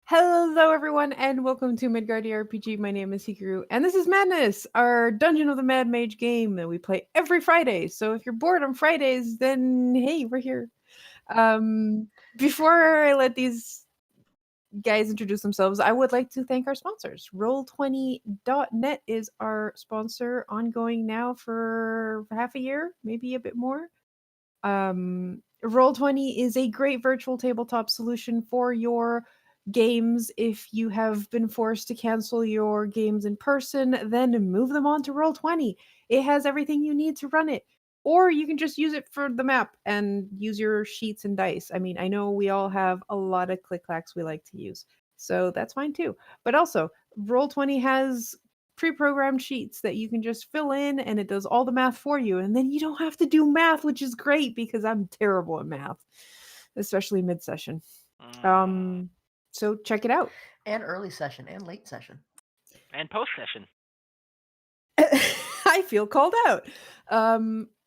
Hello, everyone, and welcome to Midgardia RPG. My name is Hikaru, and this is Madness, our Dungeon of the Mad Mage game that we play every Friday. So if you're bored on Fridays, then hey, we're here. Before I let these guys introduce themselves, I would like to thank our sponsors. Roll20.net is our sponsor, ongoing now for half a year, maybe a bit more. Roll20 is a great virtual tabletop solution for your games. If you have been forced to cancel your games in person, then move them on to Roll20. It has everything you need to run it. Or you can just use it for the map and use your sheets and dice. I mean, I know we all have a lot of click-clacks we like to use, so that's fine too. But also, Roll20 has pre-programmed sheets that you can just fill in and it does all the math for you, and then you don't have to do math, which is great because I'm terrible at math, especially mid-session. So check it out. And early session and late session. And post session. I feel called out.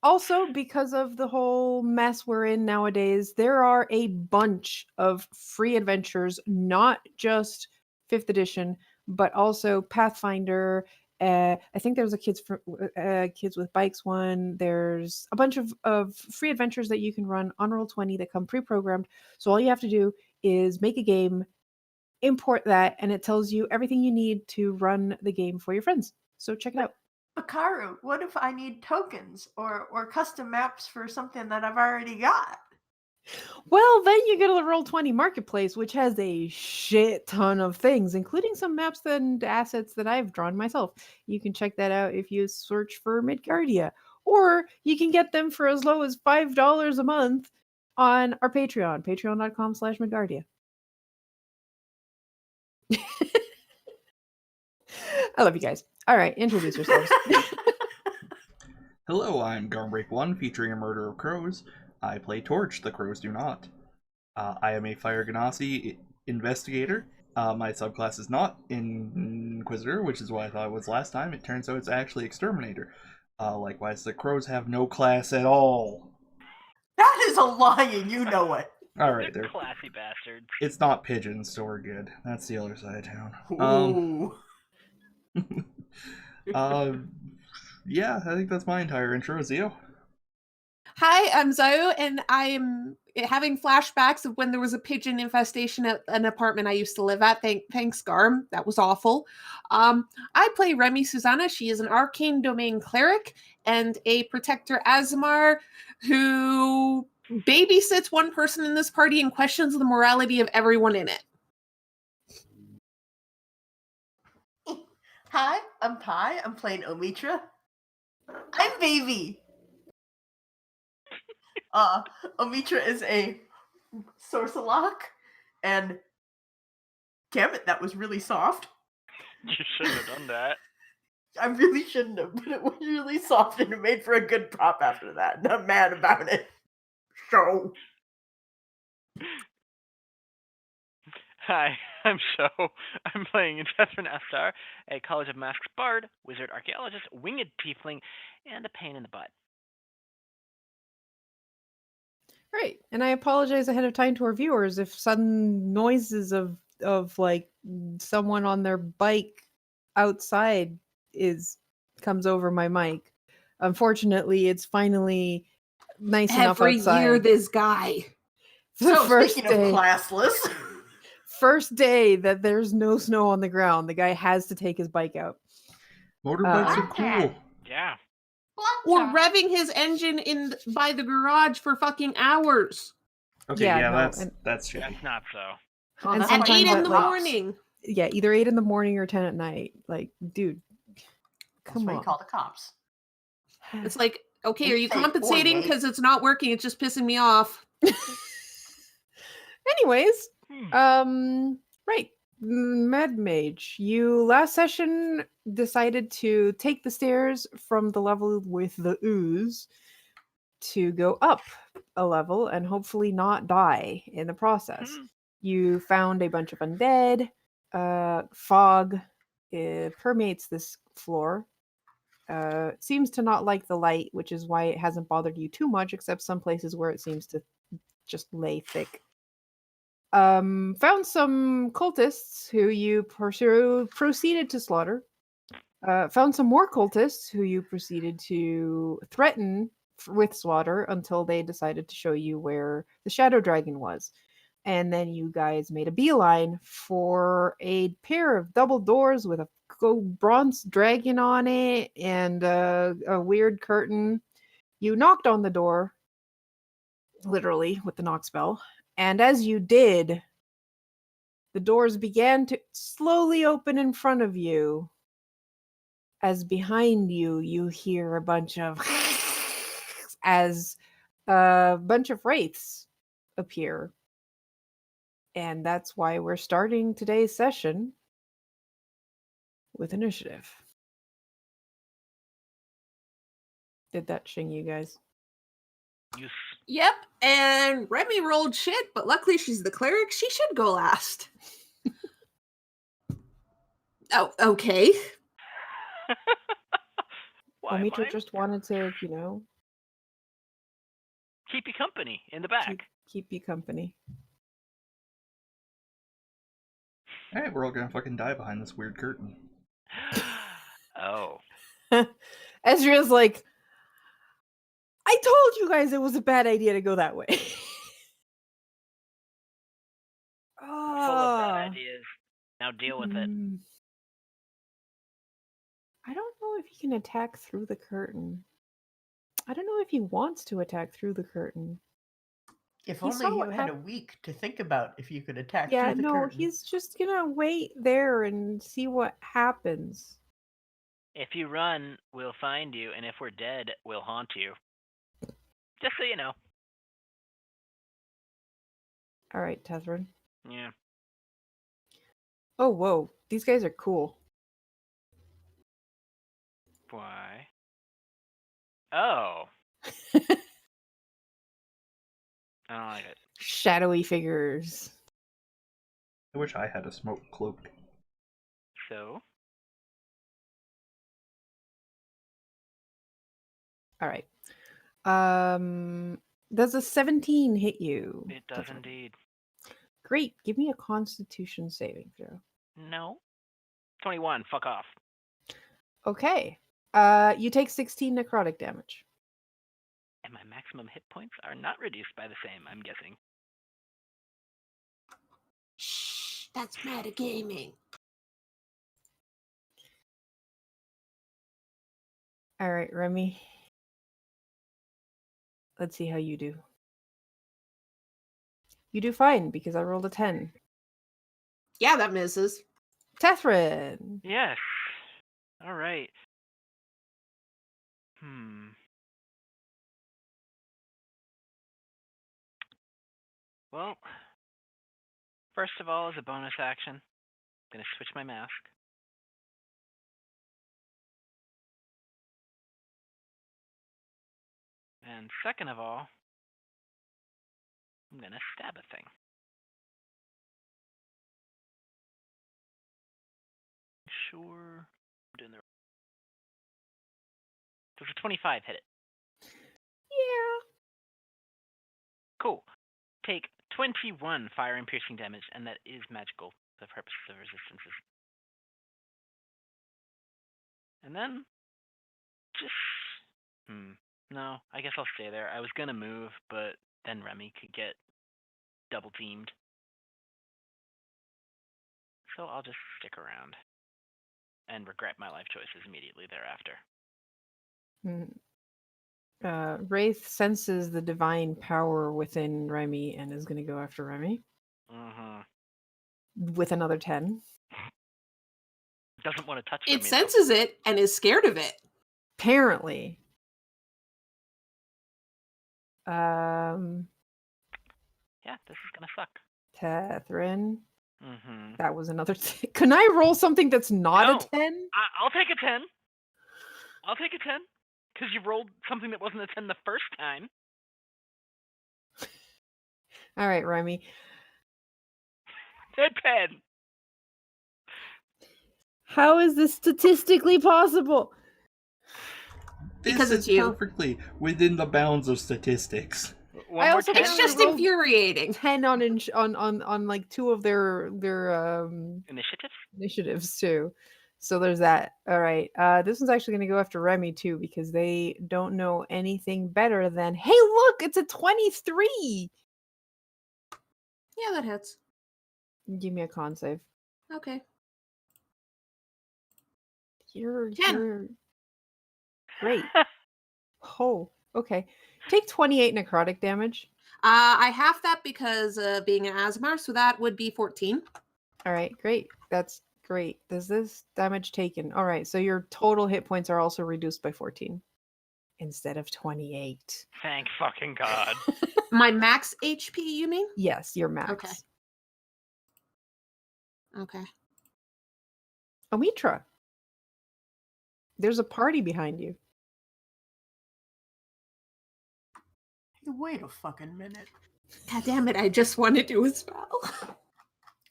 Also, because of the whole mess we're in nowadays, there are a bunch of free adventures, not just 5th edition, but also Pathfinder. I think there's a kids with bikes one. There's a bunch of free adventures that you can run on Roll20 that come pre-programmed. So all you have to do is make a game, import that, and it tells you everything you need to run the game for your friends. So check it out. Hikaru, what if I need tokens or custom maps for something that I've already got? Well, then you go to the Roll20 Marketplace, which has a shit ton of things, including some maps and assets that I've drawn myself. You can check that out if you search for Midgardia. Or you can get them for as low as $5 a month on our Patreon, patreon.com/Midgardia. I love you guys. All right, introduce yourselves. Hello, I'm Gunbreak1, featuring a murder of crows. I play Torch, the crows do not. I am a Fire Ganassi investigator. My subclass is not Inquisitor, which is what I thought it was last time. It turns out it's actually Exterminator. Likewise, the crows have no class at all. That is a lie, and you know it. Alright, they're classy bastards. It's not pigeons, so we're good. That's the other side of town. Ooh. Yeah, I think that's my entire intro. Zio? Hi, I'm Zio, and I'm having flashbacks of when there was a pigeon infestation at an apartment I used to live at. Thanks, Garm. That was awful. I play Remy Susanna. She is an arcane domain cleric and a protector Azamar who babysits one person in this party and questions the morality of everyone in it. Hi, I'm Pi. I'm playing Omitra. I'm Baby. Omitra is a Sorcelok, and damn it, that was really soft. You shouldn't have done that. I really shouldn't have, but it was really soft and it made for a good prop after that. And I'm mad about it. So. Hi, I'm Sho. I'm playing Jethrin Estar, a College of Masks bard, wizard archaeologist, winged tiefling, and a pain in the butt. Right. And I apologize ahead of time to our viewers if sudden noises of like someone on their bike outside comes over my mic. Unfortunately, it's finally nice enough outside. Every year, this guy. The So first speaking day, of classless, first day that there's no snow on the ground, the guy has to take his bike out. Motorbikes are cool. Yeah. Or revving his engine by the garage for fucking hours. Okay, Yeah, yeah, no, that's shitty. That's not so. well, And that's At why sometimes 8 in the like- morning. Yeah, either 8 in the morning or 10 at night. Like, dude, That's come why on. you call the cops. It's like, okay, are you Say compensating 48. because it's not working? It's just pissing me off. Anyways, right. Mad Mage, you last session decided to take the stairs from the level with the ooze to go up a level and hopefully not die in the process. You found a bunch of undead. Fog permeates this floor. Seems to not like the light, which is why it hasn't bothered you too much, except some places where it seems to just lay thick. found some cultists who you proceeded to slaughter. Found some more cultists who you proceeded to threaten with slaughter until they decided to show you where the shadow dragon was. And then you guys made a beeline for a pair of double doors with a bronze dragon on it and a weird curtain. You knocked on the door, literally, with the knock spell. And as you did, the doors began to slowly open in front of you. As behind you, you hear a bunch of as a bunch of wraiths appear. And that's why we're starting today's session with initiative. Did that shing you guys? You Yep, and Remy rolled shit, but luckily she's the cleric. She should go last. Oh, okay. Why? Omitra just wanted to, Keep you company in the back. keep you company. Alright, we're all gonna fucking die behind this weird curtain. Oh. Ezra's like, I told you guys it was a bad idea to go that way. Full of bad Ah. ideas. Now deal with it. I don't know if he can attack through the curtain. I don't know if he wants to attack through the curtain. If He only saw you what had a week to think about if you could attack Yeah, through the no, curtain. he's just gonna wait there and see what happens. If you run, we'll find you, and if we're dead, we'll haunt you. Just so you know. All right, Tethrin. Yeah. Oh, whoa. These guys are cool. Why? Oh. I don't like it. Shadowy figures. I wish I had a smoke cloak. So? All right. Does a 17 hit you? It does Tethrin? indeed. Great. Give me a Constitution saving throw. No. 21. Fuck off. Okay. You take 16 necrotic damage. And my maximum hit points are not reduced by the same, I'm guessing. Shh, that's metagaming. All right, Remy. Let's see how you do. You do fine because I rolled a 10. Yeah, that misses. Tethrin. Yes. All right. Well, first of all, as a bonus action, I'm going to switch my mask. And second of all, I'm going to stab a thing. Sure. I'm doing the... Does a 25 hit it? Yeah. Cool. Take 21 fire and piercing damage, and that is magical for the purposes of resistances. And then, just... No, I guess I'll stay there. I was gonna move, but then Remy could get double teamed. So I'll just stick around and regret my life choices immediately thereafter. Wraith senses the divine power within Remy and is going to go after Remy with another 10. Doesn't want to touch It Remy, senses it and is scared of it. Apparently. Yeah, this is gonna suck. Tethrin. That was another 10. Can I roll something that's not No. a 10? I'll take a 10. I'll take a 10. Because you rolled something that wasn't a 10 the first time. All right, Remy. A 10. How is this statistically possible? Because This it's is you. perfectly within the bounds of statistics. One I more also 10? It's just rolled infuriating. 10 on like two of their Initiative? initiatives too. So there's that. All right. This one's actually going to go after Remy too because they don't know anything better than, hey, look, it's a 23. Yeah, that hits. Give me a con save. Okay. You're 10. great. Oh, okay. Take 28 necrotic damage. I half that because being an Asmar, so that would be 14. All right, great. That's great. Does this damage taken? All right, so your total hit points are also reduced by 14 instead of 28. Thank fucking God. My max HP, you mean? Yes, your max. Okay. Okay. Omitra, there's a party behind you. Hey, wait a fucking minute. God damn it, I just want to do a spell.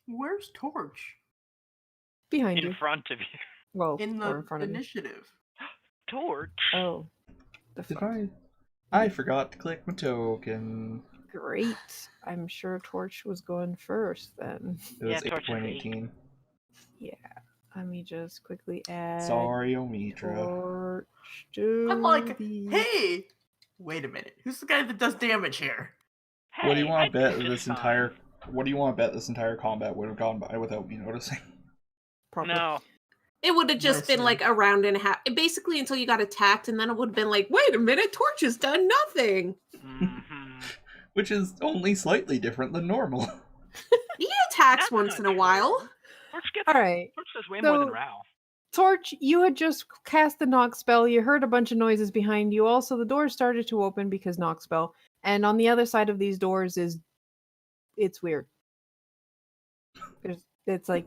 Where's Torch? Behind In you. front of you. Well, In or the in front of you. initiative. Torch. Oh, the Did fuck. I forgot to click my token. Great. I'm sure Torch was going first then. It was Yeah, Torch is 8.18. Yeah. Let me just quickly add Sorry, Omitra. Torch to I'm like, the... hey, wait a minute. Who's the guy that does damage here? Hey, What do you I want to did bet that just this fine. entire? What do you want to bet this entire combat would have gone by without me noticing? proper. No. It would have just been Listen. like a round and a half. Basically until you got attacked, and then it would have been like, wait a minute, Torch has done nothing. Mm-hmm. Which is only slightly different than normal. He attacks That's once not in a true. while. Torch gets. All right. Torch does way more than So- Rao. Torch, you had just cast the knock spell. You heard a bunch of noises behind you. Also, the doors started to open because knock spell. And on the other side of these doors it's weird. It's like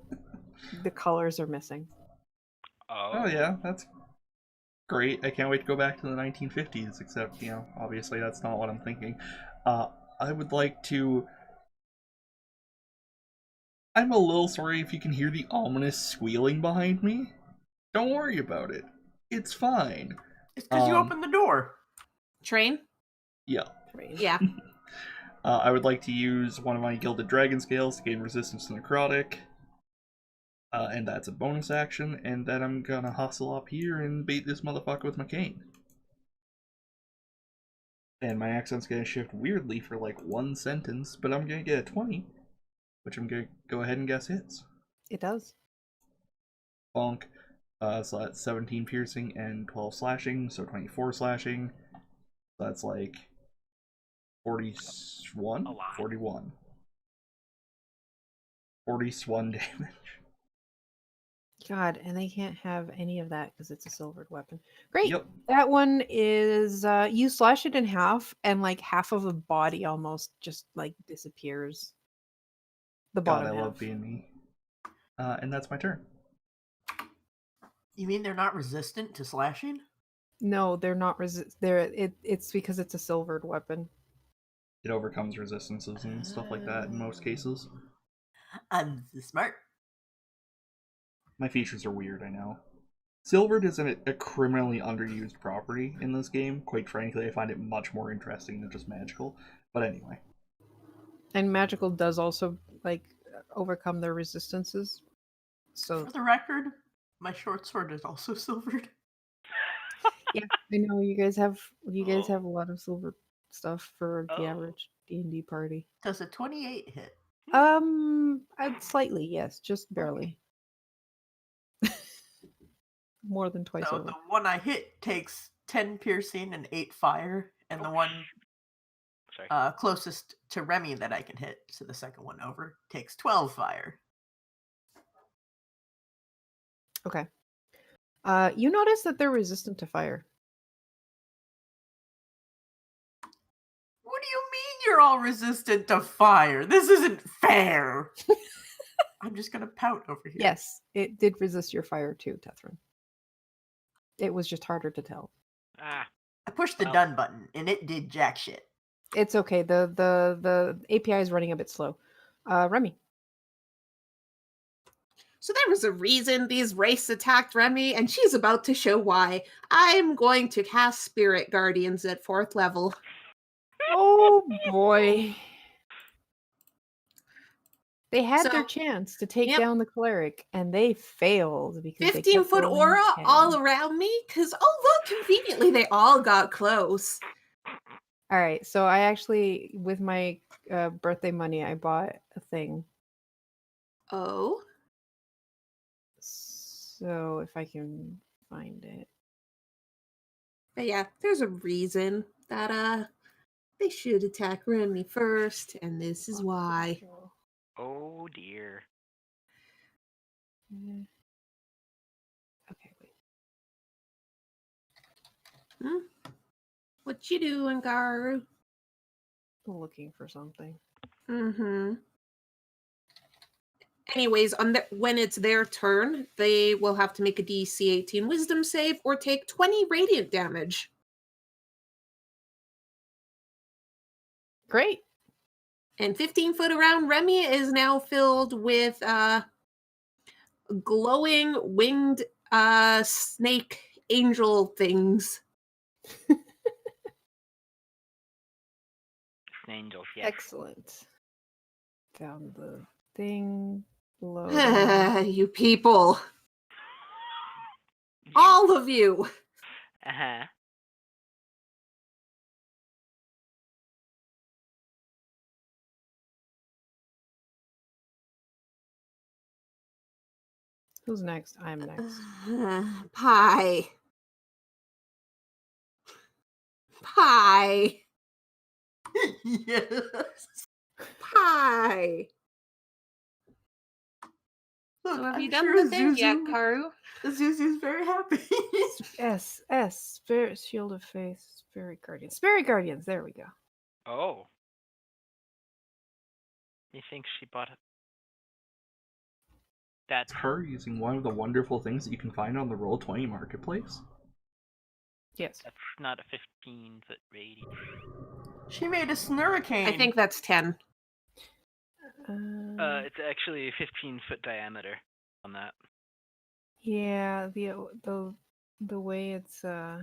the colors are missing. Oh yeah, that's great. I can't wait to go back to the 1950s, except, obviously that's not what I'm thinking. I would like to... I'm a little sorry if you can hear the ominous squealing behind me. Don't worry about it. It's fine. It's because you Um, opened the door. Train? Yeah. Right. Yeah. I would like to use one of my Gilded Dragon Scales to gain resistance to necrotic. And that's a bonus action, and then I'm gonna hustle up here and bait this motherfucker with my cane. And my accent's gonna shift weirdly for like one sentence, but I'm gonna get a 20, which I'm gonna go ahead and guess hits. It does. Bonk. So that's 17 piercing and 12 slashing, so 24 slashing. So that's like 41? A lot. 41. 41 damage. God, and they can't have any of that because it's a silvered weapon. Great. Yep. That one is you slash it in half, and like half of the body almost just like disappears. The God, bottom I half. love being me. And that's my turn. You mean they're not resistant to slashing? No, they're not it's because it's a silvered weapon. It overcomes resistances and stuff like that in most cases. I'm smart. My features are weird, I know. Silvered is a criminally underused property in this game. Quite frankly, I find it much more interesting than just magical. But anyway. And magical does also like overcome their resistances. So For the record, my short sword is also silvered. yeah, I know you guys have a lot of silver stuff for the Oh. average D&D party. Does a 28 hit? I'd slightly, yes, just barely. More than twice So over. the one I hit takes 10 piercing and 8 fire, and the one Sorry. closest to Remy that I can hit, so the second one over, takes 12 fire. Okay. You notice that they're resistant to fire. What do you mean you're all resistant to fire? This isn't fair. I'm just gonna pout over here. Yes, it did resist your fire too, Tethrin. It was just harder to tell. Ah. I pushed the Well. done button, and it did jack shit. It's okay. The API is running a bit slow. Remy. So there was a reason these wraiths attacked Remy, and she's about to show why. I'm going to cast Spirit Guardians at 4th level. Oh boy. They had their So, chance to take yep. down the cleric, and they failed because they 15 kept foot rolling aura 10. all around me? Because, oh, look, conveniently, they all got close. All right, so I actually, with my birthday money, I bought a thing. Oh. So if I can find it. But yeah, there's a reason that they should attack Remy first, and this is why. Oh dear. Okay, wait. What you doing, Garu? Looking for something. Mm-hmm. Anyways, when it's their turn, they will have to make a DC 18 Wisdom save or take 20 radiant damage. Great. And 15 foot around Remy is now filled with glowing winged snake angel things. Angels, yes. Excellent. Found the thing. Loading. You people. All of you. Uh-huh. Who's next? I'm next. Pie. Pie. Yes. Pie. Look, So have you I'm done sure the thing yet, Zuzu- Karu? Zuzu's very happy. S. Spirit Shield of Faith. Spirit Guardians. Spirit Guardians. There we go. Oh. You think she bought it? That's It's her using one of the wonderful things that you can find on the Roll20 marketplace. Yes. not a 15-foot radius. She made a snurricane. I think that's 10. It's actually a 15-foot diameter on that. Yeah, the way it's So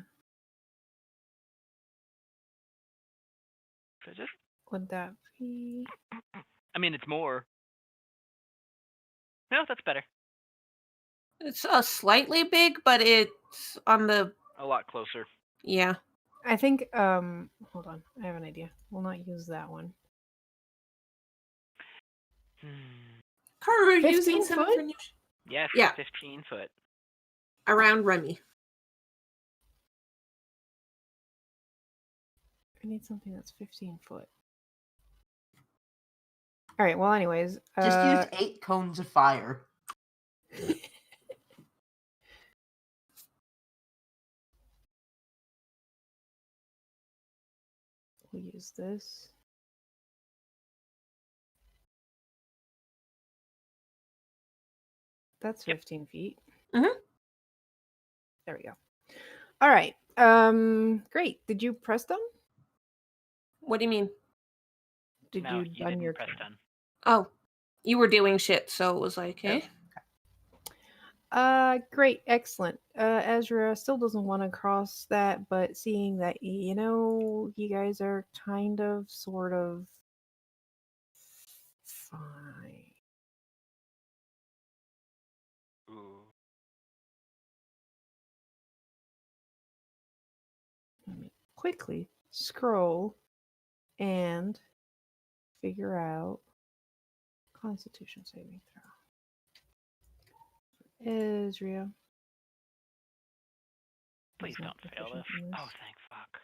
just, would that be? I mean, it's more. No, that's better. It's slightly big, but it's on the... A lot closer. Yeah. I think hold on, I have an idea. We'll not use that one. Karu 15 using some foot? for new... Yes, Yeah. 15 foot. Around Remy. I need something that's 15 foot. All right. Well, anyways, Just used 8 cones of fire. we'll use this. That's 15 feet. Mhm. There we go. All right. Great. Did you press them? What do you mean? Did No, you you done didn't your press done. Oh, you were doing shit, so it was like, eh? Great, excellent. Ezra still doesn't want to cross that, but seeing that you guys are kind of sort of fine. Ooh. Let me quickly scroll and figure out Constitution saving throw. Ezra. Please He's not don't fail this. proficient in Oh, this. thank fuck.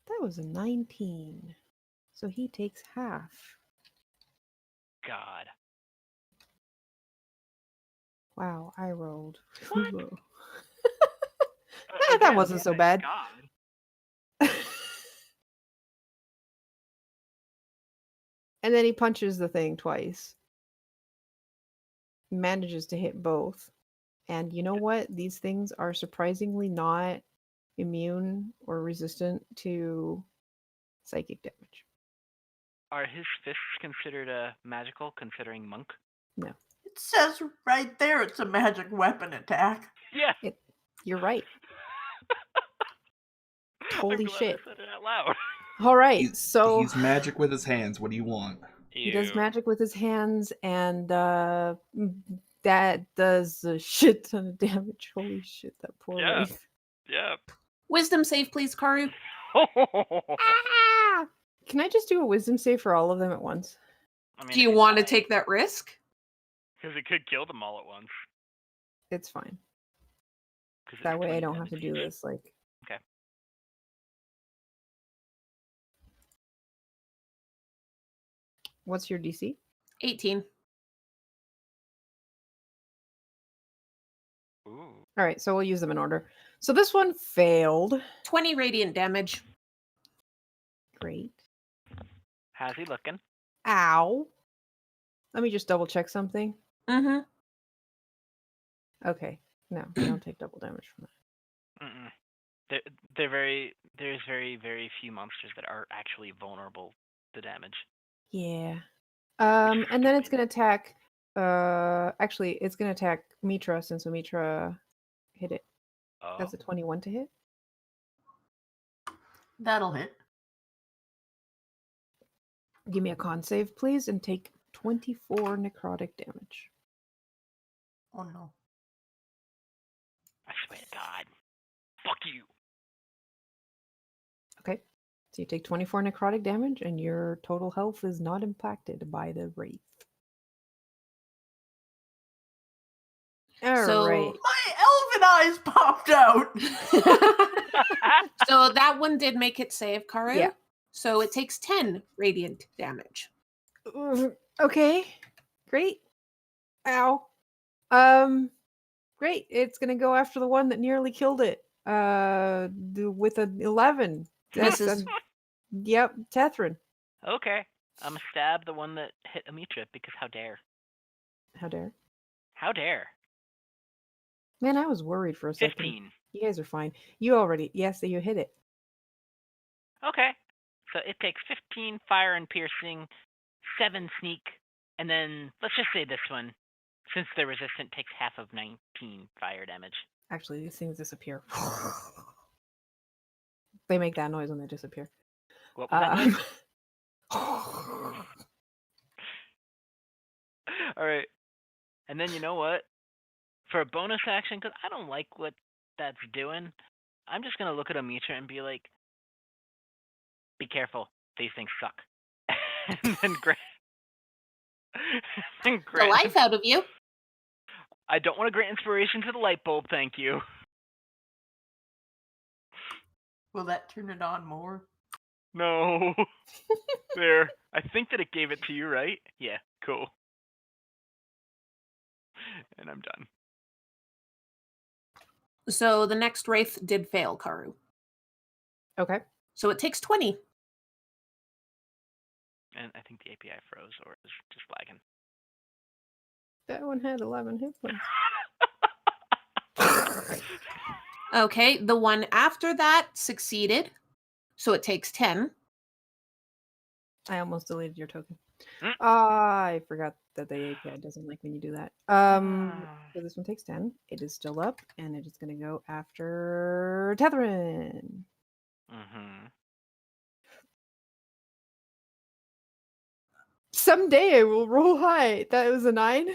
That was a 19. So he takes half. God. Wow, I rolled. What? Low. Again, that wasn't so thank bad. God. And then he punches the thing twice. Manages to hit both. And you know what? These things are surprisingly not immune or resistant to psychic damage. Are his fists considered magical, considering monk? No. It says right there it's a magic weapon attack. Yeah. You're right. Holy I'm glad shit. I said it out loud. All right, He so he's magic with his hands. What do you want? he does Ew. magic with his hands, and that does a shit ton of damage. Holy shit, that poor Yeah. wraith. Yeah. Wisdom save, please, Karu. Ah! Can I just do a wisdom save for all of them at once? I mean, Do you want to take that risk? Because it could kill them all at once. It's fine. 'Cause That it's way I 20 don't have to damage do each. this like. Okay. What's your DC? 18. Ooh. All right, so we'll use them in order. So this one failed. 20 radiant damage. Great. How's he looking? Ow. Let me just double check something. Mm-hmm. Okay. No, you don't take double damage from that. Mm-mm. There's very, very few monsters that are actually vulnerable to damage. Yeah. Which is And then it's stupid. gonna attack. Actually, it's gonna attack Mitra since Mitra hit it. Oh. That's a 21 to hit. That'll hit. Give me a con save, please, and take 24 necrotic damage. Oh no. I swear to God. Fuck you. Okay. So you take 24 necrotic damage, and your total health is not impacted by the wraith. All So- right. My elven eyes popped out. So that one did make it save, Karu. Yeah. So it takes 10 radiant damage. Okay. Great. Ow. Great. It's gonna go after the one that nearly killed it. With an 11. That's Misses. Yep, Tethrin. Okay. I'm gonna stab the one that hit Amitra because how dare? How dare? How dare? Man, I was worried for a second. 15. You guys are fine. You already, yes, you hit it. Okay. So it takes 15 fire and piercing, 7 sneak, and then let's just say this one, since they're resistant, takes half of 19 fire damage. Actually, these things disappear. They make that noise when they disappear. What was that noise? All right. And then you know what? For a bonus action, because I don't like what that's doing, I'm just going to look at Amitra and be like, be careful. These things suck. And then The life out of you. I don't want to grant inspiration to the light bulb, thank you. Will that turn it on more? No. There. I think that it gave it to you, right? Yeah, cool. And I'm done. So the next wraith did fail, Karu. Okay. So it takes 20. And I think the API froze or is just lagging. That one had 11 hit points. Okay, the one after that succeeded. So it takes 10. I almost deleted your token. Hmm? I forgot that the API doesn't like when you do that. So this one takes 10. It is still up, and it is going to go after Tethrin. Mm-hmm. Someday I will roll high. That was a 9.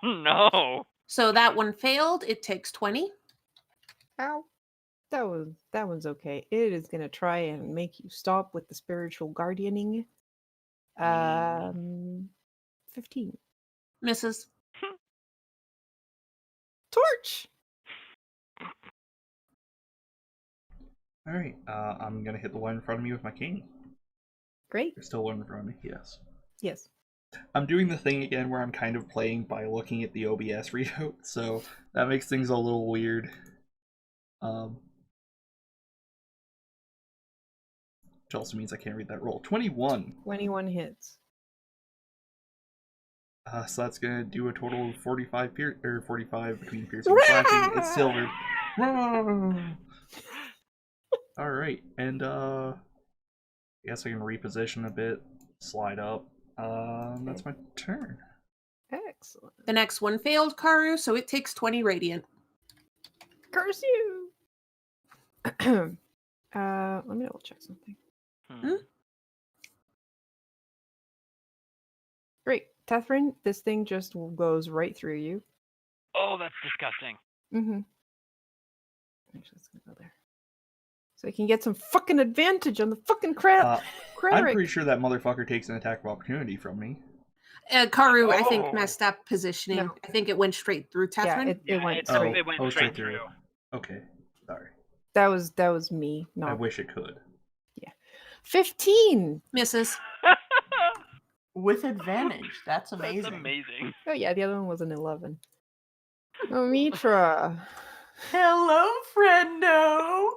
No. So that one failed. It takes 20. Ow. That one's okay. It is gonna try and make you stop with the spiritual guardianing. 15. Misses. Torch. All right. I'm gonna hit the one in front of me with my cane. Great. There's still one in front of me. Yes. Yes. I'm doing the thing again where I'm kind of playing by looking at the OBS readout, so that makes things a little weird. Which also means I can't read that roll. 21. 21 hits. So that's gonna do a total of 45 45 between piercing and slashing. It's silvered. All right, and I guess I can reposition a bit, slide up. That's my turn. Excellent. The next one failed, Karu, so it takes 20 radiant. Curse you. Let me double check something. Hmm? Great. Tethrin, this thing just goes right through you. Oh, that's disgusting. Mm-hmm. Actually, it's gonna go there. So I can get some fucking advantage on the fucking I'm cleric. pretty sure that motherfucker takes an attack of opportunity from me. Karu, I think, Oh. messed up positioning. No. I think it went straight through Yeah, Tethrin. it went It straight. went straight through. Okay, sorry. That was me. I Not wish it could. 15. Misses. With advantage. That's That's amazing. amazing. Oh yeah, the other one was an 11. Oh, Mitra. Hello, friendo.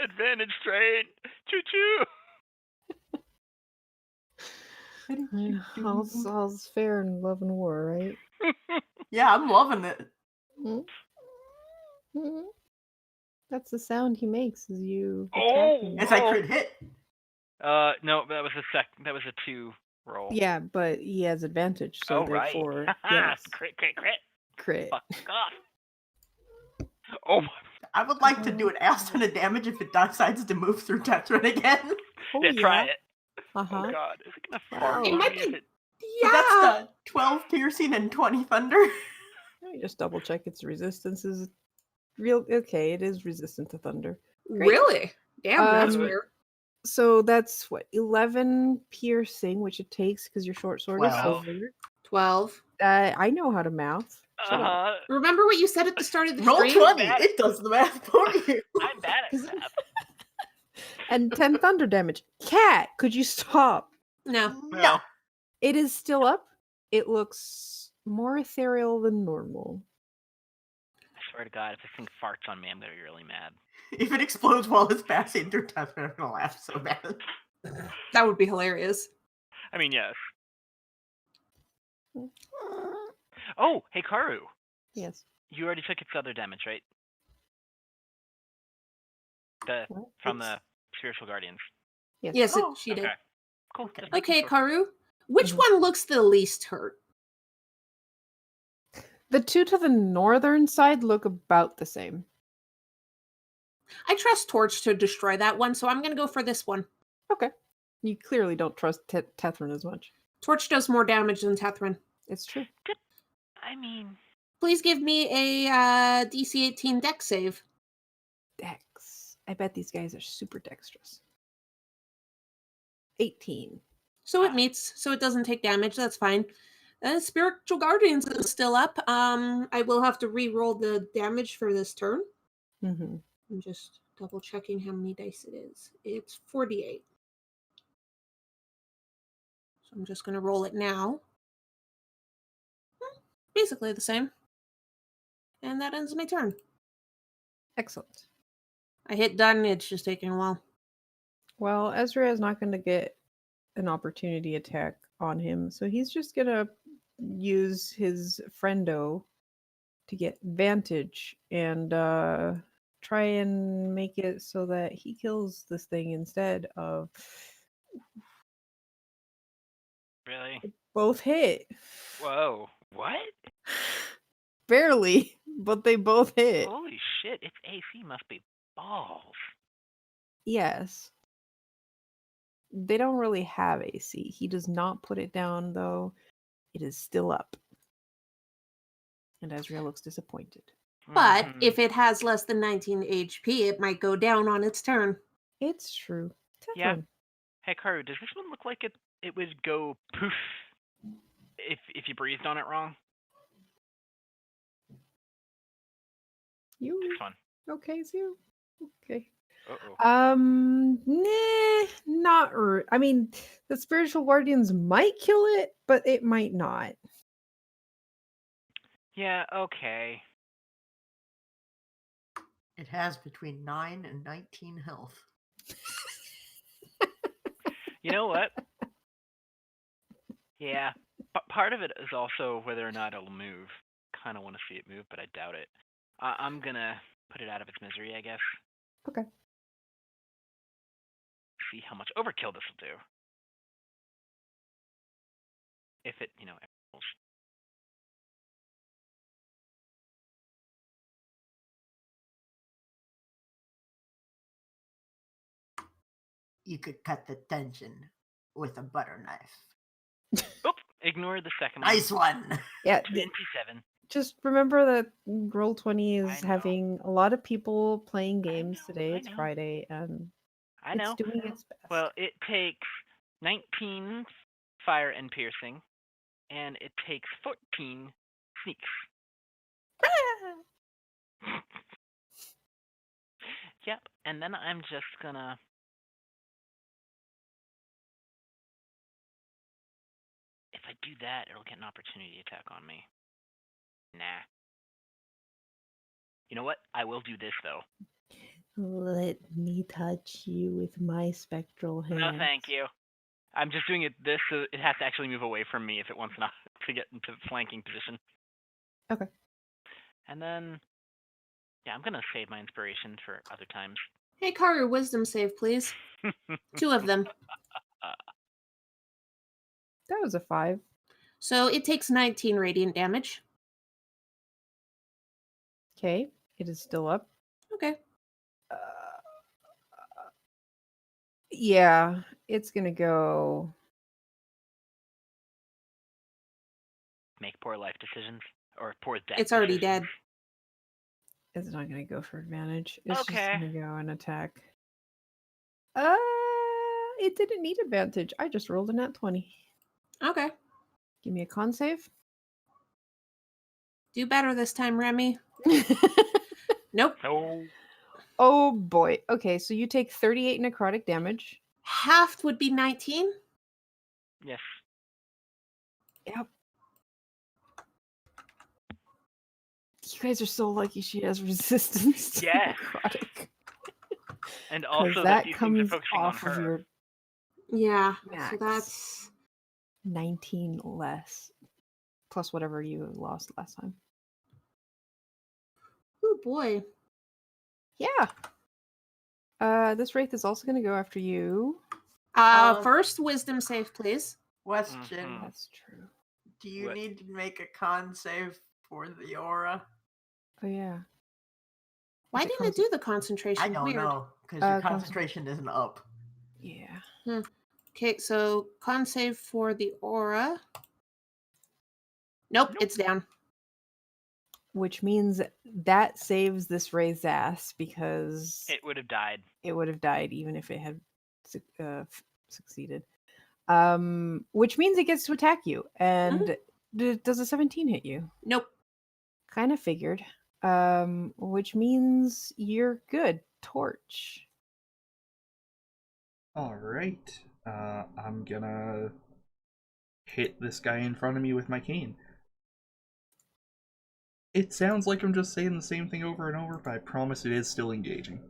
Advantage train. Choo choo. All's fair in love and war, right? Yeah, I'm loving it. Mhm. That's the sound he makes as you attack Oh! him. As I crit hit. No, that was that was a 2 roll. Yeah, but he has advantage, so Oh, right. therefore, yes, Crit. crit. Fuck off. Oh my. I would like to do an ass ton of damage if it decides to move through Tethrin again. Oh Yeah, try it. Uh-huh. Oh god, is it gonna Wow. farm It on might me be- if it... But that's Yeah. the 12 piercing and 20 thunder. Let me just double check its resistance is real. Okay, it is resistant to thunder. Great. Really? Damn, that's Um, weird. So that's what 11 piercing, which it takes because your short sword is 12. silver. 12. I know how to math. Shut up. Remember what you said at the start of the Roll stream? 20. Bad. It does the math for you. I'm bad at math. And 10 thunder damage. Cat, could you stop? No. No. It is still up. It looks more ethereal than normal. I swear to god, if this thing farts on me, I'm gonna be really mad. If it explodes while it's passing through Tethrin, I'm gonna laugh so bad. That would be hilarious. I mean, yes. Oh, hey Karu, Yes. you already took its other damage, right? What? From the spiritual guardians. Yes. Yes, Oh, she did. Okay. Cool. Okay. Just making Okay, sure. Karu. Which Mhm. one looks the least hurt? The two to the northern side look about the same. I trust Torch to destroy that one, so I'm going to go for this one. Okay. You clearly don't trust Tethrin as much. Torch does more damage than Tethrin. It's true. I mean, Please give me a DC 18 dex save. Dex. I bet these guys are super dexterous. 18. So it meets, so it doesn't take damage. That's fine. Spiritual Guardians is still up. I will have to re-roll the damage for this turn. Mm-hmm. I'm just double checking how many dice it is. It's 48. So I'm just going to roll it now. Basically the same. And that ends my turn. Excellent. I hit done. It's just taking a while. Well, Ezra is not going to get an opportunity attack on him, so he's just going to use his friendo to get advantage and try and make it so that he kills this thing instead of really? both hit. Whoa. What? Barely, but they both hit. Holy shit! Its AC must be balls. Yes. They don't really have AC. He does not put it down, though. It is still up. And Ezreal looks disappointed. But Mhm. if it has less than 19 HP, it might go down on its turn. It's true. Yeah. Tethrin. Hey Karu, does this one look like it would go poof if you breathed on it wrong? You This one. okay, Zero? Okay. Uh-oh. Nah, not. I mean, the spiritual guardians might kill it, but it might not. Yeah. Okay. It has between 9 and 19 health. You know what? Yeah. Part of it is also whether or not it'll move. Kind of want to see it move, but I doubt it. I'm gonna put it out of its misery, I guess. Okay. See how much overkill this will do. If it, you could cut the tension with a butter knife. Oop, ignore the second Nice one. one. Yeah, 27. just remember that Roll20 is I know. having a lot of people playing games know, today. I It's know. Friday, and I it's know. doing its best. Well, it takes 19 fire and piercing, and it takes 14 sneaks. Yep, and then I'm just gonna... If I do that, it'll get an opportunity attack on me. Nah. You know what? I will do this, though. Let me touch you with my spectral hand. No, thank you. I'm just doing it this so it has to actually move away from me if it wants not to get into flanking position. Okay. And then, yeah, I'm gonna save my inspiration for other times. Hey, Carter, wisdom save, please. 2 of them. That was a 5. So it takes 19 radiant damage. Okay, it is still up. Okay. Yeah, it's gonna go. Make poor life decisions or poor death. It's already decisions. It's not gonna go for advantage. It's just Okay. gonna go and attack. It didn't need advantage. I just rolled a nat 20. Okay. Give me a con save. Do better this time, Remy. Nope. No. Oh boy. Okay, so you take 38 necrotic damage. Half would be 19. Yes. Yep. You guys are so lucky she has resistance to Yes. necrotic. And 'Cause also that these things are comes focusing on off of her. your Yeah. max. So that's 19 less. Plus whatever you lost last time. oh boy. Yeah. This wraith is also gonna go after you. First wisdom save, please. Question. Mhm. That's true. Do you What? need to make a con save for the aura? Oh yeah. Why Is it didn't it do the concentration? I don't Weird. know, because your Concent- concentration isn't up. Yeah. Okay, so con save for the aura. Nope, it's down. Which means that saves this wraith's ass because It would have died. it would have died even if it had succeeded. Which means it gets to attack you. And does a 17 hit you? Nope. Kind of figured. Which means you're good. Torch. Alright. I'm gonna hit this guy in front of me with my cane. It sounds like I'm just saying the same thing over and over, but I promise it is still engaging.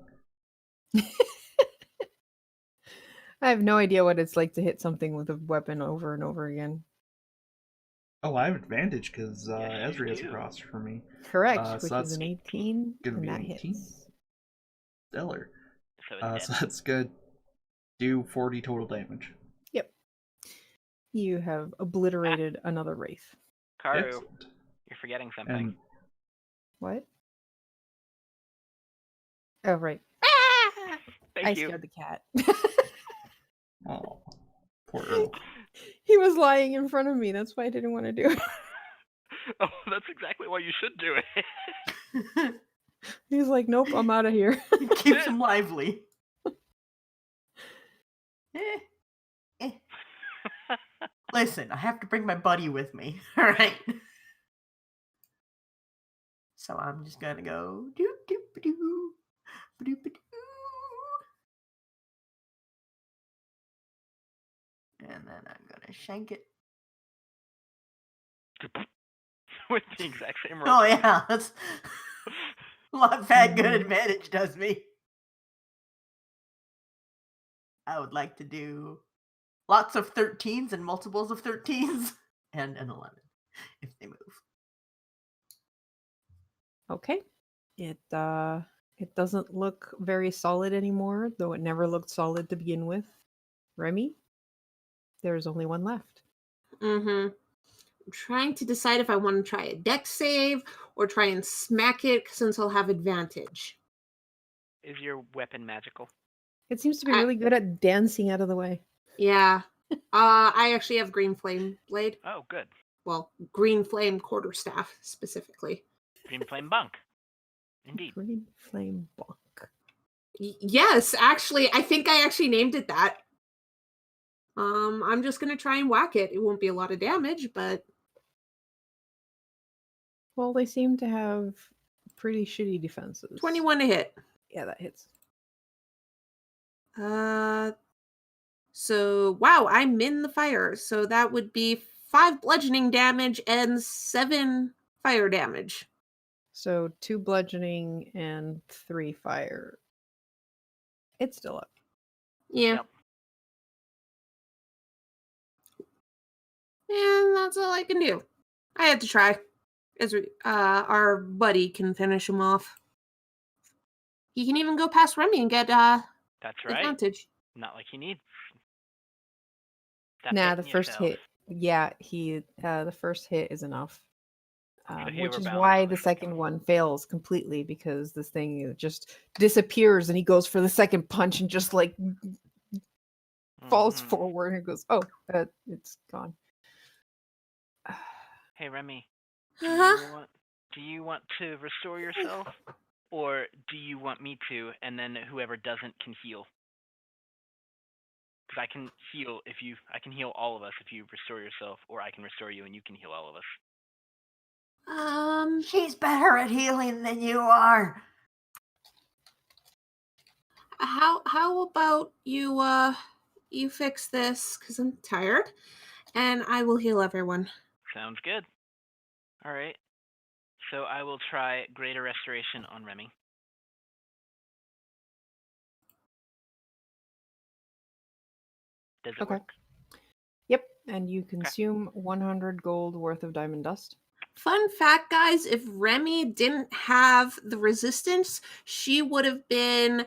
I have no idea what it's like to hit something with a weapon over and over again. Oh, I have advantage because Yes, you Ezreal is do. across from me. Correct, So which is that's an 18, gonna and be that 18. hits. Stellar. So it's So dead. that's good. Do 40 total damage. Yep. You have obliterated another wraith. Karu, Excellent. you're forgetting something. And What? Oh, right. Thank I you. scared the cat. oh, poor Earl. He was lying in front of me. That's why I didn't want to do it. Oh, that's exactly why you should do it. He's like, nope, I'm out of here. It keeps him lively. Listen, I have to bring my buddy with me. All right. So I'm just gonna go doop doop doo doop doo, and then I'm gonna shank it. With the exact same roll. Oh yeah, that's what bad good advantage does me. I would like to do lots of 13s and multiples of 13s and an 11 if they move. Okay. It doesn't look very solid anymore, though it never looked solid to begin with. Remy, there's only one left. I'm trying to decide if I want to try a dex save or try and smack it since I'll have advantage. Is your weapon magical? It seems to be I- really good at dancing out of the way. Yeah. I actually have green flame blade. Oh, good. Well, green flame quarterstaff specifically. Green flame bunk. Indeed. Green flame bonk. Yes, actually, I think I actually named it that. I'm just gonna try and whack it. It won't be a lot of damage, but Well, they seem to have pretty shitty defenses. 21 to hit. Yeah, that hits. So wow, I'm in the fire. So that would be 5 bludgeoning damage and 7 fire damage. So 2 bludgeoning and 3 fire. It's still up. Yeah. Yep. And that's all I can do. I had to try. As our buddy can finish him off. He can even go past Remy and get That's right. advantage. Not like you need. That Nah, hit the in first yourself. hit. Yeah, the first hit is enough. So he Which is overbalanced why on the the second one fails completely, because this thing just disappears and he goes for the second punch and just like falls Mhm. forward and goes, oh, it's gone. Hey Remy, Uh-huh. do you want to restore yourself, or do you want me to, and then whoever doesn't can heal? Because I can heal I can heal all of us if you restore yourself, or I can restore you and you can heal all of us. She's better at healing than you are. How about you fix this because I'm tired, and I will heal everyone. Sounds good. All right. So I will try Greater Restoration on Remy. Does it Okay. work? Yep, and you consume 100 gold worth of diamond dust. Fun fact, guys, if Remy didn't have the resistance, she would have been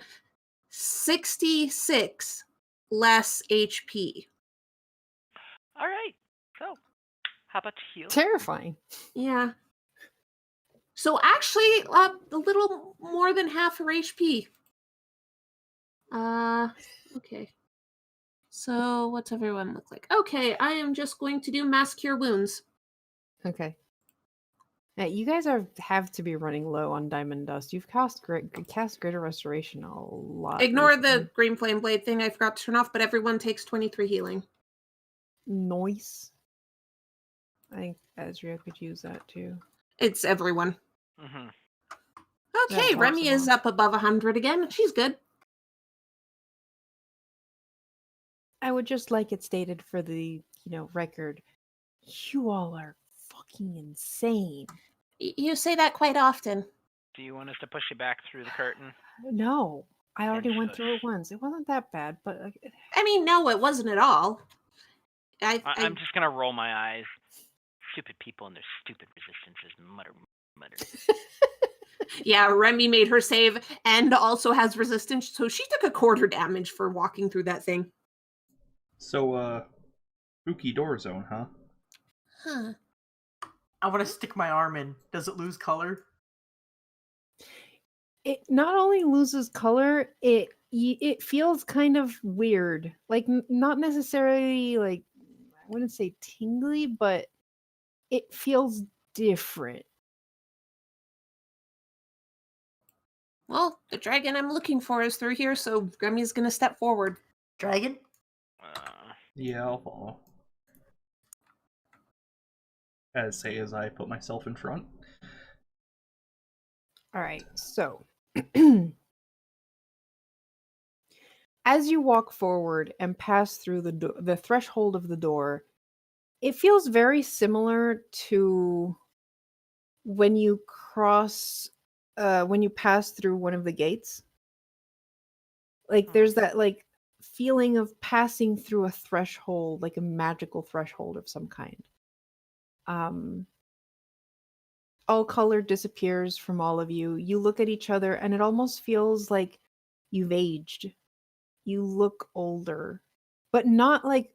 66 less HP. All right. So, how about you heal? Terrifying. Yeah. So actually, a little more than half her HP. Okay. So what's everyone look like? Okay, I am just going to do mass cure wounds. Okay. Now, you guys have to be running low on diamond dust. You've cast greater restoration a lot. Ignore recently. the green flame blade thing I forgot to turn off, but everyone takes 23 healing. Noise. I think Ezreal could use that too. It's everyone. Mm-hmm. Okay, That Remy knocks is them up above 100 again. She's good. I would just like it stated for the record. You all are fucking insane. You say that quite often. Do you want us to push you back through the curtain? No, I already went through shush. it once. It wasn't that bad, but I mean, no, it wasn't at all. I'm just gonna roll my eyes. Stupid people and their stupid resistances. Mutter, mutter. Yeah, Remy made her save and also has resistance, so she took a quarter damage for walking through that thing. So, spooky door zone, huh? Huh. I want to stick my arm in. Does it lose color? it not only loses color, it feels kind of weird. Like not necessarily like, I wouldn't say tingly, but it feels different. Well, the dragon I'm looking for is through here, so Remy's gonna step forward. Dragon? Yeah, I'll follow. As I put myself in front. All right, so as you walk forward and pass through the threshold of the door, it feels very similar to when you pass through one of the gates. Like there's that like feeling of passing through a threshold, like a magical threshold of some kind. All color disappears from all of you. You look at each other and it almost feels like you've aged. You look older, but not like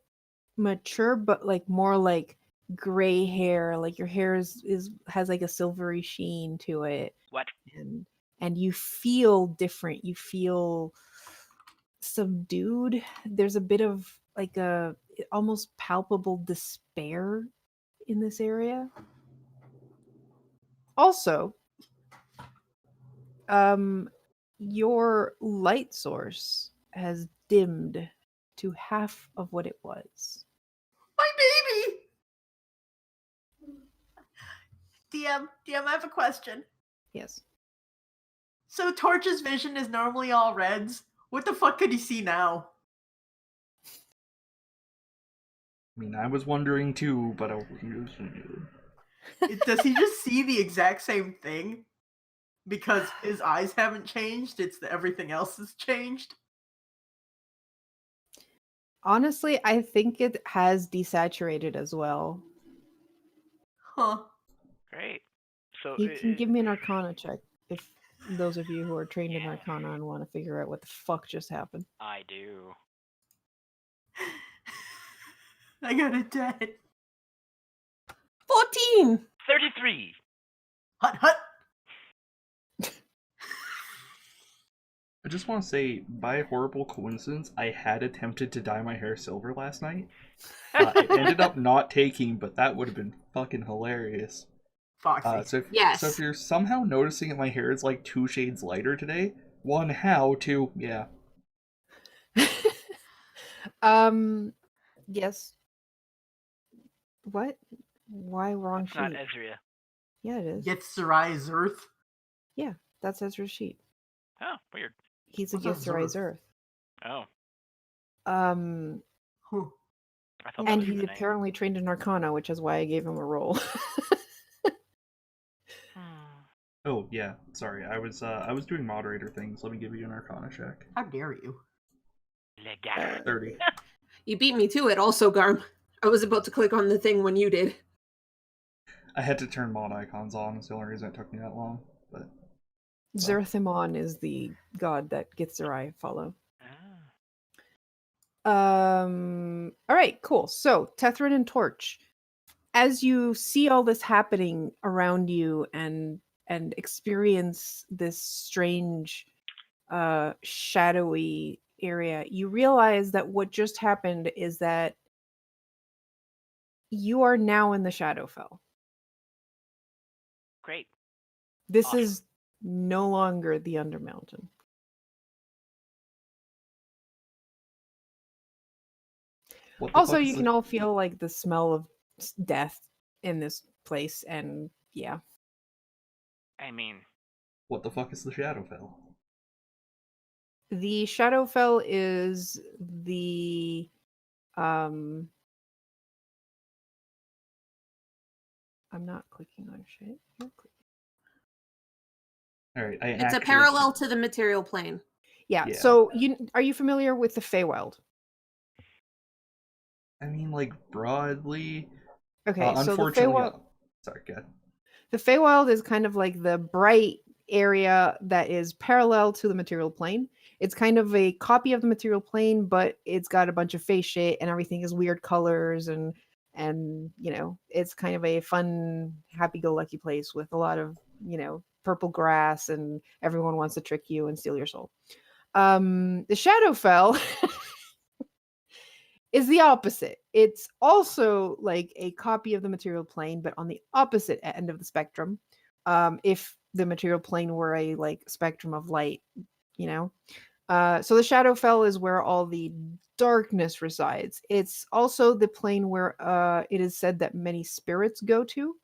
mature, but like more like gray hair. Like your hair has like a silvery sheen to it. What? And you feel different. You feel subdued. There's a bit of like a almost palpable despair in this area. Also, your light source has dimmed to half of what it was. My baby! DM, I have a question. Yes. So Torch's vision is normally all reds. What the fuck could he see now? I mean, I was wondering too, but I wasn't just... Does he just see the exact same thing? Because his eyes haven't changed, it's that everything else has changed? Honestly, I think it has desaturated as well. Huh. Great. So You can give me an Arcana check if those of you who are trained in Yeah. Arcana and want to figure out what the fuck just happened. I do. I got a 10. 14. 33. Hut hut! I just want to say, by a horrible coincidence, I had attempted to dye my hair silver last night. It ended up not taking, but that would have been fucking hilarious. Foxy. So Yes. if you're somehow noticing that my hair is like 2 shades lighter today, one, how? Two, yeah. Yes. What? Why wrong It's not sheet? Ezria. Yeah, it is. Githzerai Earth. Yeah, that's Ezra's sheet. Oh, weird. He's a What's a Githzerai Zerth? Earth. Oh, Huh. I thought that And was he's the name. apparently trained in Arcana, which is why I gave him a roll. Oh yeah, sorry. I was doing moderator things. Let me give you an Arcana check. How dare you? Lega. 30. You beat me to it also, Garm. I was about to click on the thing when you did. I had to turn mod icons on. That's the only reason it took me that long. But Zerthimon is the god that Githzerai follow. Ah. All right, cool. So Tethrin and Torch, as you see all this happening around you and experience this strange, shadowy area, you realize that what just happened is that you are now in the Shadowfell. Great. This Awesome. is no longer the Undermountain. what the Also, fuck is you can all feel like the smell of death in this place, and yeah. I mean, what the fuck is the Shadowfell? The Shadowfell is the I'm not clicking on shit. You're clicking. All right, It's a parallel to the material plane. Yeah. Yeah. So are you familiar with the Feywild? I mean, like broadly. Okay, so the Unfortunately, Feywild, sorry, go ahead. the Feywild is kind of like the bright area that is parallel to the material plane. It's kind of a copy of the material plane, but it's got a bunch of face shit and everything is weird colors and you know, it's kind of a fun, happy-go-lucky place with a lot of, you know, purple grass and everyone wants to trick you and steal your soul. The Shadowfell is the opposite. It's also like a copy of the material plane, but on the opposite end of the spectrum. If the material plane were a like spectrum of light, you know. So the Shadowfell is where all the darkness resides. It's also the plane where it is said that many spirits go to.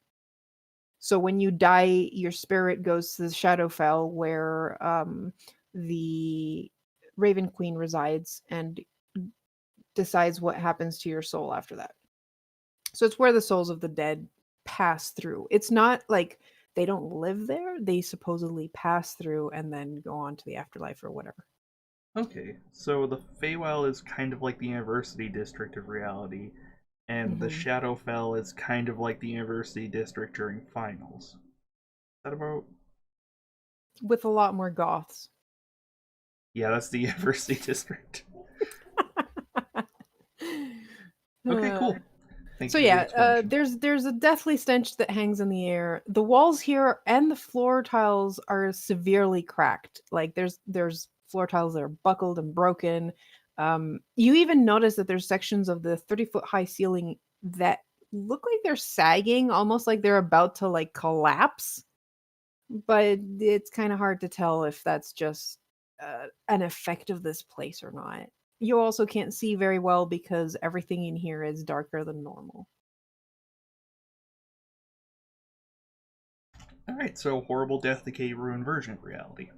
So when you die, your spirit goes to the Shadowfell where the Raven Queen resides and decides what happens to your soul after that. So it's where the souls of the dead pass through. It's not like they don't live there. They supposedly pass through and then go on to the afterlife or whatever. Okay, so the Feywild is kind of like the University District of reality, and the Shadowfell is kind of like the University District during finals. Is that about? With a lot more goths. Yeah, that's the University District. Okay, cool. Thank So you for the yeah, explanation. there's a deathly stench that hangs in the air. The walls here and the floor tiles are severely cracked. Like there's floor tiles that are buckled and broken. You even notice that there's sections of the 30-foot high ceiling that look like they're sagging, almost like they're about to like collapse. But it's kind of hard to tell if that's just an effect of this place or not. You also can't see very well because everything in here is darker than normal. Alright, so horrible death, decay, ruin version of reality.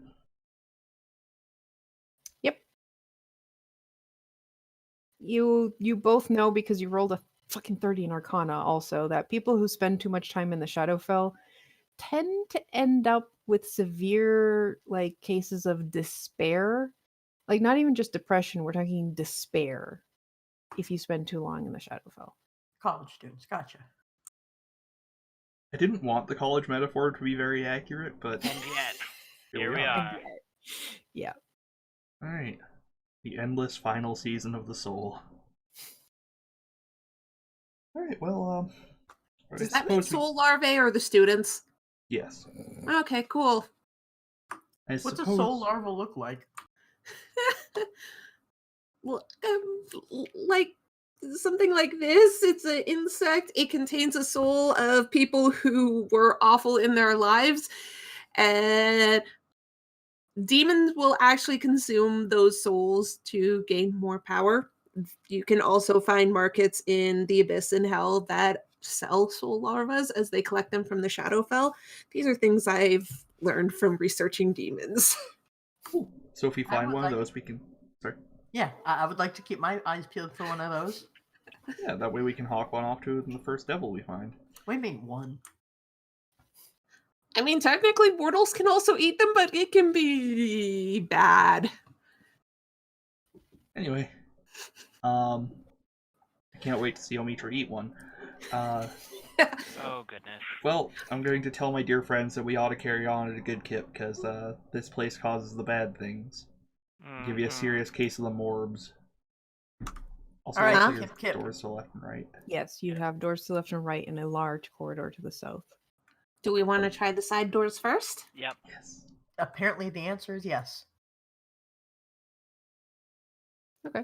Yep. You both know because you rolled a fucking 30 in Arcana also that people who spend too much time in the Shadowfell tend to end up with severe like cases of despair. Like not even just depression, we're talking despair if you spend too long in the Shadowfell. College students, gotcha. I didn't want the college metaphor to be very accurate, but And yet, here we And are. yet- Yeah. Alright. The endless final season of the soul. Alright, well, Does that mean soul larvae or the students? Yes. Okay, cool. What's a soul larva look like? Well, like something like this. It's an insect. It contains a soul of people who were awful in their lives, and demons will actually consume those souls to gain more power. You can also find markets in the abyss and hell that sell soul larvas as they collect them from the Shadowfell. These are things I've learned from researching demons. Cool. So if we I find would one like- of those, we can... Sorry. Yeah, I would like to keep my eyes peeled for one of those. Yeah, that way we can hawk one off to the first devil we find. What do you mean one? I mean, technically, mortals can also eat them, but it can be bad. Anyway. I can't wait to see Omitra eat one. Oh, goodness. Well, I'm going to tell my dear friends that we ought to carry on at a good kip, because this place causes the bad things. Give you a Mhm. serious case of the morbs. Also, All right, also your kip. doors to left and right. Yes, you have doors to left and right and a large corridor to the south. Do we want to try the side doors first? Yep. Yes. Apparently the answer is yes. Okay.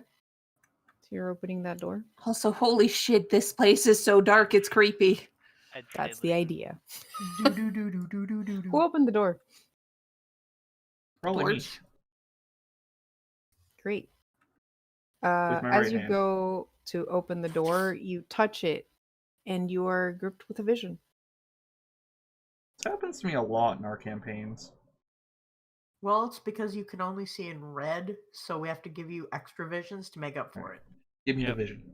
So you're opening that door. Also, holy shit, this place is so dark, it's creepy. I'd say That's the listen. idea. Do do do do do do do Who do. opened the door? Probably me. Torch. Great. my As right you hand. go to open the door, you touch it and you are gripped with a vision. This happens to me a lot in our campaigns. Well, it's because you can only see in red, so we have to give you extra visions to make up for it. Give me Yep. the vision.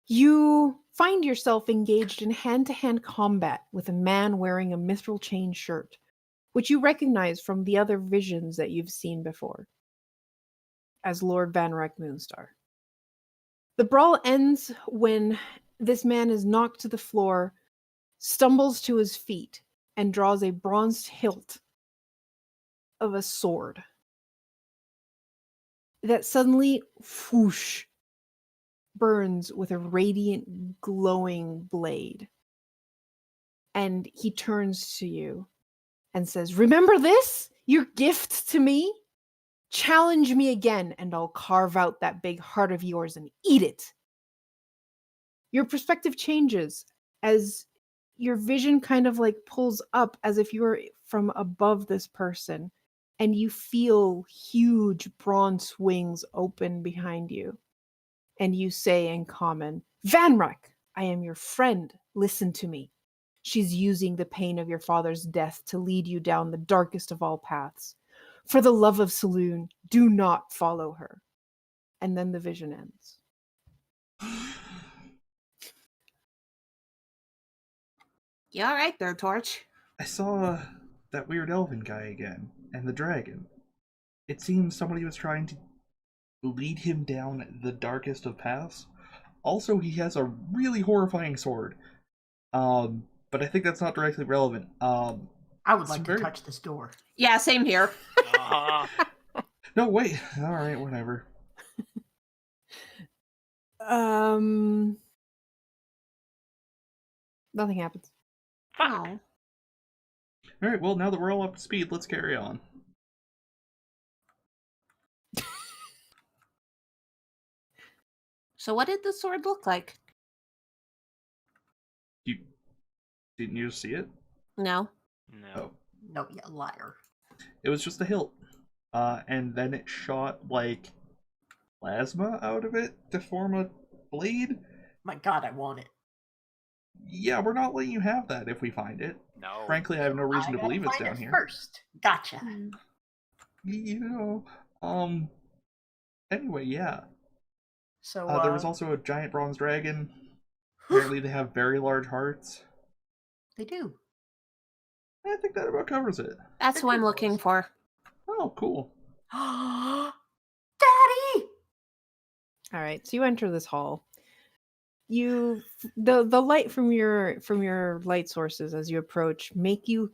You find yourself engaged in hand-to-hand combat with a man wearing a mithril chain shirt, which you recognize from the other visions that you've seen before, as Lord Vanrak Moonstar. The brawl ends when this man is knocked to the floor, stumbles to his feet, and draws a bronzed hilt of a sword that suddenly, whoosh, burns with a radiant, glowing blade. And he turns to you and says, "Remember this? Your gift to me? Challenge me again, and I'll carve out that big heart of yours and eat it." Your perspective changes as your vision kind of like pulls up as if you were from above this person, and you feel huge bronze wings open behind you. And you say in common, "Vanrak, I am your friend. Listen to me. She's using the pain of your father's death to lead you down the darkest of all paths. For the love of Saloon, do not follow her." And then the vision ends. You all right there, Torch? I saw that weird elven guy again, and the dragon. It seems somebody was trying to lead him down the darkest of paths. Also, he has a really horrifying sword. But I think that's not directly relevant. I would like to very- touch this door. Yeah, same here. No, wait. All right, whatever. Nothing happens. Fuck. Oh. All right, well, now that we're all up to speed, let's carry on. So what did the sword look like? Didn't you see it? No. No. Oh, No, you liar. it was just a hilt. And then it shot like plasma out of it to form a blade. My God, I want it. Yeah, we're not letting you have that if we find it. No. Frankly, I have no reason I to gotta believe it's find down it here. first. Gotcha. Hmm. You know, anyway, yeah. So, There was also a giant bronze dragon. Apparently, they have very large hearts. they do. I think that about covers it. That's who I'm looking for. Oh, cool. Daddy! All right, so you enter this hall. The light from your light sources as you approach make you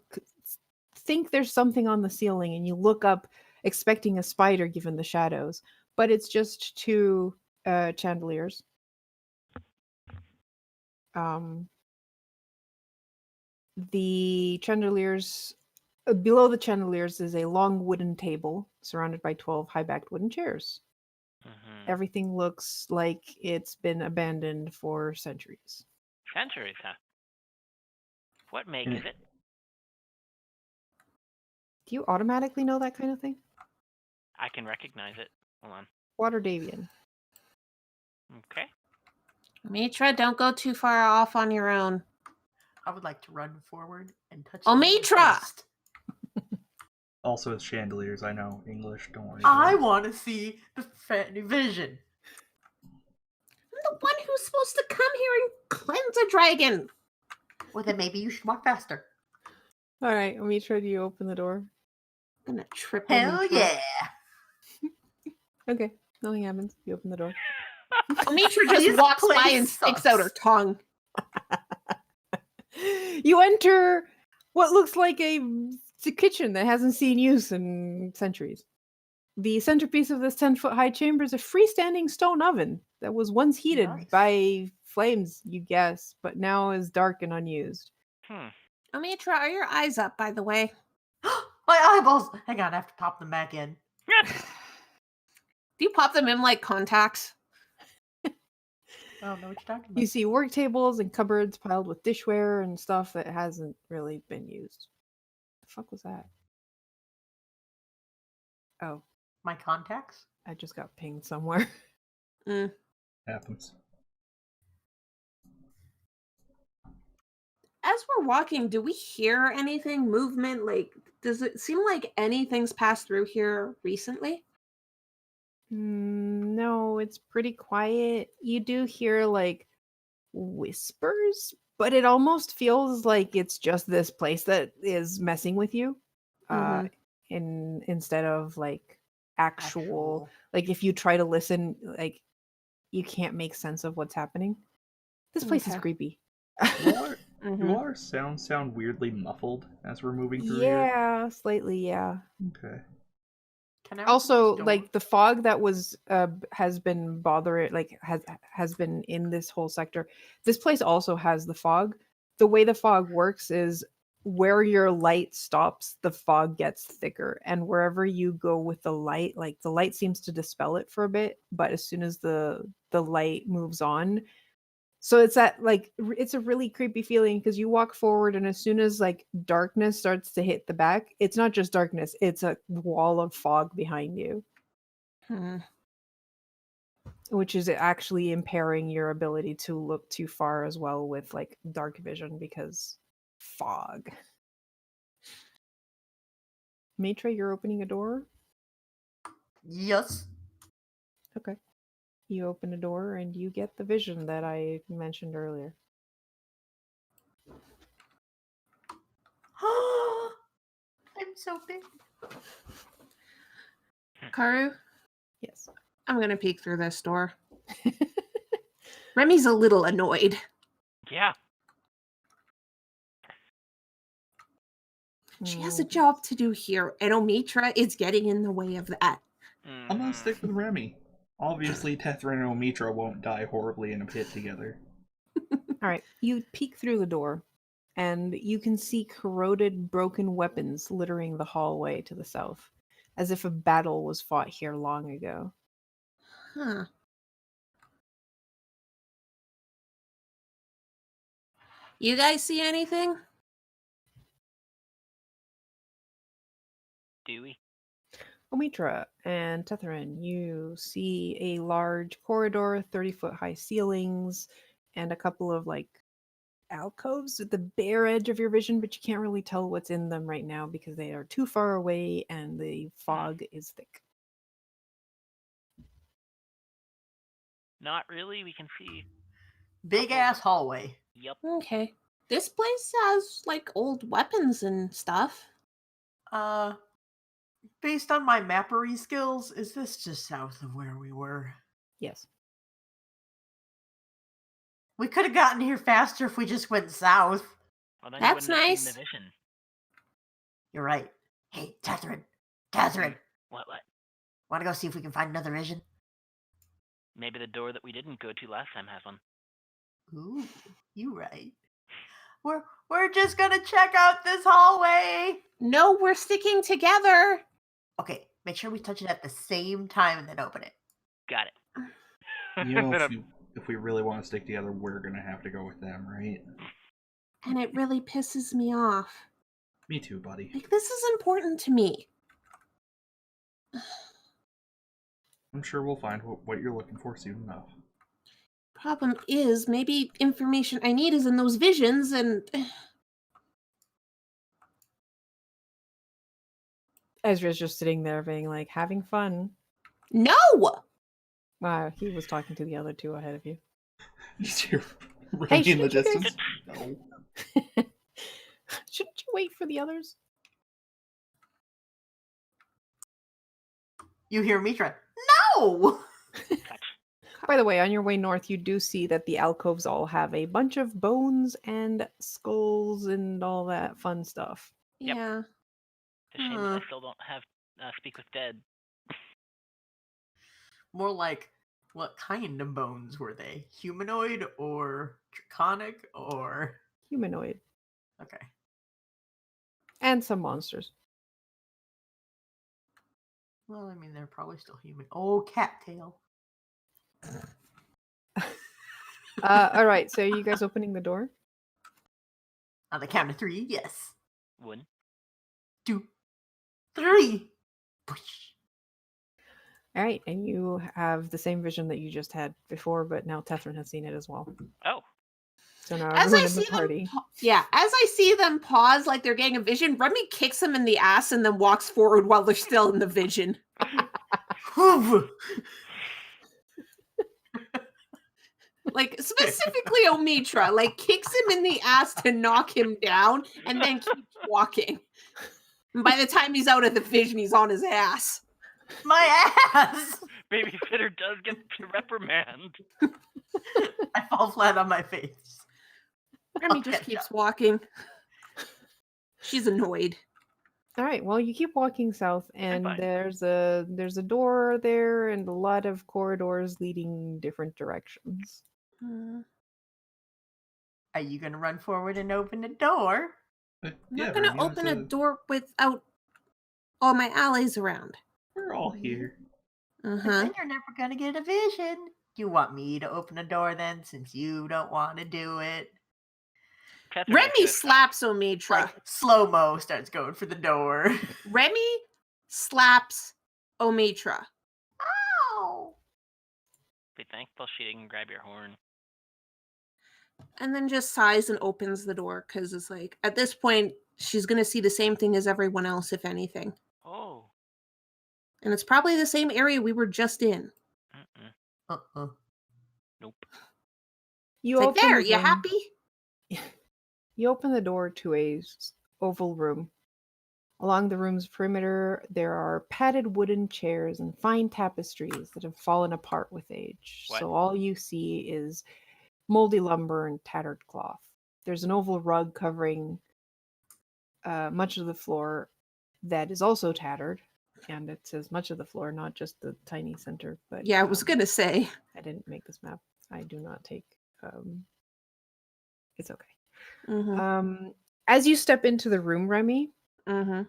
think there's something on the ceiling, and you look up expecting a spider given the shadows, but it's just two chandeliers. The chandeliers below the chandeliers is a long wooden table surrounded by 12 high-backed wooden chairs. Mm-hmm. Everything looks like it's been abandoned for centuries. Centuries, huh? What make Mm. is it? Do you automatically know that kind of thing? I can recognize it. Hold on. Water Davian. Okay. Mitra, don't go too far off on your own. I would like to run forward and touch Oh, the Mitra! fist. Also, it's chandeliers. I know English. Don't worry. I about it. want to see the Fanny Vision. I'm the one who's supposed to come here and cleanse a dragon. Well, then maybe you should walk faster. All right, Mitra, do you open the door? I'm gonna trip Hell Mitra. yeah! Okay, nothing happens. You open the door. Mitra just This walks by place and sticks out her sucks. tongue. You enter what looks like a kitchen that hasn't seen use in centuries. The centerpiece of this 10-foot high chamber is a freestanding stone oven that was once heated Nice. by flames, you guess, but now is dark and unused. Hmm. Oh, Mitra, are your eyes up, by the way? My eyeballs! Hang on, I have to pop them back in. Do you pop them in like contacts? I don't know what you're talking about. You see work tables and cupboards piled with dishware and stuff that hasn't really been used. The fuck was that? Oh, My contacts? I just got pinged somewhere. Mm. Happens. As we're walking, do we hear anything? Movement? Like, does it seem like anything's passed through here recently? No, it's pretty quiet. You do hear like whispers, but it almost feels like it's just this place that is messing with you. Mhm. Instead of like actual like if you try to listen, like you can't make sense of what's happening. This place is Okay. creepy. Do Mhm. our sounds sound weirdly muffled as we're moving through here? Yeah, slightly, yeah. Okay. Can I open Also, this door? like the fog that was has been bothering, like has been in this whole sector. This place also has the fog. The way the fog works is where your light stops, the fog gets thicker, and wherever you go with the light, like the light seems to dispel it for a bit, but as soon as the light moves on, so it's that like it's a really creepy feeling because you walk forward and as soon as like darkness starts to hit the back, it's not just darkness, it's a wall of fog behind you, Hmm. which is actually impairing your ability to look too far as well with like dark vision because fog. Matra, you're opening a door? Yes. Okay. You open a door and you get the vision that I mentioned earlier. I'm so big. Karu, Yes. I'm gonna peek through this door. Remy's a little annoyed. Yeah. She has a job to do here, and Omitra is getting in the way of that. I'm gonna Mhm. stick with Remy. Obviously, Tethrin and Omitra won't die horribly in a pit together. All right, you peek through the door, and you can see corroded, broken weapons littering the hallway to the south, as if a battle was fought here long ago. Huh. You guys see anything? Do we? Omitra and Tetherin, you see a large corridor, 30-foot high ceilings, and a couple of like alcoves at the bare edge of your vision, but you can't really tell what's in them right now because they are too far away and the fog is thick. Not really. We can see. Big ass hallway. Yep. Okay. This place has like old weapons and stuff. Based on my mappery skills, is this just south of where we were? Yes. We could have gotten here faster if we just went south. Well, then That's you wouldn't have nice. seen the vision. You're right. Hey, Catherine, What? want to go see if we can find another vision? Maybe the door that we didn't go to last time has one. Ooh, you right. We're just gonna check out this hallway. No, we're sticking together. Okay, make sure we touch it at the same time and then open it. Got it. You know, Then if we really want to stick together, we're gonna have to go with them, right? And it really pisses me off. Me too, buddy. Like, this is important to me. I'm sure we'll find what you're looking for soon enough. Problem is, maybe information I need is in those visions, and Ezra's just sitting there being like, having fun. no! Wow, he was talking to the other two ahead of you. Just hear Hey, ringing in the shouldn't you distance. No. Shouldn't you wait for the others? You hear Mitra? No! By the way, on your way north, you do see that the alcoves all have a bunch of bones and skulls and all that fun stuff. Yep. Yeah. It's a shame that I still don't have Speak with Dead. More like, what kind of bones were they? Humanoid or draconic or... Humanoid. Okay. And some monsters. Well, I mean, they're probably still human. Oh, cattail. All right, so are you guys opening the door? On the count of 3, yes. 1. 2, 3. Push. All right, and you have the same vision that you just had before, but now Tetherin has seen it as well. Oh. So now As everyone I in the see party. them, as I see them pause like they're getting a vision, Remy kicks them in the ass and then walks forward while they're still in the vision. Like, specifically Omitra, like, kicks him in the ass to knock him down and then keeps walking. And by the time he's out of the vision, he's on his ass. My ass! Babysitter does get to reprimand. I fall flat on my face. Remy I'll just catch keeps up. walking. She's annoyed. All right, well, you keep walking south, and fine. there's a door there, and a lot of corridors leading different directions. Are you gonna run forward and open the door? I'm Yeah, not going to Remy, open a door without all my allies around. We're all here. But Uh-huh. then you're never gonna get a vision. You want me to open a door then, since you don't want to do it? Catherine Remy makes it a slaps Omitra. Like, slow-mo starts going for the door. Remy slaps Omitra. Ow! Be thankful she didn't grab your horn. And then just sighs and opens the door because it's like, at this point, she's going to see the same thing as everyone else, if anything. Oh. And it's probably the same area we were just in. Uh-uh. Nope. You It's like, open there, the you room- happy? You open the door to a oval room. Along the room's perimeter, there are padded wooden chairs and fine tapestries that have fallen apart with age. What? So all you see is moldy lumber and tattered cloth. There's an oval rug covering much of the floor that is also tattered, and it says much of the floor, not just the tiny center. But Yeah, I was going to say. I didn't make this map. I do not take. It's okay. Mm-hmm. As you step into the room, Remy, Mm-hmm.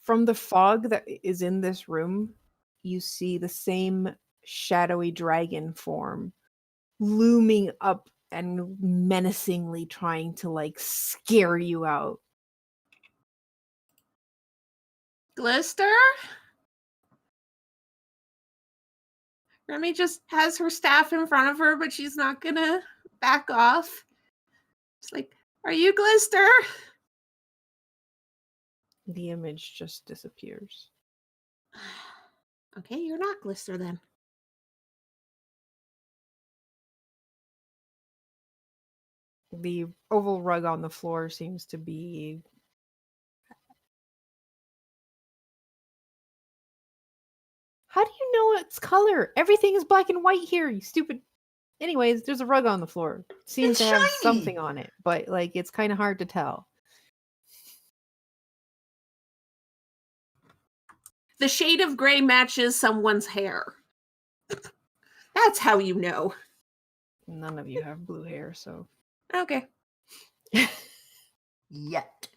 from the fog that is in this room, you see the same shadowy dragon form looming up and menacingly trying to like scare you out. Glister? Remy just has her staff in front of her, but she's not gonna back off. It's like, are you Glister? The image just disappears. Okay, you're not Glister then. The oval rug on the floor seems to be... How do you know its color? Everything is black and white here, you stupid... Anyways, there's a rug on the floor. It seems It's to have shiny! something on it, but like it's kind of hard to tell. The shade of gray matches someone's hair. That's how you know. None of you have blue hair, so... Okay. Yet.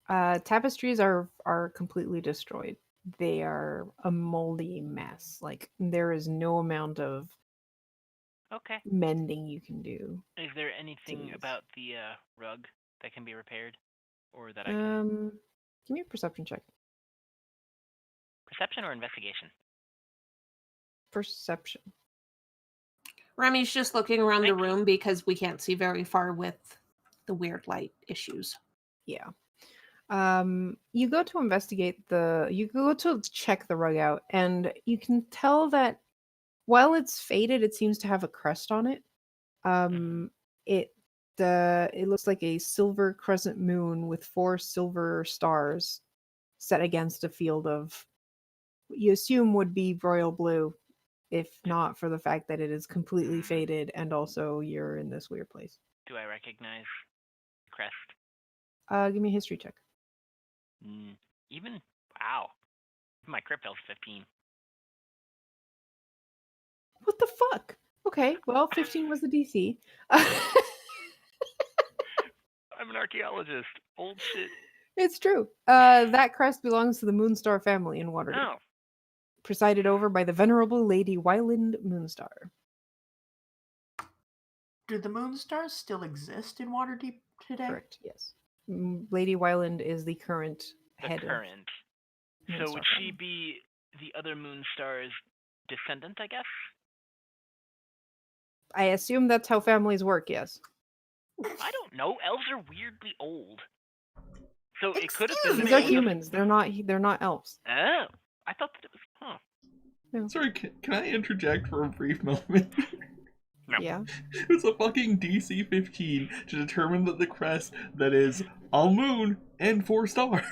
Tapestries are completely destroyed. They are a moldy mess. Like there is no amount of Okay. mending you can do. Is there anything Jeez. about the rug that can be repaired, or that I can Give me a perception check. perception or investigation? Perception. Remy's just looking around the Thank you. room because we can't see very far with the weird light issues. Yeah. You go to investigate you go to check the rug out, and you can tell that while it's faded, it seems to have a crest on it. It looks like a silver crescent moon with 4 silver stars set against a field of what you assume would be royal blue, if not for the fact that it is completely faded and also you're in this weird place. Do I recognize the crest? Give me a history check. Even wow, my crit fail's 15. What the fuck? Okay, well, 15 was the DC. I'm an archaeologist. Old shit. It's true. That crest belongs to the Moonstar family in Waterdeep, Oh, presided over by the venerable Lady Wyland Moonstar. Do the Moonstars still exist in Waterdeep today? Correct. Yes. Lady Wyland is the current the head current. of So Moonstar would she family. be the other Moonstar's descendant, I guess? I assume that's how families work. Yes. I don't know. Elves are weirdly old. So it could have Excuse been These the are me? humans. They're not elves. Oh, I thought that it was. Huh. No. Sorry, can I interject for a brief moment? No. Yeah. It's a fucking DC 15 to determine that the crest that is a moon and 4 stars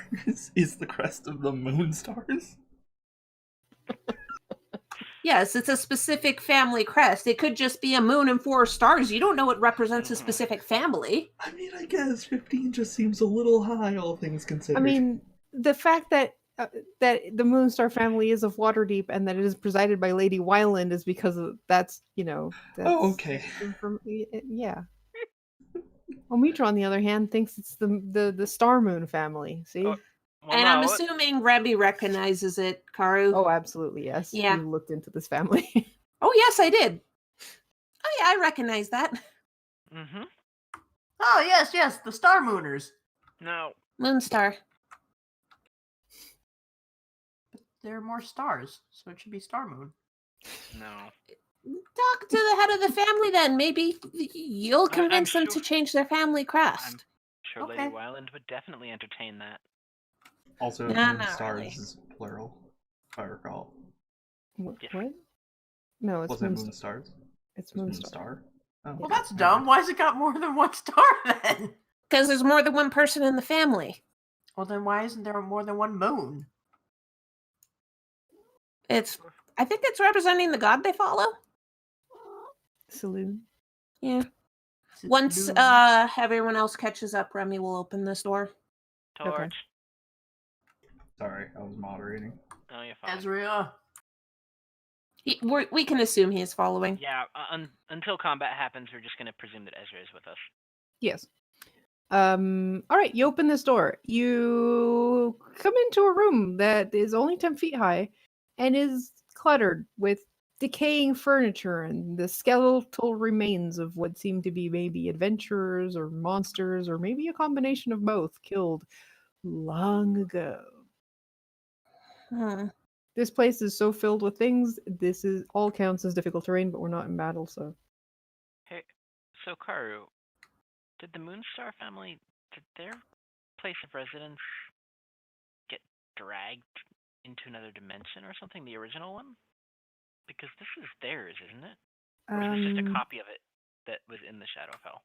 is the crest of the moon stars. Yes, it's a specific family crest. It could just be a moon and 4 stars. You don't know what represents a specific family. I mean, I guess 15 just seems a little high, all things considered. I mean, the fact that that the Moonstar family is of Waterdeep and that it is presided by Lady Wyland is because of that's Oh, okay. Yeah. Omitra, on the other hand, thinks it's the Star Moon family. See? Oh, well, And I'm no, assuming Remy recognizes it, Karu. Oh, absolutely, yes. Yeah. You looked into this family. Oh, yes, I did. Oh, yeah, I recognize that. Mm-hmm. Oh, yes, the Star Mooners. No. Moonstar. There are more stars, so it should be Star Moon. No. Talk to the head of the family then. Maybe you'll I'm convince them sure- to change their family I'm crest. sure Okay. Lady Wyland would definitely entertain that. Also, Nah, moon not stars really. is plural, if I recall. What? Yes. No, it's Was it Moonstar. moon stars? It's It was Moonstar. Moonstar? Oh, Well, okay. that's dumb. Why has it got more than one star then? Because there's more than one person in the family. Well, then why isn't there more than one moon? I think it's representing the god they follow. Saloon. Yeah. Is it Once moon? everyone else catches up, Remy will open this door. Torch. Sorry, I was moderating. Oh, you're fine. Ezra. We can assume he is following. Yeah, until combat happens, we're just going to presume that Ezra is with us. Yes. All right, you open this door. You come into a room that is only 10 feet high and is cluttered with decaying furniture and the skeletal remains of what seem to be maybe adventurers or monsters or maybe a combination of both killed long ago. Hmm. This place is so filled with things. This is all counts as difficult terrain, but we're not in battle, so Hey, so Karu, did the Moonstar family, did their place of residence get dragged into another dimension or something? The original one? Because this is theirs, isn't it? Or is this just a copy of it that was in the Shadowfell?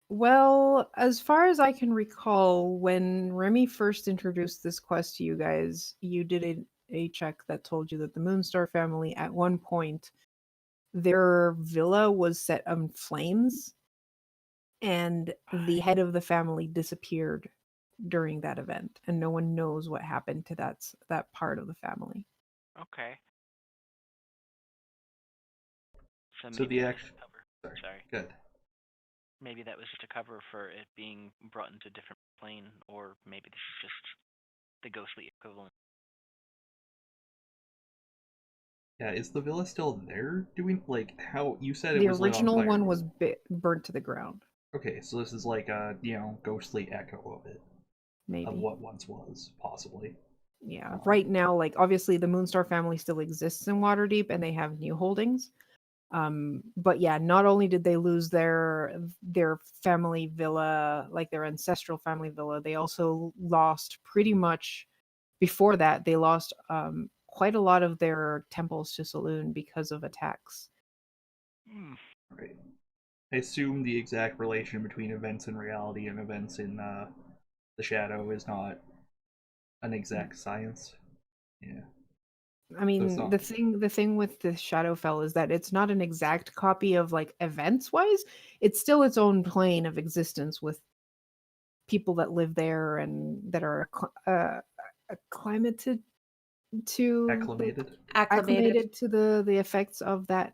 Well, as far as I can recall, when Remy first introduced this quest to you guys, you did a check that told you that the Moonstar family, at one point, their villa was set on flames, and the head of the family disappeared during that event, and no one knows what happened to that part of the family. Okay. So So maybe the that was action. a cover. Sorry. Good. Maybe that was just a cover for it being brought into a different plane, or maybe this is just the ghostly equivalent. Yeah, is the villa still there? Doing like how you said it The was lit on original fire? one was burnt to the ground, Okay, so this is like a ghostly echo of it, maybe. of what once was, possibly. Yeah, right now, like obviously the Moonstar family still exists in Waterdeep and they have new holdings. But yeah, not only did they lose their family villa, like their ancestral family villa, they also lost pretty much before that, they lost quite a lot of their temples to Saloon because of attacks. Right. I assume the exact relation between events in reality and events in the shadow is not an exact science. Yeah. I mean, not- the thing with the Shadowfell is that it's not an exact copy of like events wise. It's still its own plane of existence with people that live there and that are acclimated to Acclimated. acclimated to the effects of that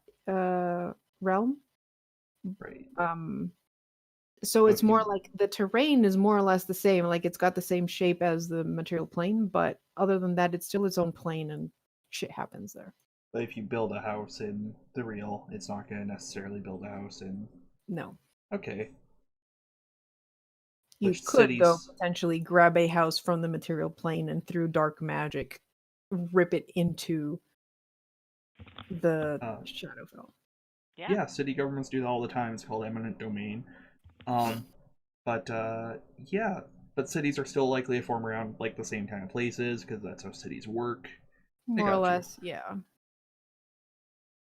realm. Right. So it's Okay. more like the terrain is more or less the same. Like it's got the same shape as the material plane, but other than that, it's still its own plane and shit happens there. But if you build a house in the real, it's not going to necessarily build a house in. No. Okay. You Which could, though, cities? potentially grab a house from the material plane and through dark magic rip it into the Shadowfell. Yeah, city governments do that all the time. It's called eminent domain. But yeah, but cities are still likely to form around like the same kind of places because that's how cities work. More or less, yeah.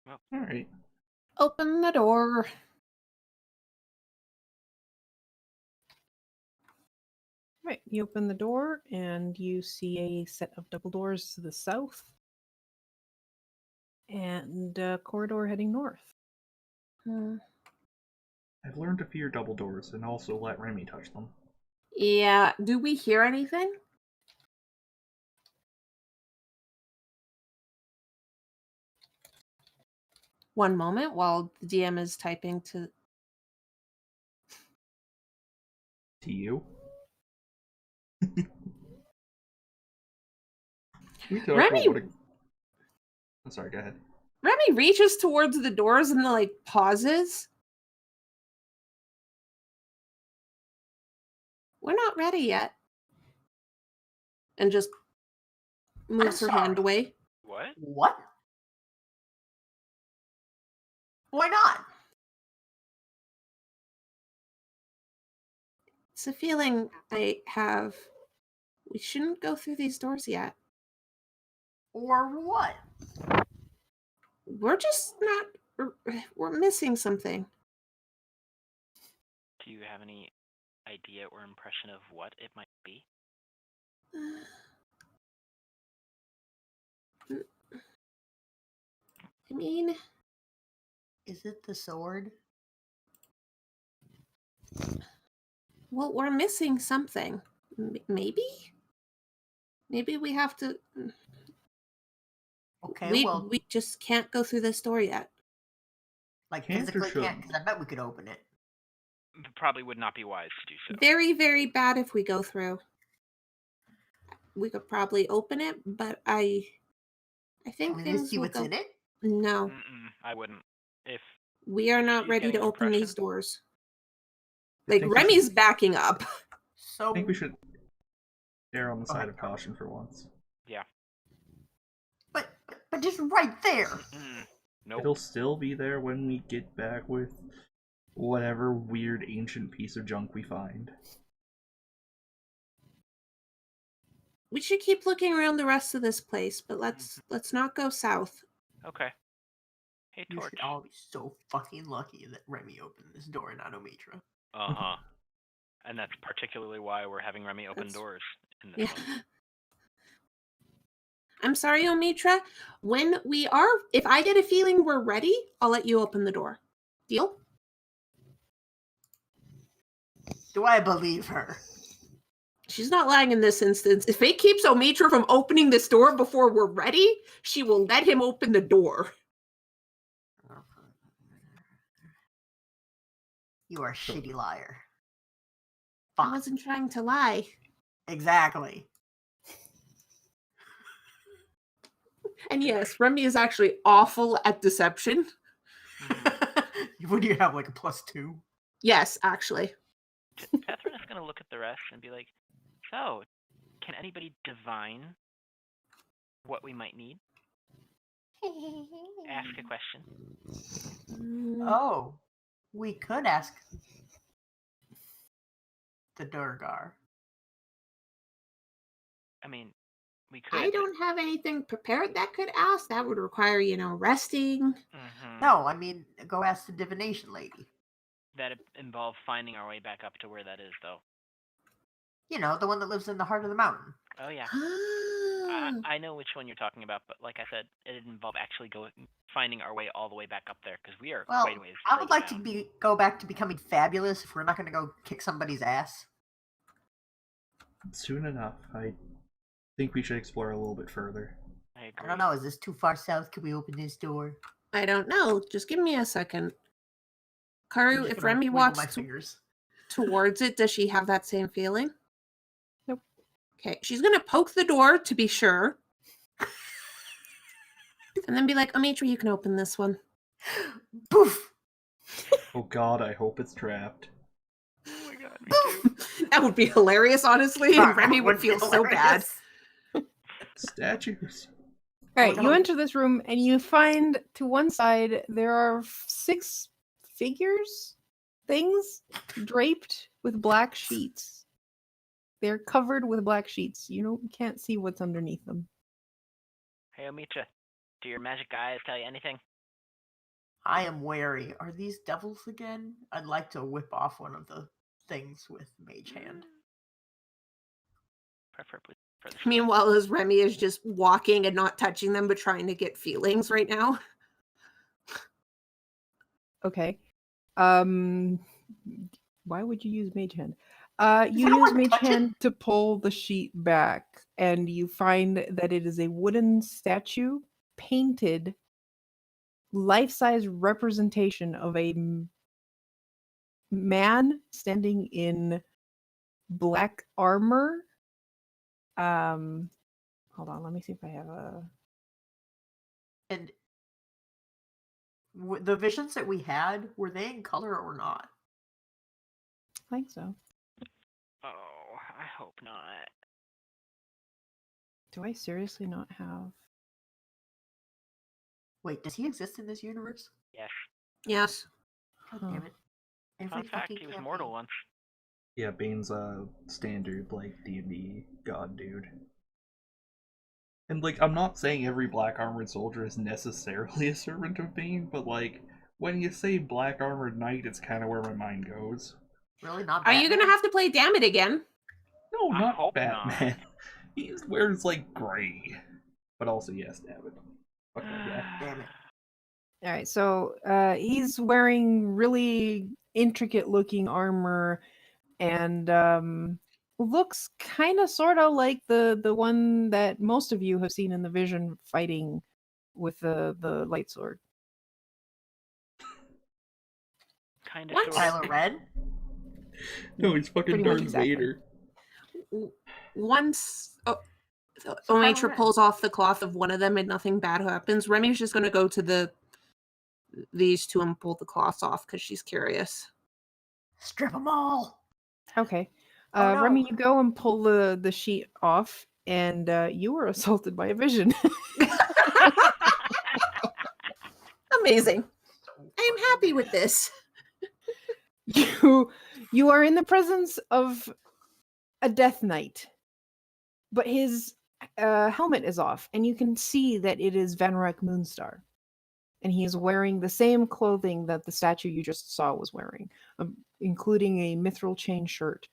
All right. Open the door. Right, you open the door and you see a set of double doors to the south and a corridor heading north. I've learned to fear double doors and also let Remy touch them. Yeah. Do we hear anything? One moment while the DM is typing to. To you? We talk Remy- about what I'm sorry, go ahead. Remy reaches towards the doors and then like pauses. We're not ready yet. And just moves her hand away. What? What? Why not? It's a feeling I have. We shouldn't go through these doors yet. Or what? We're just not. We're missing something. Do you have any idea or impression of what it might be? I mean, Is it the sword? well, we're missing something. Maybe? Maybe we have to. Okay, we just can't go through this door yet. like Can't or physically can't, shouldn't? because I bet we could open it. It probably would not be wise to do so. Very, very bad if we go through. We could probably open it, but I think Can we things just see will what's go. in it? No, I wouldn't. If we are If not she's ready to getting open these impression- doors. I Like, think we Remy's should- backing up. I So think we should err on the Go side ahead. of caution for once. yeah, but just right there. nope. It'll still be there when we get back with whatever weird ancient piece of junk we find. We should keep looking around the rest of this place, but let's not go south. Okay. Hey, You Torch. should all be so fucking lucky that Remy opened this door, not Omitra. Uh huh. And that's particularly why we're having Remy open That's- doors in this Yeah. one. I'm sorry, Omitra. If I get a feeling we're ready, I'll let you open the door. Deal? Do I believe her? She's not lying in this instance. If it keeps Omitra from opening this door before we're ready, she will let him open the door. You are a shitty liar. I Fine. wasn't trying to lie. Exactly. And yes, Remy is actually awful at deception. Would you have like a +2? Yes, actually. Catherine is gonna look at the rest and be like, "So, can anybody divine what we might need? Ask a question." Oh, we could ask the Durgar. I mean, we could. I don't have anything prepared that could ask. That would require, resting. No, I mean, go ask the divination lady. That involve finding our way back up to where that is, though. You know, the one that lives in the heart of the mountain. Oh yeah. Ah. I know which one you're talking about, but like I said, it'd involve actually finding our way all the way back up there because we are Well, quite a ways. I would further like down. to go back to becoming fabulous if we're not going to go kick somebody's ass. Soon enough. I think we should explore a little bit further. I agree. I don't know, is this too far south? Can we open this door? I don't know. Just give me a second. I'm Karu, just if gonna Remy wiggle walks my fingers. towards it, does she have that same feeling? Nope. Okay, she's gonna poke the door to be sure. And then be like, Omitra, you can open this one. Poof! Oh god, I hope it's trapped. Oh my god, me too. That would be hilarious, honestly, and Remy would feel so bad. Statues. All right, no. you enter this room and you find to one side there are 6 things draped with black sheets. They're covered with black sheets. You can't see what's underneath them. Hey, Omitra, do your magic eyes tell you anything? I am wary. Are these devils again? I'd like to whip off one of the things with Mage Hand. Preferably for the Meanwhile, as Remy is just walking and not touching them, but trying to get feelings right now. Okay. Why would you use Mage Hand? You I don't use wanna Mage touch it. Hand to pull the sheet back, and you find that it is a wooden statue painted life-size representation of a man standing in black armor. Hold on, let me see if I have a. And the visions that we had, were they in color or not? I think so. Oh, I hope not. Do I seriously not have? Wait, does he exist in this universe? Yes. Yes. God Huh. damn it. Fun fact, he was mortal once. Yeah, Bane's a standard, D&D god dude. And, I'm not saying every black armored soldier is necessarily a servant of Bane, but, when you say black armored knight, it's kind of where my mind goes. Really? Not Are you Batman? gonna have to play Dammit again? No, I not hope Batman. He wears, gray. But also, yes, damn it. Fuck that guy. Damn it. All right, so he's wearing really intricate looking armor and looks kind of sort of like the one that most of you have seen in the vision fighting with the light sword. Kind of What? sort of. Kylo Ren? No, he's fucking Pretty much Darth exactly. Vader. Once So Onitra Kylo Ren. pulls off the cloth of one of them and nothing bad happens. Remy's just going to go to these two and pull the cloths off because she's curious. Strip them all. Okay. Oh, no. Remy, you go and pull the sheet off, and you were assaulted by a vision. Amazing. I am happy with this. You are in the presence of a Death Knight, but his helmet is off, and you can see that it is Vanrek Moonstar, and he is wearing the same clothing that the statue you just saw was wearing, including a mithril chain shirt,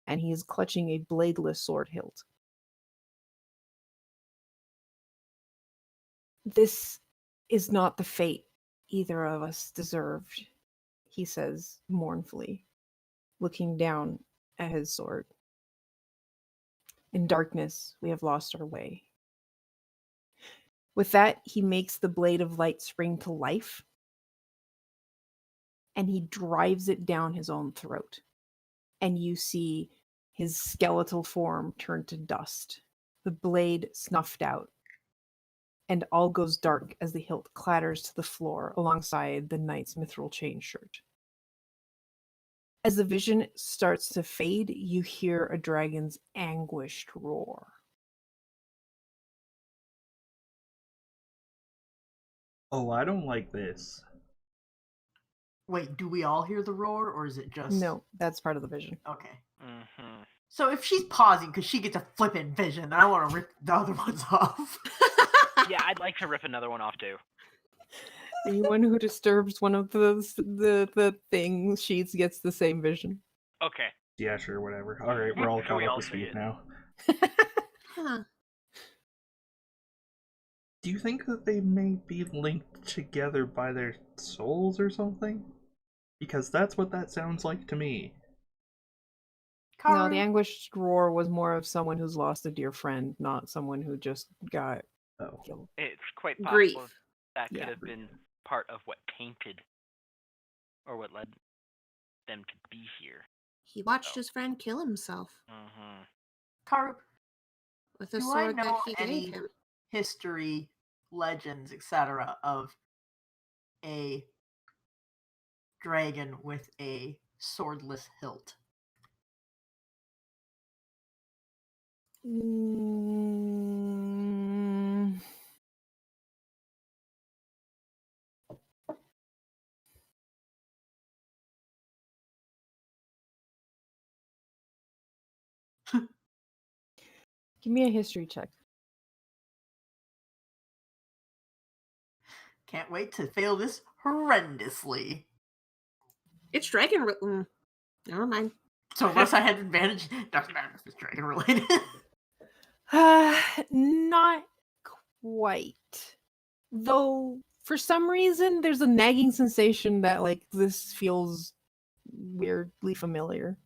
and he is clutching a bladeless sword hilt. This is not the fate either of us deserved, he says mournfully, looking down at his sword. In darkness, we have lost our way. With that, he makes the blade of light spring to life, and he drives it down his own throat. And you see his skeletal form turn to dust, the blade snuffed out, and all goes dark as the hilt clatters to the floor alongside the knight's mithril chain shirt. As the vision starts to fade, you hear a dragon's anguished roar. Oh, I don't like this. Wait, do we all hear the roar, or is it just... No, that's part of the vision. Okay. Mm-hmm. So if she's pausing because she gets a flippin' vision, then I want to rip the other ones off. Yeah, I'd like to rip another one off too. Anyone who disturbs one of the thing sheets gets the same vision. Okay. Yeah, sure, whatever. Alright, we're all We caught up all to see speed it. now. Huh. Do you think that they may be linked together by their souls or something? Because that's what that sounds like to me. No, Karu, the anguished roar was more of someone who's lost a dear friend, not someone who just got Oh. killed. It's quite possible Grief. that could Yeah. have been part of what tainted or what led them to be here. He watched his friend kill himself Mm-hmm. Karu, with the do I sword that know he any gave him. history, legends, etc. of a dragon with a swordless hilt? Mm, give me a history check. Can't wait to fail this horrendously. It's dragon. Never mind. So unless I had advantage, doesn't matter if it's dragon related. Not quite. Though, for some reason, there's a nagging sensation that, like, this feels weirdly familiar.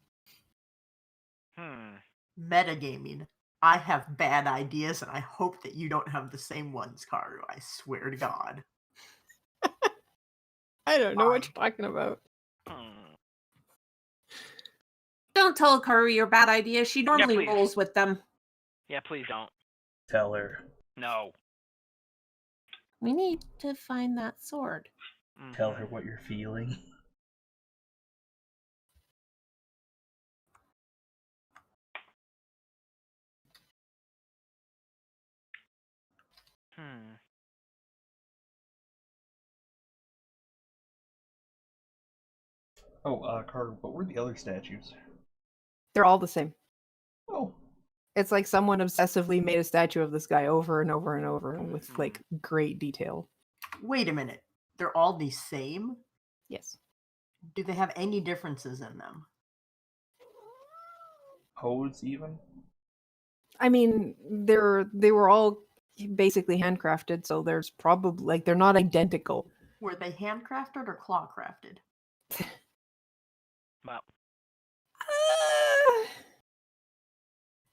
Metagaming. I have bad ideas, and I hope that you don't have the same ones, Karu. I swear to God. I don't know what you're talking about. Don't tell Karu your bad ideas. She normally please. rolls with them. Yeah, please don't. Tell her. No. We need to find that sword. Mhm. Tell her what you're feeling. Oh, Carter, what were the other statues? They're all the same. Oh. It's like someone obsessively made a statue of this guy over and over and over with, like, great detail. Wait a minute. They're all the same? Yes. Do they have any differences in them? Pose, even? I mean, they were all basically handcrafted, so there's probably, like, they're not identical. Were they handcrafted or claw crafted? Well,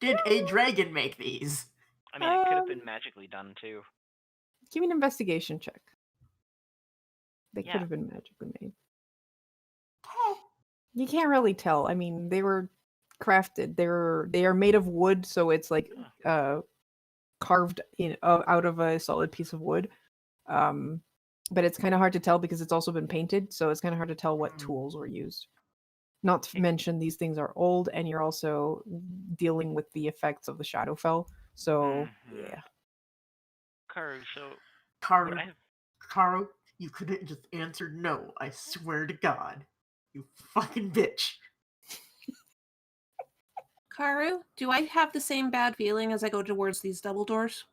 Did a dragon make these? I mean, it could have been magically done too. Give me an investigation check. They Yeah. could have been magically made. Okay. You can't really tell. I mean, they were crafted. They are made of wood, so it's like carved out of a solid piece of wood. But it's kind of hard to tell because it's also been painted, so it's kind of hard to tell what tools were used. Not to mention these things are old, and you're also dealing with the effects of the Shadowfell. So yeah. Karu, so Karu, I have... Karu, you could have just answered no. I swear to God, you fucking bitch. Karu, do I have the same bad feeling as I go towards these double doors?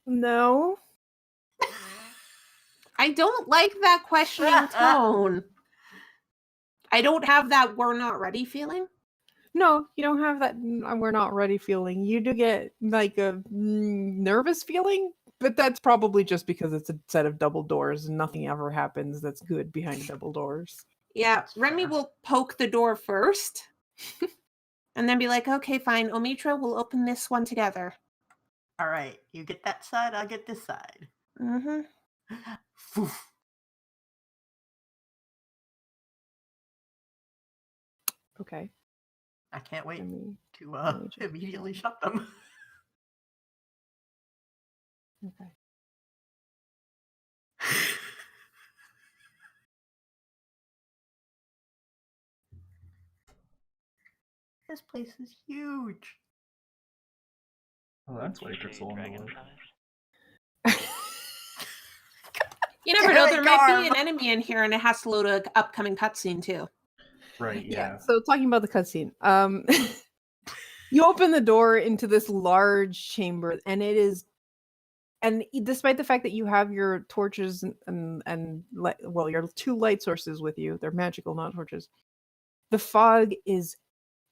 No. I don't like that questioning tone. I don't have that we're not ready feeling. No, you don't have that we're not ready feeling. You do get like a nervous feeling, but that's probably just because it's a set of double doors and nothing ever happens that's good behind double doors. Yeah, That's Remy fair. will poke the door first and then be like, okay, fine, Omitra, we'll open this one together. All right, you get that side, I'll get this side. Mm-hmm. Phew. Okay. I can't wait Let me to me just- immediately shut them. okay. This place is huge. Oh, that's why it took so long to Dragon load. size. You never know, Damn it, there might be Garm. an enemy in here and it has to load an upcoming cutscene too. Right, yeah. So talking about the cutscene, you open the door into this large chamber, and it is, and despite the fact that you have your torches and well, your 2 light sources with you, they're magical, not torches. The fog is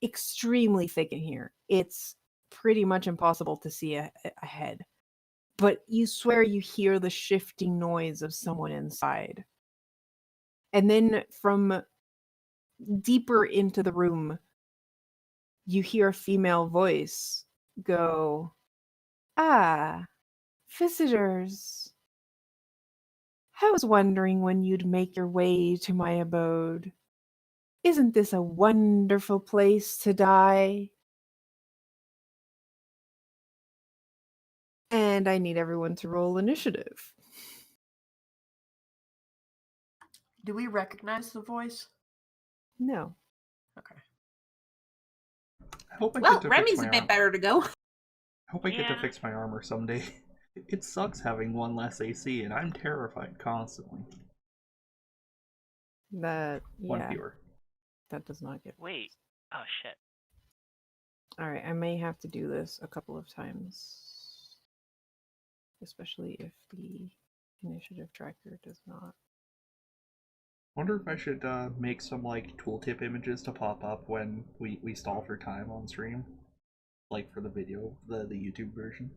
extremely thick in here. It's pretty much impossible to see ahead, but you swear you hear the shifting noise of someone inside, and then from deeper into the room, you hear a female voice go, "Ah, visitors. I was wondering when you'd make your way to my abode. Isn't this a wonderful place to die?" And I need everyone to roll initiative. Do we recognize the voice? No. Okay. I hope I Well, get to Remy's fix my a bit armor. better to go. I hope I get to Yeah. fix my armor someday. It sucks having 1 less AC, and I'm terrified constantly. That, 1 yeah, fewer. that does not get. Wait. Oh shit. Alright, I may have to do this a couple of times. Especially if the initiative tracker does not. Wonder if I should make some like tooltip images to pop up when we stall for time on stream, like for the video, the YouTube version.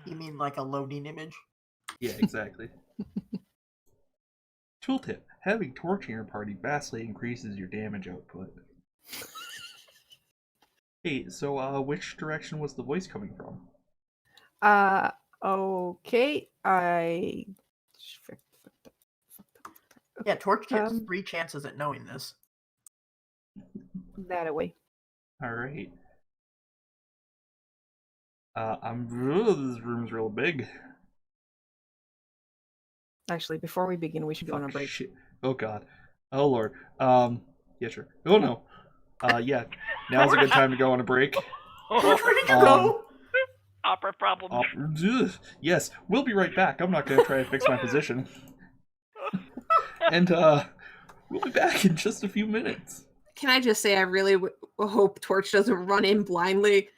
You mean like a loading image? Yeah, exactly. Tooltip: having torch in your party vastly increases your damage output. Hey, so which direction was the voice coming from? Okay. Yeah, Torch gets Um, 3 chances at knowing this. that away. All right. This room's real big. Actually, before we begin, we should go on a Fuck, break. shit. Oh god. Oh lord. Yeah, sure. Oh no. Yeah. Now's a good time to go on a break. Torch, where did you go? Opera problems. Yes, we'll be right back. I'm not gonna try to fix my position. And we'll be back in just a few minutes. Can I just say I really hope Torch doesn't run in blindly,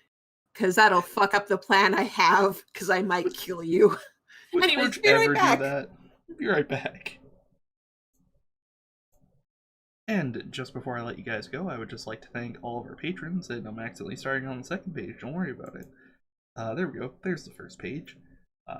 because that'll fuck up the plan I have, because I might kill you. Would Anyways, Torch be right ever back. do that? We'll be right back. And just before I let you guys go, I would just like to thank all of our patrons, and I'm accidentally starting on the second page, don't worry about it. There we go, there's the first page.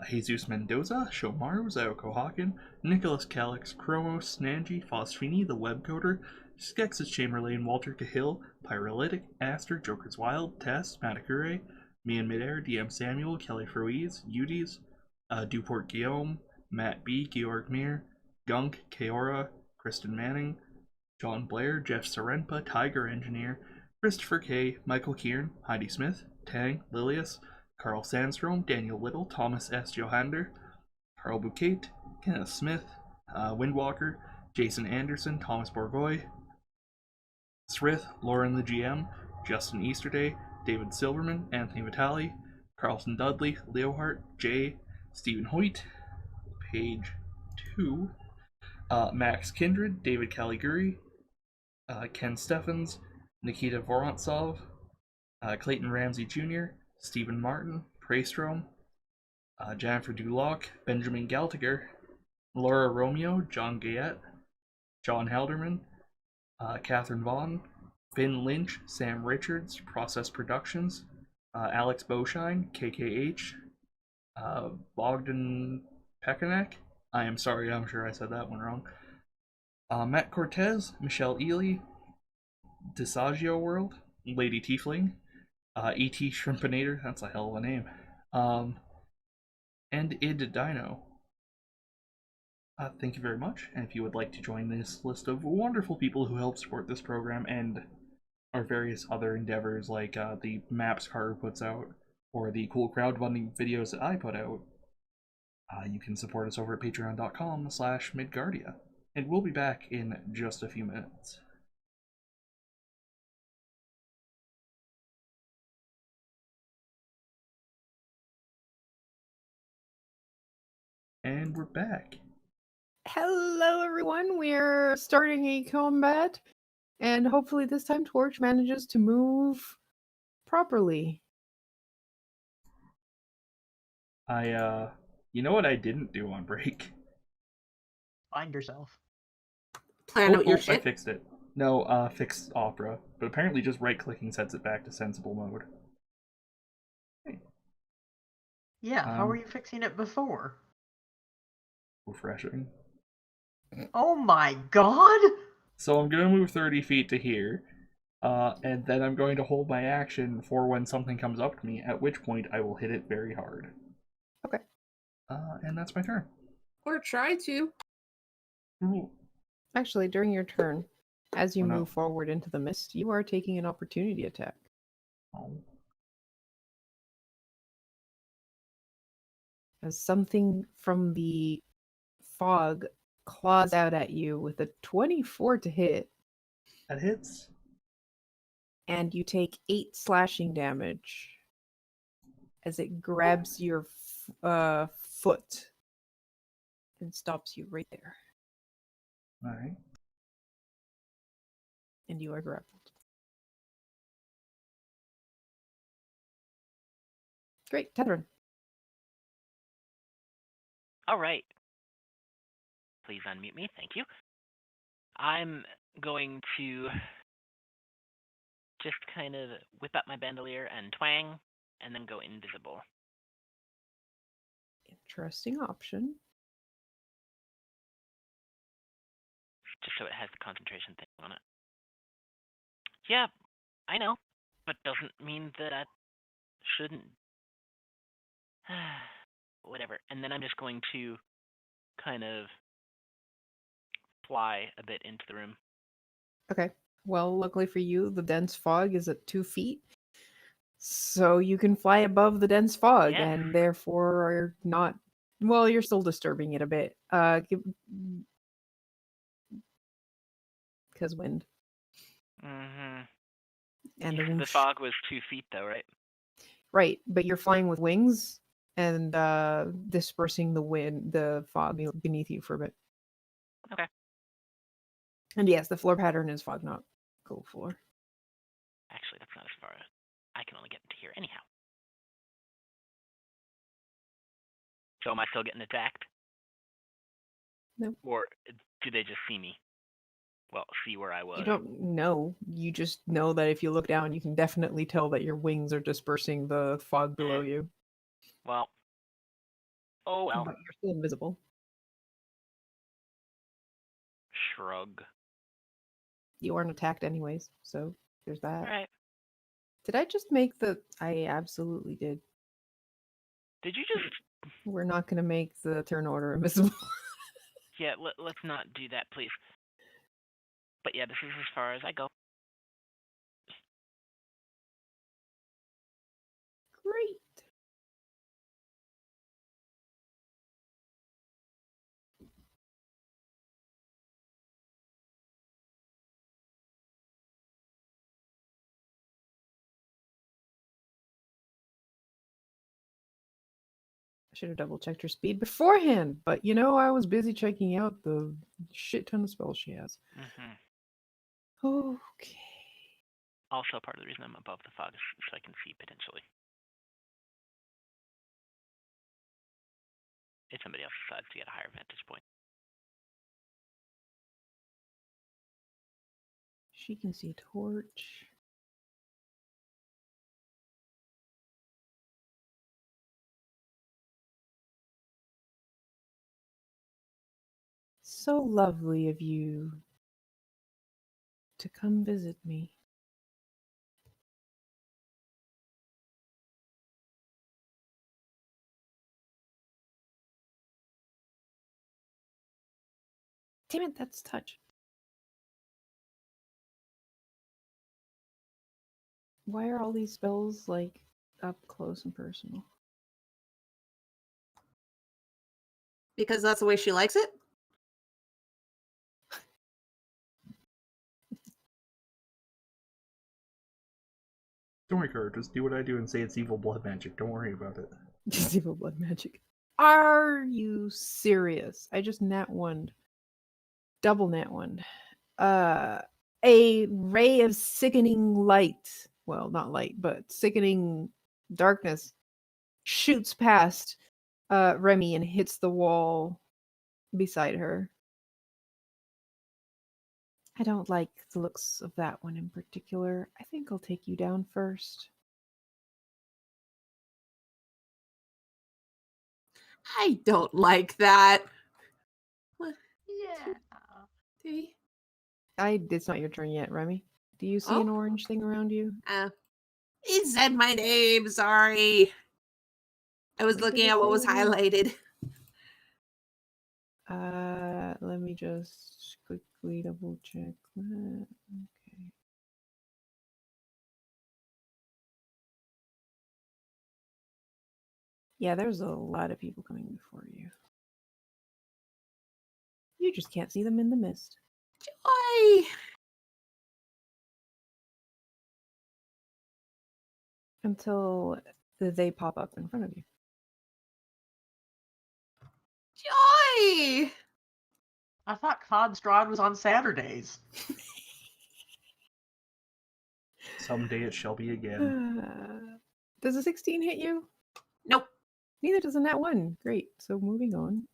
Jesus Mendoza, Shomaru, Zayoko Hawken, Nicholas Calix, Chromos, Snanji, Phosphini, the Webcoder, Skex's Chamberlain, Walter Cahill, Pyrolytic, Aster, Joker's Wild, Tess, Matakure, Me and Midair, DM Samuel, Kelly Ruiz, Udis, Duport Guillaume, Matt B, Georg Mir, Gunk, Keora, Kristen Manning, John Blair, Jeff Sarenpa, Tiger Engineer, Christopher K., Michael Kieran, Heidi Smith, Tang, Lilius, Carl Sandstrom, Daniel Little, Thomas S. Johander, Carl Bouquet, Kenneth Smith, Windwalker, Jason Anderson, Thomas Borgoy, Srith, Lauren the GM, Justin Easterday, David Silverman, Anthony Vitale, Carlton Dudley, Leo Hart, Jay, Stephen Hoyt, page 2, Max Kindred, David Caliguri, Ken Steffens, Nikita Vorontsov, Clayton Ramsey Jr., Stephen Martin, Praystrom, Jennifer Duloc, Benjamin Galtiger, Laura Romeo, John Gayette, John Halderman, Catherine Vaughn, Finn Lynch, Sam Richards, Process Productions, Alex Beaushine, KKH, Bogdan Pekanek. I am sorry, I'm sure I said that one wrong. Matt Cortez, Michelle Ely, Disagio World, Lady Tiefling, E.T. Shrimpinator, that's a hell of a name, and Id Dino. Thank you very much, and if you would like to join this list of wonderful people who help support this program and our various other endeavors like the maps Carter puts out, or the cool crowdfunding videos that I put out, you can support us over at patreon.com/Midgardia. And we'll be back in just a few minutes. And we're back. Hello, everyone. We're starting a combat, and hopefully this time Torch manages to move properly. You know what I didn't do on break? Find yourself. Plan out your I shit. fixed it. No, fixed Opera, but apparently just right-clicking sets it back to sensible mode. Yeah, how were you fixing it before? Refreshing. Oh my god! So I'm gonna move 30 feet to here, and then I'm going to hold my action for when something comes up to me, at which point I will hit it very hard. Okay. And that's my turn. Or try to. Ooh. Actually, during your turn, as you Oh, no. move forward into the mist, you are taking an opportunity attack. Oh. As something from the fog claws out at you with a 24 to hit, That hits. and you take 8 slashing damage as it grabs your foot and stops you right there. Alright. And you are grappled. Great, Tethrin. All right. Please unmute me. Thank you. I'm going to just kind of whip out my bandolier and twang, and then go invisible. Interesting option. Just so it has the concentration thing on it. Yeah, I know, but doesn't mean that I shouldn't. Whatever. And then I'm just going to kind of fly a bit into the room. Okay. Well, luckily for you, the dense fog is at 2 feet. So you can fly above the dense fog Yeah. and therefore are not. Well, you're still disturbing it a bit. Because wind. Mm-hmm. And The fog was 2 feet, though, right? Right, but you're flying with wings and dispersing the wind, the fog beneath you for a bit. Okay. And yes, the floor pattern is fog, not cold floor. Actually, that's not as far as I can only get into here anyhow. So am I still getting attacked? No. Or do they just see me? Well, see where I was. You don't know. You just know that if you look down, you can definitely tell that your wings are dispersing the fog below you. Well. Oh, well. But you're still invisible. Shrug. You aren't attacked anyways, so there's that. All right. Did I just make the... I absolutely did. Did you just... We're not going to make the turn order invisible. Yeah, let's not do that, please. But yeah, this is as far as I go. Great. I should have double checked her speed beforehand, but I was busy checking out the shit ton of spells she has. Okay. Also, part of the reason I'm above the fog is so I can see potentially. If somebody else decides to get a higher vantage point. She can see Torch. So lovely of you to come visit me. Damn it, that's touch. Why are all these spells like up close and personal? Because that's the way she likes it? Don't worry, Kurt. Just do what I do and say it's evil blood magic. Don't worry about it. Just evil blood magic. Are you serious? I just nat one. Double nat one. A ray of sickening light. Well, not light, but sickening darkness shoots past Remy and hits the wall beside her. I don't like the looks of that one in particular. I think I'll take you down first. I don't like that. What? Yeah. 3. It's not your turn yet, Remy. Do you see an Oh. orange thing around you? He said my name. Sorry. I was When did looking it at what say was your name? highlighted. Let me just quickly double check that. Okay. Yeah, there's a lot of people coming before you. You just can't see them in the mist. Joy. Until they pop up in front of you. Joy. I thought Codstrad was on Saturdays. Someday it shall be again. Does a 16 hit you? Nope. Neither does a nat 1. Great. So moving on.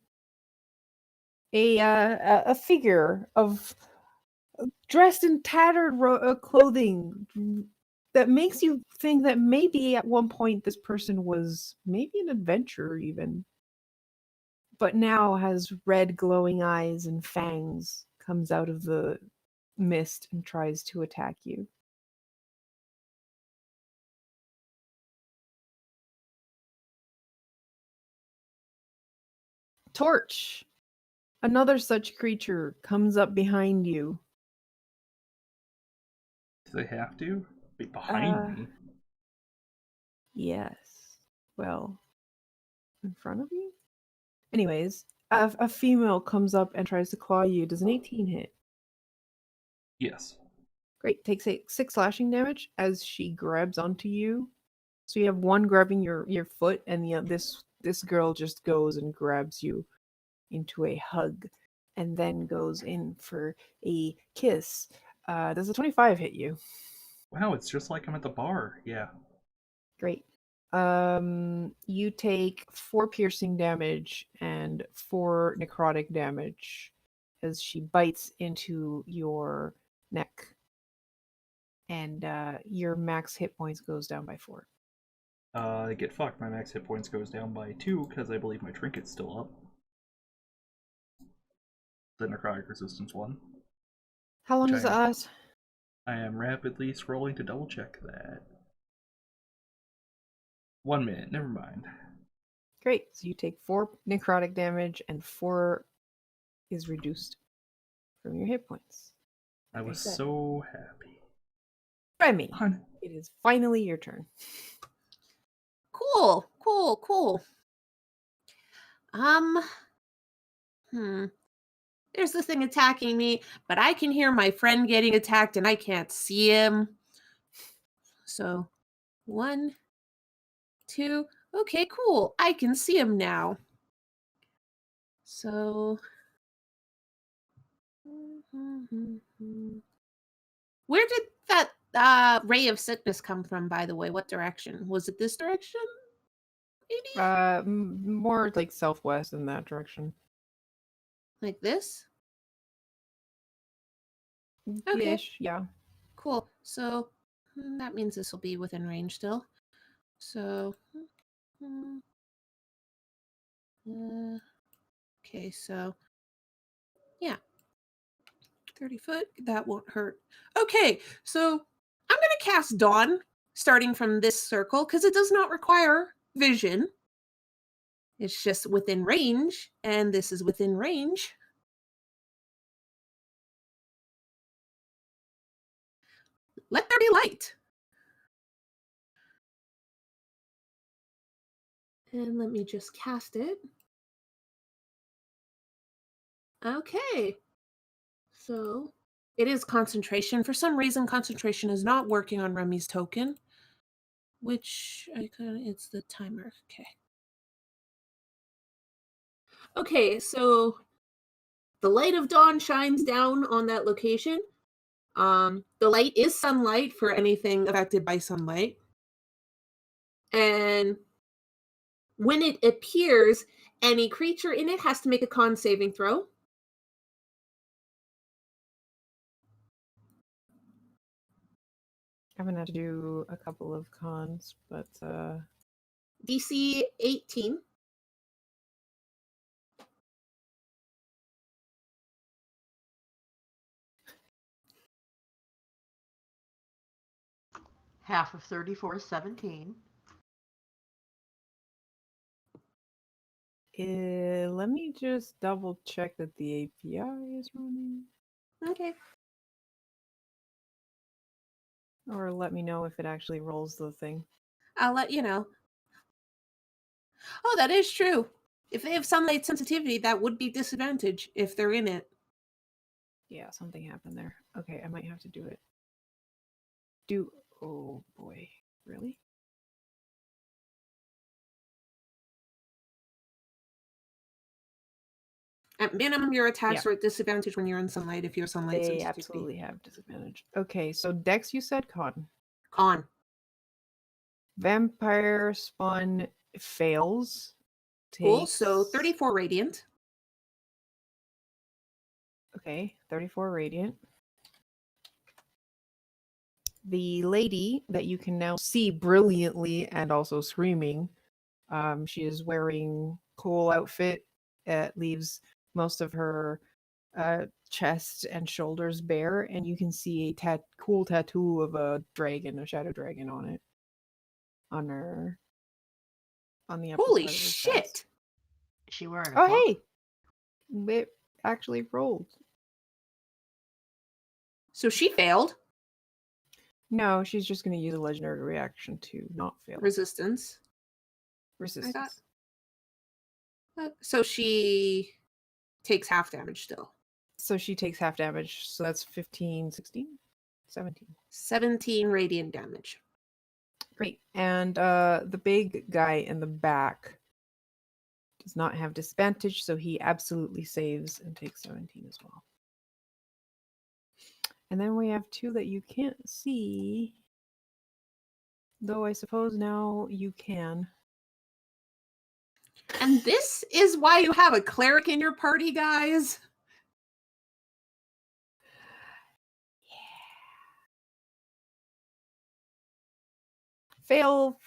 A figure of dressed in tattered clothing that makes you think that maybe at one point this person was maybe an adventurer even, but now has red glowing eyes and fangs, comes out of the mist and tries to attack you. Torch. Another such creature comes up behind you. Do they have to? Wait, behind me? Yes. Well, in front of you? Anyways, a female comes up and tries to claw you. Does an 18 hit? Yes. Great. Takes 6 slashing damage as she grabs onto you. So you have one grabbing your foot, and this girl just goes and grabs you into a hug, and then goes in for a kiss. Does a 25 hit you? Wow, it's just like I'm at the bar. Yeah. Great. You take 4 piercing damage and 4 necrotic damage as she bites into your neck, and your max hit points goes down by 4. Get fucked. My max hit points goes down by 2 because I believe my trinket's still up. The necrotic resistance one. How long does it last? I am rapidly scrolling to double check that. 1 minute, never mind. Great. So you take 4 necrotic damage and 4 is reduced from your hit points. I Like was said. so happy. Remy, Hun. it is finally your turn. Cool. There's this thing attacking me, but I can hear my friend getting attacked and I can't see him. So, 1, 2. Okay, cool. I can see him now. So, where did that ray of sickness come from, by the way? What direction? Was it this direction? Maybe? More like southwest in that direction. Like this? Okay. Ish, yeah. Cool. So, that means this will be within range still. So, okay, so, yeah. 30 foot, that won't hurt. Okay, so I'm going to cast Dawn starting from this circle because it does not require vision. It's just within range, and this is within range. Let there be light. And let me just cast it. Okay. So it is concentration. For some reason, concentration is not working on Remy's token, which it's the timer. Okay, so the light of dawn shines down on that location. The light is sunlight for anything affected by sunlight. And when it appears, any creature in it has to make a con saving throw. I'm gonna have to do a couple of cons, but DC 18. Half of 34 is 17. let me just double check that the API is running. Okay. Or let me know if it actually rolls the thing. I'll let you know. Oh, that is true. If they have sunlight sensitivity, that would be disadvantage if they're in it. Yeah, something happened there. Okay, I might have to do it. Oh boy, really? At minimum, your attacks are at disadvantage when you're in sunlight if you're sunlight They sensitivity. absolutely have disadvantage. Okay, so Dex, you said con. Con. Vampire spawn fails. Cool. So Takes- 34 radiant. Okay, 34 radiant. The lady that you can now see brilliantly and also screaming, she is wearing cool outfit. It leaves most of her chest and shoulders bare, and you can see a cool tattoo of a dragon, a shadow dragon on it. On the upper Holy part of her shit! Is chest. she wearing a Oh cloak? hey! It actually rolled. So she failed. No, she's just going to use a legendary reaction to not fail. Resistance. Resistance. So she takes half damage still. So she takes half damage. So that's 15, 16, 17. 17 radiant damage. Great. And the big guy in the back does not have disadvantage, so he absolutely saves and takes 17 as well. And then we have two that you can't see. Though I suppose now you can. And this is why you have a cleric in your party, guys. Fail.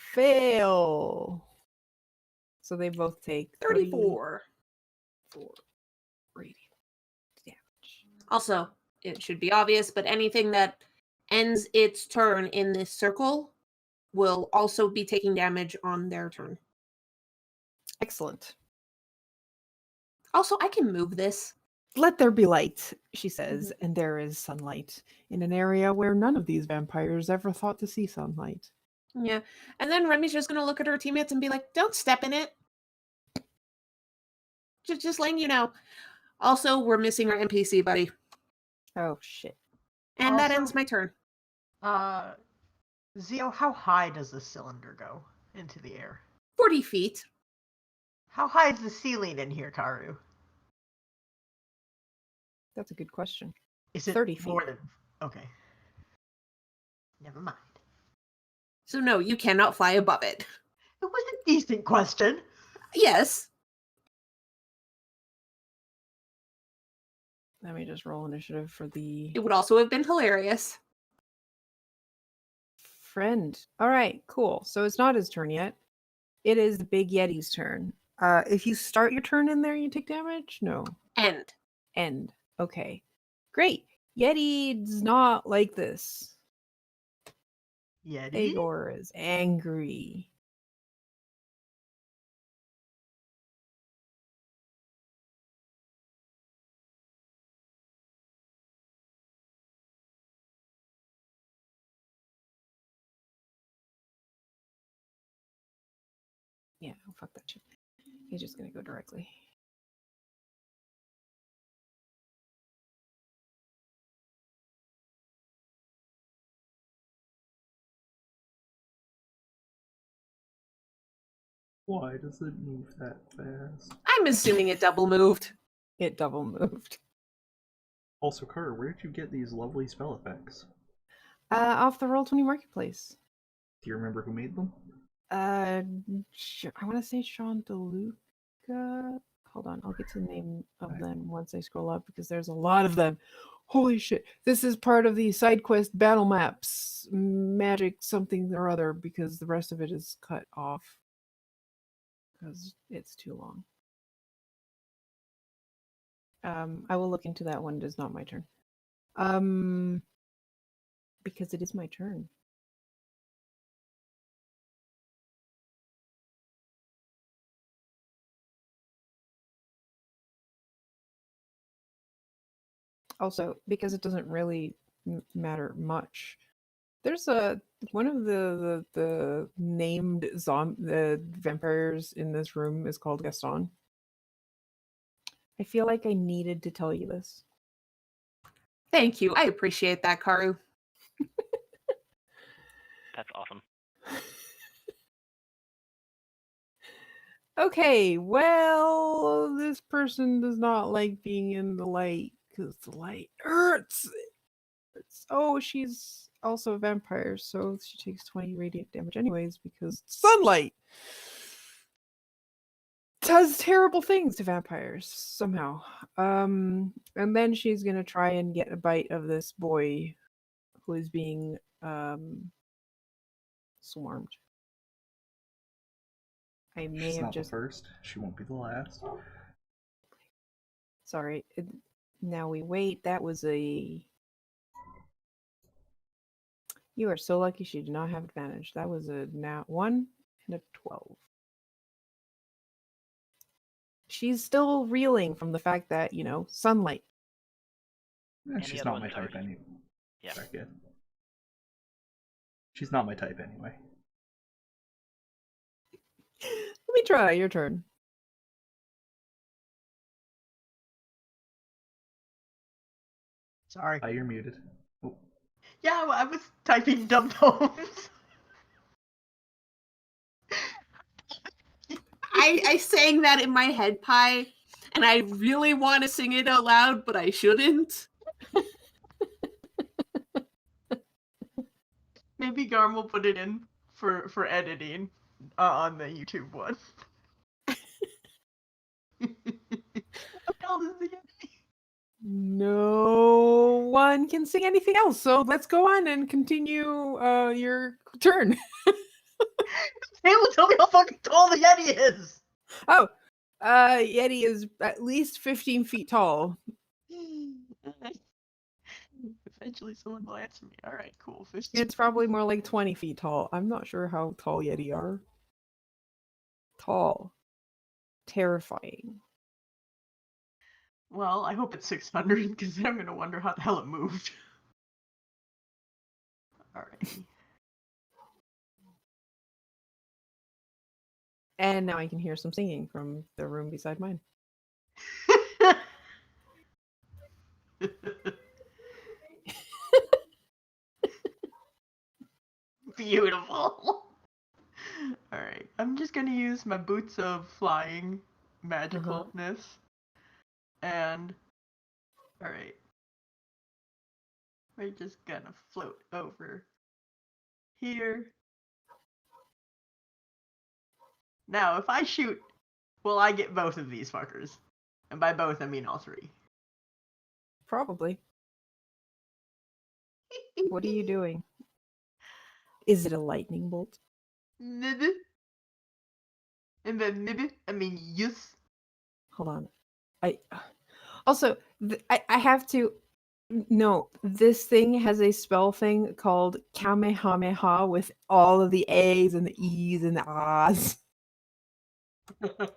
So they both take 34 radiant damage. Also, it should be obvious, but anything that ends its turn in this circle will also be taking damage on their turn. Excellent. Also, I can move this. Let there be light, she says, and there is sunlight in an area where none of these vampires ever thought to see sunlight. Yeah. And then Remy's just gonna look at her teammates and be like, "Don't step in it." Just letting you know. Also, we're missing our NPC buddy. Oh shit. And that Also- ends my turn. Zio, how high does the cylinder go into the air? 40 feet. How high is the ceiling in here, Karu? That's a good question. Is it 30 feet. more than... Okay. Never mind. So no, you cannot fly above it. It was a decent question. Yes. Let me just roll initiative for the It would also have been hilarious. friend. All right, cool. So it's not his turn yet. It is the Big Yeti's turn. If you start your turn in there, you take damage? No. End. End. Okay. Great. Yeti does not like this. Yeti? Aegor is angry. Yeah, fuck that shit. He's just gonna go directly. Why does it move that fast? I'm assuming it double moved. It double moved. Also, Carter, where did you get these lovely spell effects? Off the Roll20 Marketplace. Do you remember who made them? I want to say Sean DeLuca. Hold on, I'll get to the name of Right. them once I scroll up because there's a lot of them. Holy shit. This is part of the side quest battle maps. Magic something or other because the rest of it is cut off. Because it's too long. I will look into that one. It is not my turn. Because it is my turn. Also, because it doesn't really matter much. There's one of the named the vampires in this room is called Gaston. I feel like I needed to tell you this. Thank you. I appreciate that, Karu. That's awesome. Okay, well, this person does not like being in the light because the light hurts. Oh, she's also a vampire, so she takes 20 radiant damage anyways because sunlight does terrible things to vampires somehow. And then she's gonna try and get a bite of this boy who is being swarmed. I may She's have not just the first. She won't be the last. sorry. Now we wait. That was a. You are so lucky she did not have advantage. That was a 1 and a 12. She's still reeling from the fact that, sunlight. Any She's other not my ones type already- anyway. Yeah. Sorry, good. She's not my type anyway. Let me try. Your turn. Sorry. You're muted. Oh, Yeah, I was typing dum-dums. I sang that in my head pie, and I really want to sing it out loud, but I shouldn't. Maybe Garm will put it in for editing on the YouTube one. What the hell is the Yeti? No one can sing anything else, so let's go on and continue your turn. Taylor, tell me how fucking tall the Yeti is! Oh, Yeti is at least 15 feet tall. Eventually someone will answer me. Alright, cool. 15. It's probably more like 20 feet tall. I'm not sure how tall Yeti are. Tall. Terrifying. Well, I hope it's 600, because then I'm gonna wonder how the hell it moved. Alright. And now I can hear some singing from the room beside mine. Beautiful. Alright, I'm just gonna use my boots of flying magicalness. And alright. We're just gonna float over here. Now, if I shoot, will I get both of these fuckers? And by both, I mean all three. Probably. What are you doing? Is it a lightning bolt? Maybe. And by maybe, I mean yes. Hold on. Also, I have to. No, this thing has a spell thing called Kamehameha with all of the A's and the E's and the A's.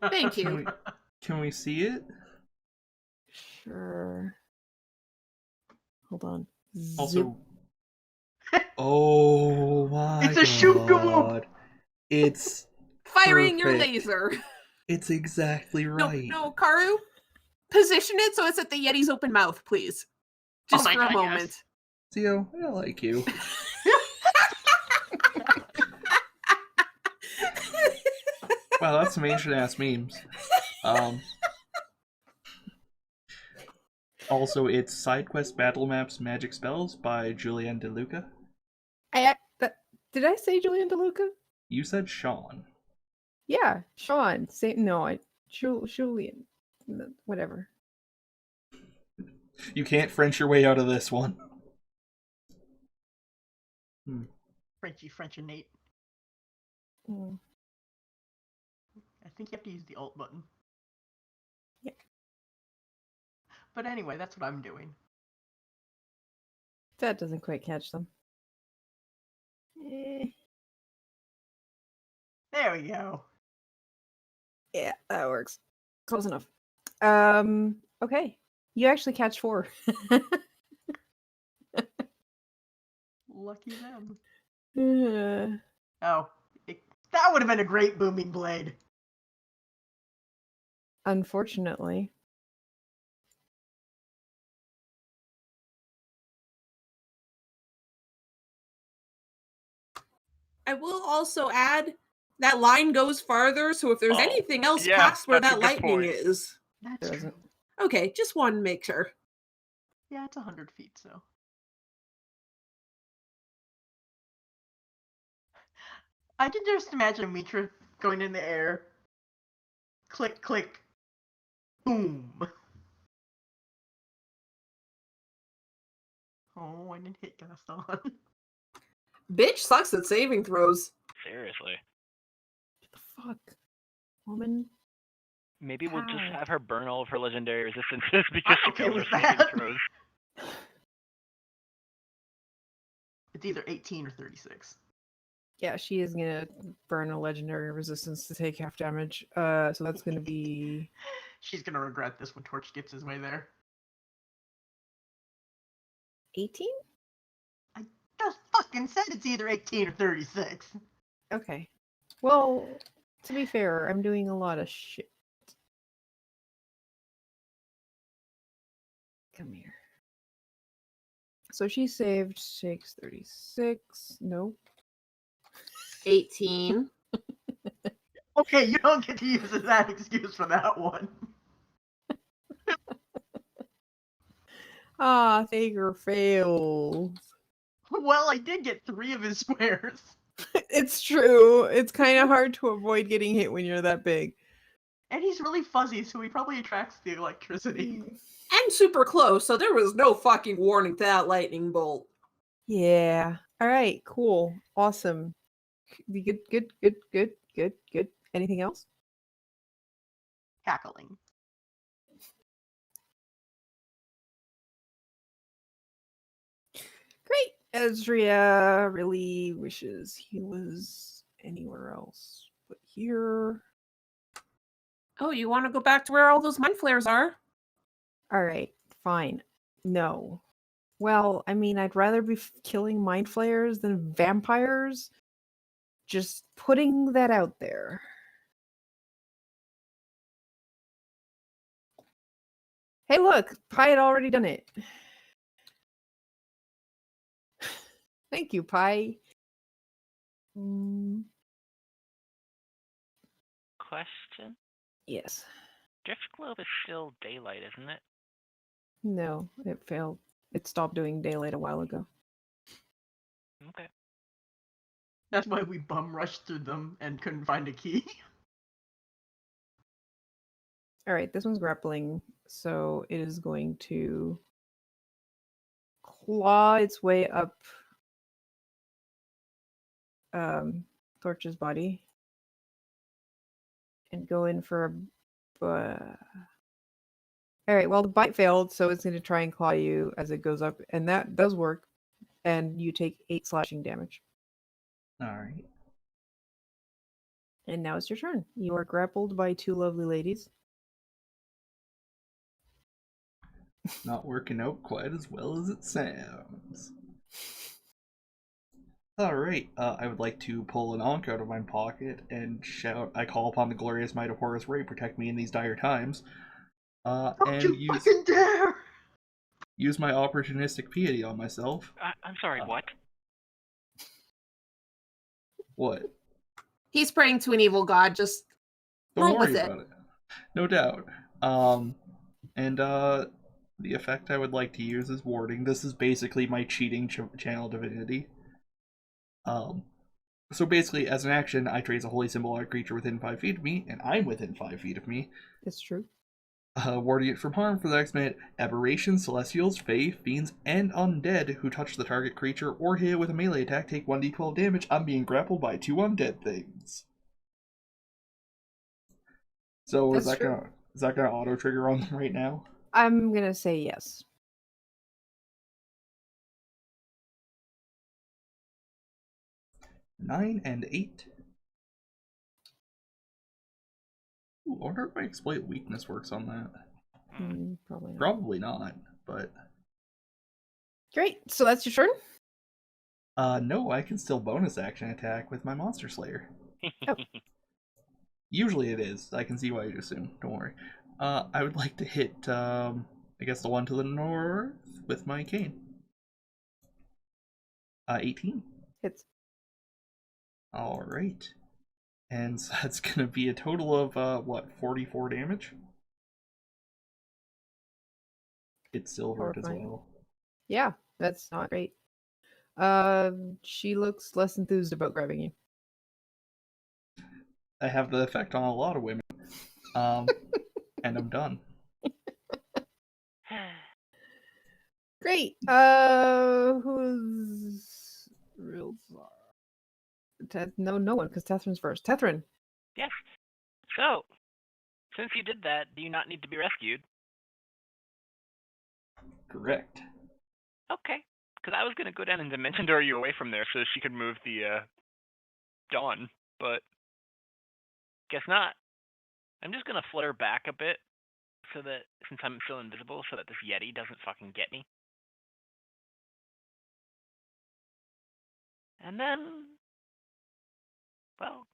Thank Can you. we, can we see it? Sure. Hold on. Zip. Also, oh my It's a shoot-a-whoop! god. It's Firing your perfect. laser. It's exactly right. No, Karu, position it so it's at the Yeti's open mouth, please. Just my for a God, moment. yes. Theo, I like you. Wow, that's some ancient ass memes. Also, it's Side Quest Battle Maps Magic Spells by Julian DeLuca. Did I say Julian DeLuca? You said Sean. Yeah, Sean. Julian. Whatever. You can't French your way out of this one. Frenchy Nate. Mm. I think you have to use the alt button. Yeah. But anyway, that's what I'm doing. That doesn't quite catch them. Eh. There we go. Yeah, that works. Close enough. Okay. You actually catch 4. Lucky them. Uh, Oh, that would have been a great booming blade. Unfortunately. I will also add that line goes farther, so if there's Oh, anything else yeah, past where that's a that good lightning point. is. That's There true. isn't. Okay, just wanted to make sure. Yeah, it's 100 feet, so. I can just imagine Mitra going in the air. Click, click. Boom. Oh, I didn't hit Gaston. Bitch sucks at saving throws. Seriously. What the fuck? Woman? Maybe we'll just How? have her burn all of her legendary resistances because I'm she okay failed her with saving that. throws. It's either 18 or 36. Yeah, she is gonna burn a legendary resistance to take half damage. So that's gonna be She's gonna regret this when Torch gets his way there. 18? I just fucking said it's either 18 or 36. Okay. Well, to be fair, I'm doing a lot of shit. Come here. So she saved, takes 36. Nope. 18. Okay, you don't get to use that excuse for that one. Ah, Thager fails. Well, I did get 3 of his squares. It's true. It's kind of hard to avoid getting hit when you're that big. And he's really fuzzy, so he probably attracts the electricity. And super close, so there was no fucking warning to that lightning bolt. Yeah. All right. Cool. Awesome. Good. Anything else? Cackling. Great. Ezria really wishes he was anywhere else but here. Oh, you want to go back to where all those mind flares are? All right. Fine. No. Well, I mean, I'd rather be killing mind flayers than vampires. Just putting that out there. Hey, look, Pi had already done it. Thank you, Pi. Question? Yes. Drift Globe is still daylight, isn't it? No, it failed. It stopped doing daylight a while ago. Okay. That's why we bum rushed through them and couldn't find a key. All right, this one's grappling, so it is going to claw its way up Torch's body and go in for a. All right, well, the bite failed, so it's going to try and claw you as it goes up, and that does work. And you take 8 slashing damage. All right. And now it's your turn. You are grappled by 2 lovely ladies. Not working out quite as well as it sounds. Alright, I would like to pull an Ankh out of my pocket and shout, I call upon the glorious might of Horus Ray, protect me in these dire times. Don't And you fucking dare! use my opportunistic piety on myself. I'm sorry, what? What? He's praying to an evil god. Just Don't roll worry with it. about it. No doubt. And the effect I would like to use is warding. This is basically my cheating channel divinity. So basically, as an action, I trace a holy symbol on a creature within 5 feet of me, and I'm within 5 feet of me. It's true. Warding it from harm for the next minute. Aberrations, celestials, fae, fiends, and undead who touch the target creature or hit it with a melee attack take 1d12 damage. I'm being grappled by 2 undead things. So is That's that gonna auto trigger on them right now? I'm going to say yes. Nine and 8. Ooh, I wonder if my exploit weakness works on that. Probably not. Probably not, but Great. So that's your turn? no, I can still bonus action attack with my Monster Slayer. Oh. Usually it is. I can see why you assume. Don't worry. I would like to hit, I guess the one to the north with my cane. 18. Hits. All right. And so that's going to be a total of, 44 damage? It's silver as Horrifying. well. Yeah, that's not great. She looks less enthused about grabbing you. I have the effect on a lot of women. And I'm done. Great. Who's real far? No one, because Tethrin's first. Tethrin. Yes. So, since you did that, do you not need to be rescued? Correct. Okay. Because I was going to go down and dimension door you away from there so she could move the dawn, but guess not. I'm just going to flutter back a bit so that, since I'm still invisible, so that this Yeti doesn't fucking get me. And then, well,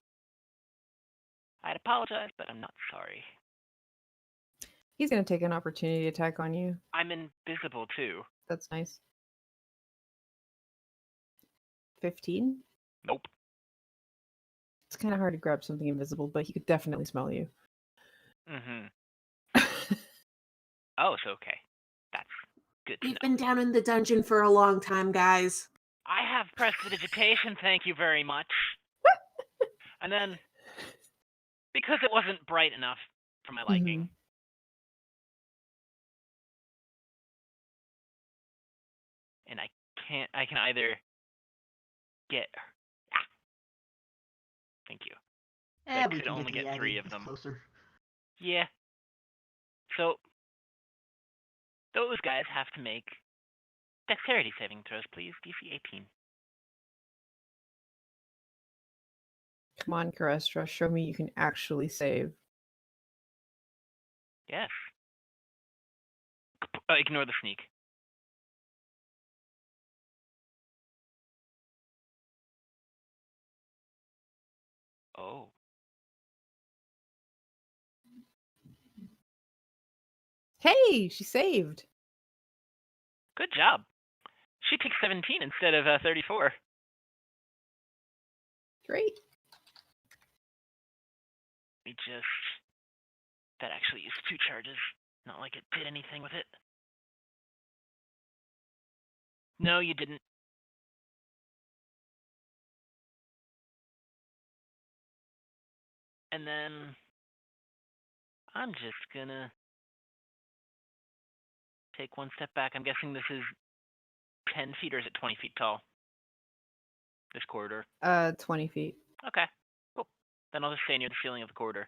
I'd apologize, but I'm not sorry. He's going to take an opportunity attack on you. I'm invisible too. That's nice. 15? Nope. It's kind of hard to grab something invisible, but he could definitely smell you. Mm-hmm. Oh, it's okay. That's good to We've know. been down in the dungeon for a long time, guys. I have prestidigitation, thank you very much. And then, because it wasn't bright enough for my liking, and I can either get... Thank you. I We could can only get, get the 3 Yeti. of It's them. closer. Yeah. So, those guys have to make dexterity saving throws, please. DC 18. Come on, Carestra, show me you can actually save. Yes. Ignore the sneak. Oh. Hey, she saved. Good job. She takes 17 instead of 34. Great. That actually used 2 charges. Not like it did anything with it. No, you didn't. And then I'm just gonna take one step back. I'm guessing this is 10 feet or is it 20 feet tall? This corridor. 20 feet. Okay, cool. Then I'll just stay near the ceiling of the corridor.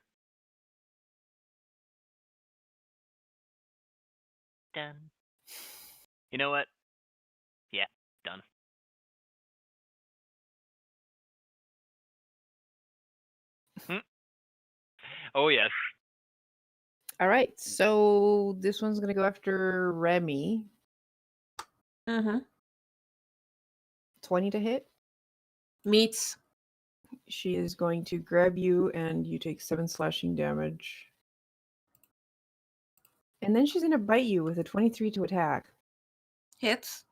Done. You know what? Yeah, done. Oh, yes. All right, so this one's gonna go after Remy. Mm-hmm. 20 to hit. Meets. She is going to grab you, and you take 7 slashing damage. And then she's gonna bite you with a 23 to attack. Hits.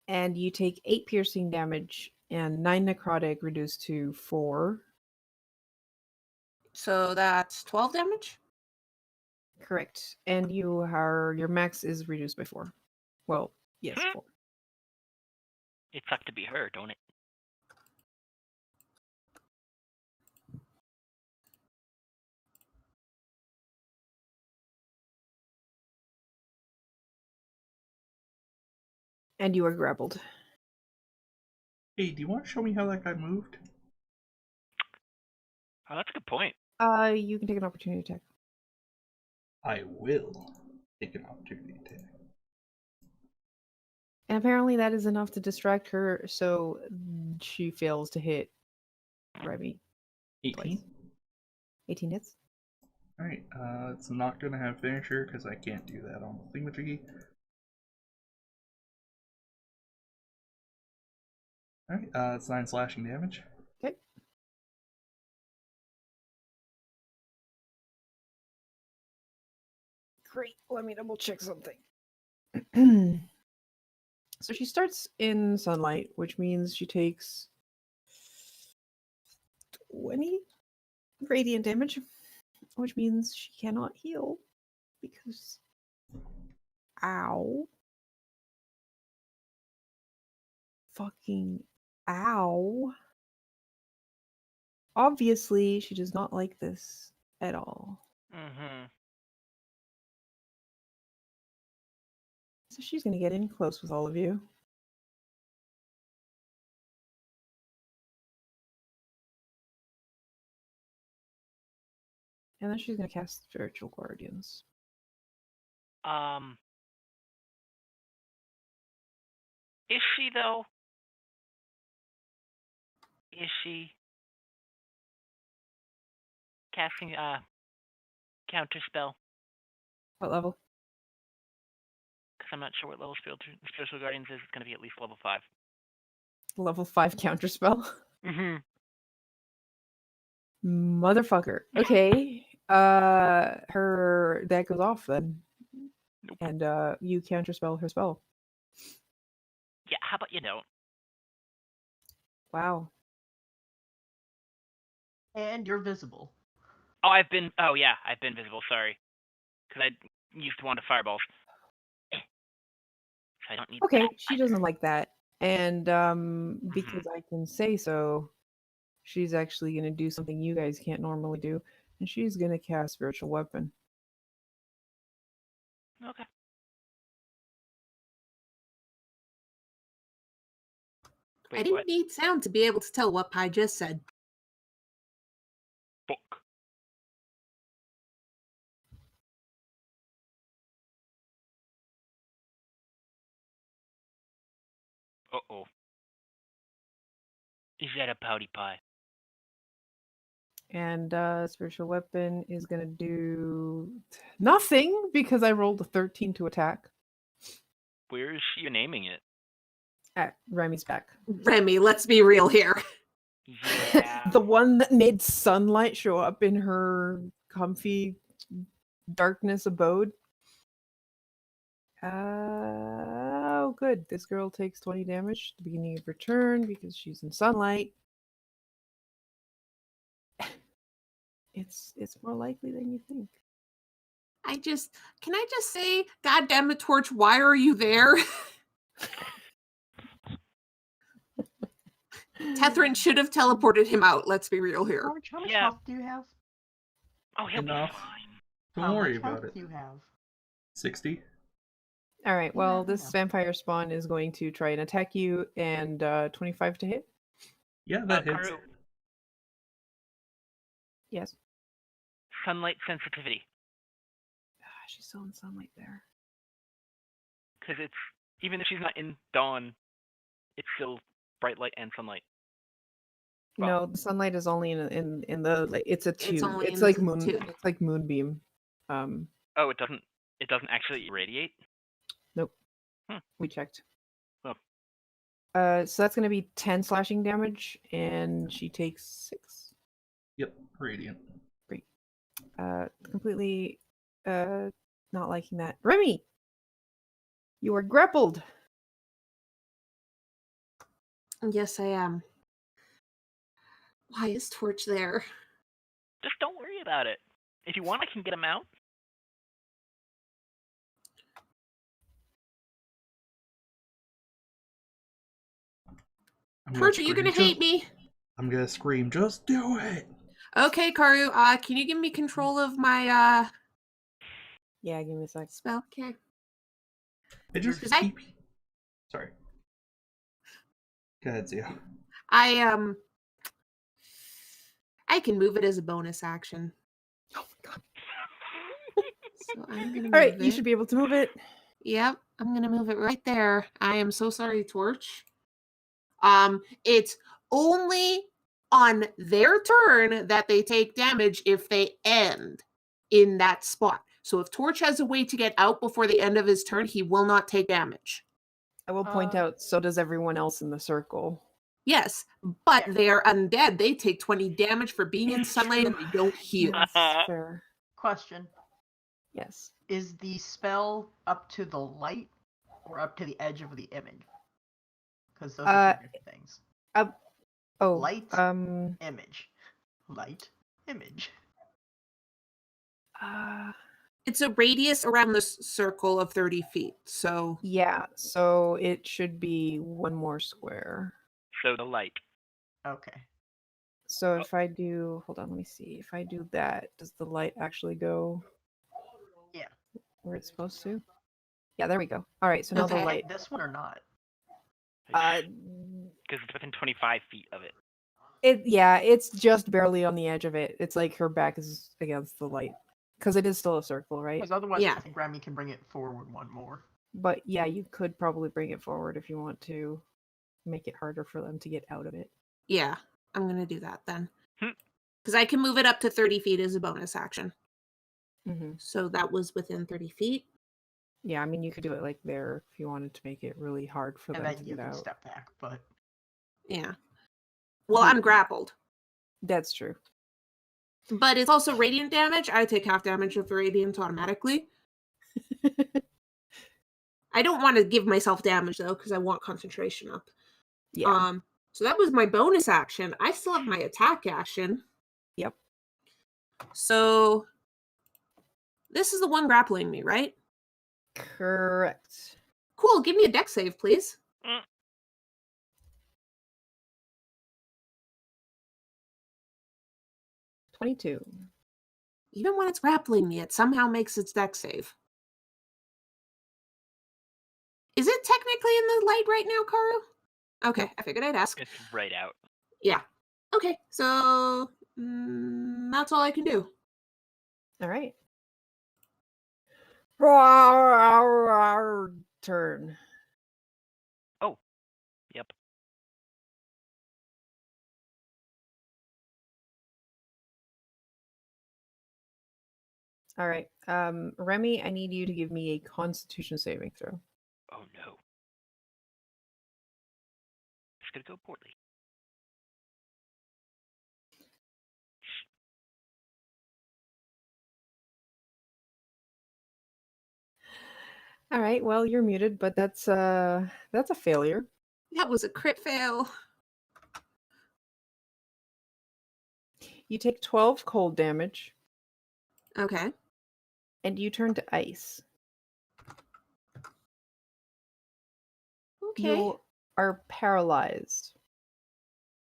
And you take 8 piercing damage and 9 necrotic, reduced to 4. So that's 12 damage? Correct. And your max is reduced by 4. Well, yes, 4. It sucked to be her, don't it? And you are grappled. Hey, do you want to show me how that guy moved? Oh, that's a good point. You can take an opportunity attack. I will take an opportunity attack. And apparently that is enough to distract her, so she fails to hit Remy. 18. Twice. 18 hits. Alright, it's not going to have finisher because I can't do that on the thingamajiggy. Alright, it's 9 slashing damage. Okay. Great. Let me double check something. So she starts in sunlight, which means she takes 20 radiant damage, which means she cannot heal because. Ow. Fucking ow. Obviously, she does not like this at all. Mm-hmm. So she's going to get in close with all of you. And then she's going to cast Spiritual Guardians. Is she, though? Is she casting counter spell? What level? Because I'm not sure what level Spiritual Guardians is. It's going to be at least level 5. Level 5 counterspell. Mm-hmm. Motherfucker. Okay. That goes off then. Nope. And you counterspell her spell. Yeah, how about you don't? Wow. And you're visible. Oh, I've been visible, sorry. Because I used one of fireballs. So I don't need Okay, that she either. doesn't like that. And because I can say so, she's actually going to do something you guys can't normally do. And she's going to cast Spiritual Weapon. Okay. Wait, I didn't what? need sound to be able to tell what Pi just said. Fuck. Uh-oh. Is that a pouty pie? And Spiritual Weapon is going to do nothing because I rolled a 13 to attack. Where is she aiming it? At Remy's back. Remy, let's be real here. Yeah. The one that made sunlight show up in her comfy darkness abode. Oh, good. This girl takes 20 damage at the beginning of her turn because she's in sunlight. It's more likely than you think. Can I just say, God damn it, Torch, why are you there? Tethrin should have teleported him out, let's be real here. Torch, how much Yeah. health do you have? Oh, he'll Enough. be fine. Don't How worry much about health it. do you have? 60. All right. Well, Yeah, this yeah. vampire spawn is going to try and attack you, and 25 to hit. Yeah, that hits. Karu, Yes. sunlight sensitivity. She's still in sunlight there. Because it's, even if she's not in dawn, it's still bright light and sunlight. Well- No, the sunlight is only in the like, it's a tube. only It's in like the moon. tube. It's like moonbeam. Oh, it doesn't actually irradiate? Nope. Hmm. We checked. Oh. So that's gonna be 10 slashing damage, and she takes 6. Yep, radiant. Completely not liking that. Remy, you are grappled. Yes, I am. Why is Torch there? Just don't worry about it. If you want, I can get him out. I'm Torch, are you scream, gonna hate me? I'm gonna scream, just do it! Okay, Karu, can you give me control of my Yeah, give me a sec. spell? Okay. I just Because I- keep... Sorry. Go ahead, Zio. I can move it as a bonus action. Oh my god. So I'm gonna move All right, it. you should be able to move it. Yep, I'm gonna move it right there. I am so sorry, Torch. It's only on their turn that they take damage if they end in that spot. So if Torch has a way to get out before the end of his turn, he will not take damage. I will point out, so does everyone else in the circle. Yes, but Yeah. they are undead. They take 20 damage for being in It's sunlight and true. they don't heal. Yes, fair. Question. Yes. Is the spell up to the light or up to the edge of the image? Because those are two different things. Oh, Light, image. Light, image. It's a radius around the circle of 30 feet. So yeah, so it should be one more square. So the light. Okay. So if I do, hold on, let me see. If I do that, does the light actually go Yeah. where it's supposed to? Yeah, there we go. All right, so now the Okay. light. This one or not? Uh, Because it's within 25 feet of it. it's just barely on the edge of it. It's like her back is against the light because it is still a circle, right? Because otherwise, Yeah. I think Remy can bring it forward one more. But yeah, you could probably bring it forward if you want to make it harder for them to get out of it. yeah, I'm going to do that then. Hmm. Because I can move it up to 30 feet as a bonus action. Mm-hmm. So that was within 30 feet. Yeah, I mean, you could do it like there if you wanted to make it really hard for And them then to you get can out. step back, but Yeah. Well, Yeah. I'm grappled. That's true. But it's also radiant damage. I take half damage of the radiant automatically. I don't want to give myself damage though, because I want concentration up. Yeah. So that was my bonus action. I still have my attack action. Yep. So this is the one grappling me, right? Correct. Cool. Give me a dex save, please. 22. Even when it's grappling me, it somehow makes its dex save. Is it technically in the light right now, Karu? Okay, I figured I'd ask. It's right out. Yeah. Okay, so that's all I can do. All right. Turn. Yep. All right. Remy, I need you to give me a Constitution saving throw. Oh no. It's gonna go poorly. All right, well, you're muted, but that's a failure. That was a crit fail. You take 12 cold damage, Okay. and you turn to ice. Okay. You are paralyzed.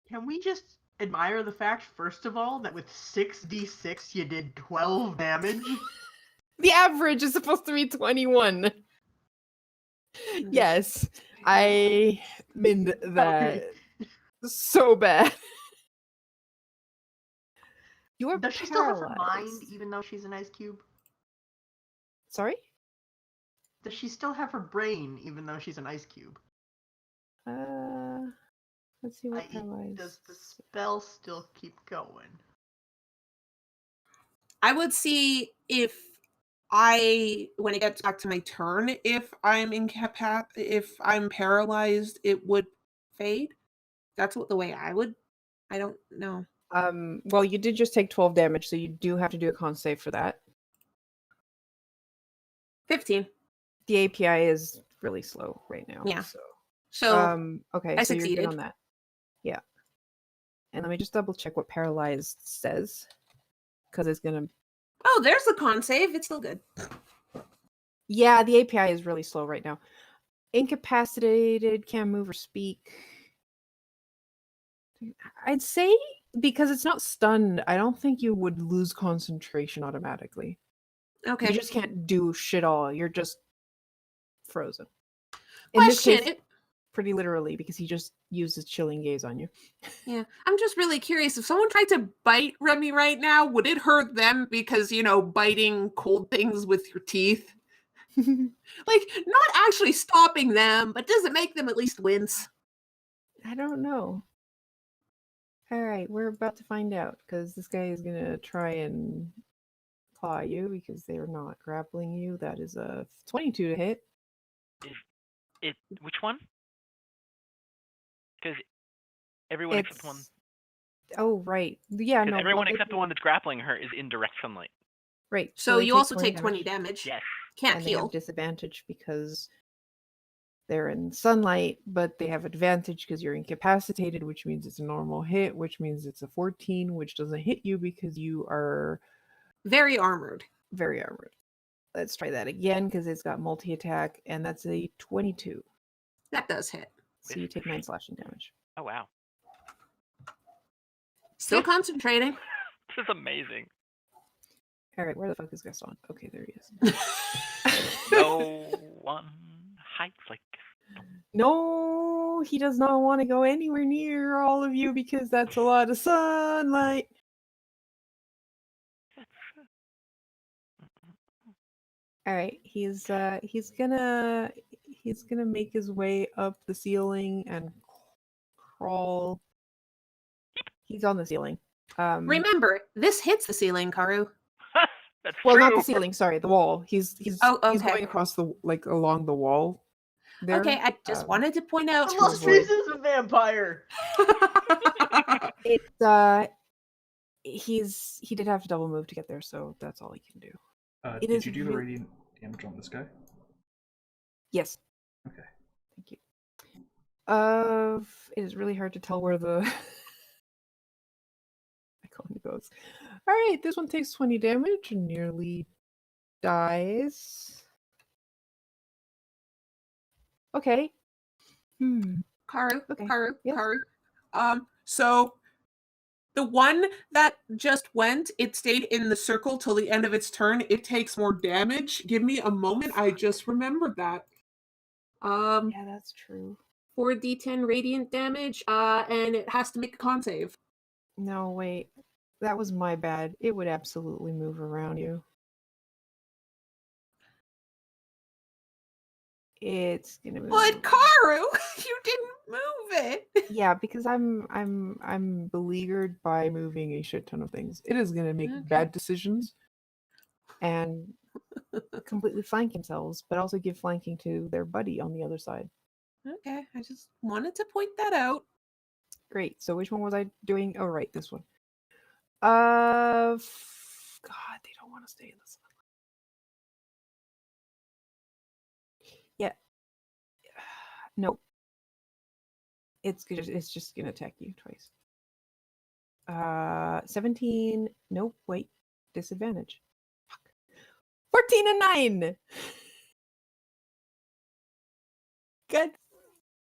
Can we just admire the fact, first of all, that with 6d6 you did 12 damage? The average is supposed to be 21. Yes, I mean that Okay. so bad. You are Does she still have her mind, paralyzed. even though she's an ice cube? Sorry? Does she still have her brain, even though she's an ice cube? Let's see what I.e., paralyzed. does the spell still keep going? I would see if when it gets back to my turn, if if I'm paralyzed, it would fade. That's the way I would. I don't know. Well, you did just take 12 damage, so you do have to do a con save for that. 15. The API is really slow right now. Yeah. So, So okay, I so you're good succeeded. on that. Yeah. And let me just double check what paralyzed says, because it's gonna. Oh, there's the con save. It's still good. Yeah, the API is really slow right now. Incapacitated, can't move or speak. I'd say because it's not stunned, I don't think you would lose concentration automatically. Okay. You just can't do shit all. You're just frozen. In this Question. case, pretty literally, because he just used his chilling gaze on you. Yeah, I'm just really curious. If someone tried to bite Remy right now, would it hurt them? Because, biting cold things with your teeth. Like, not actually stopping them, but does it make them at least wince? I don't know. All right, we're about to find out, because this guy is going to try and claw you because they're not grappling you. That is a 22 to hit. Which one? Because everyone except one. Oh, right. Yeah, no. Everyone except the one that's grappling her is in direct sunlight. Right. So they you also take 20 damage. Yes. Can't and they have heal. disadvantage because they're in sunlight, but they have advantage because you're incapacitated, which means it's a normal hit, which means it's a 14, which doesn't hit you because you are Very armored. very armored. Let's try that again because it's got multi-attack, and that's a 22. That does hit. So you take 9 slashing damage. Oh, wow. Still concentrating. This is amazing. All right, where the fuck is Gaston? Okay, there he is. No one hides like this. No, he does not want to go anywhere near all of you because that's a lot of sunlight. All right, he's gonna make his way up the ceiling and crawl. He's on the ceiling. Remember, this hits the ceiling, Karu. That's well, true. not the ceiling. Sorry, the wall. He's okay. going across the along the wall. There. Okay, I just wanted to point out. Illustrious is a vampire. He did have to double move to get there, so that's all he can do. Did you do the radiant damage on this guy? Yes. Okay. Thank you. It is really hard to tell where the icon goes. All right, this one takes 20 damage and nearly dies. Okay. Karu, Okay. Karu, Yes. Karu. So the one that just went, it stayed in the circle till the end of its turn. It takes more damage. Give me a moment. I just remembered that. Yeah, that's true. 4d10 radiant damage, and it has to make a con save. No, wait. That was my bad. It would absolutely move around you. It's gonna move. But Karu, you didn't move it. Yeah, because I'm beleaguered by moving a shit ton of things. It is gonna make bad decisions and completely flank themselves, but also give flanking to their buddy on the other side. Okay, I just wanted to point that out. Great. So which one was I doing? Oh, right, this one. God, they don't want to stay in the sun. Nope. It's just gonna attack you twice. 17. Nope. Wait. Disadvantage. Fuck. 14 and 9. God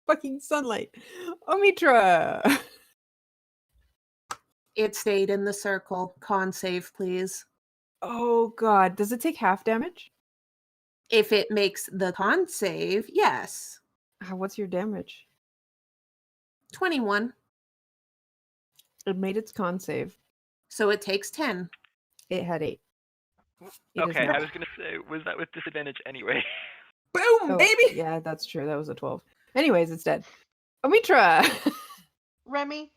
fucking sunlight. Omitra. It stayed in the circle. Con save, please. Oh god. Does it take half damage? If it makes the con save, yes. What's your damage? 21. It made its con save. So it takes 10. It had 8. It is Okay, not. I was gonna say, was that with disadvantage anyway? Boom, Oh, baby! yeah, that's true. That was a 12. Anyways, it's dead. Omitra. Remy.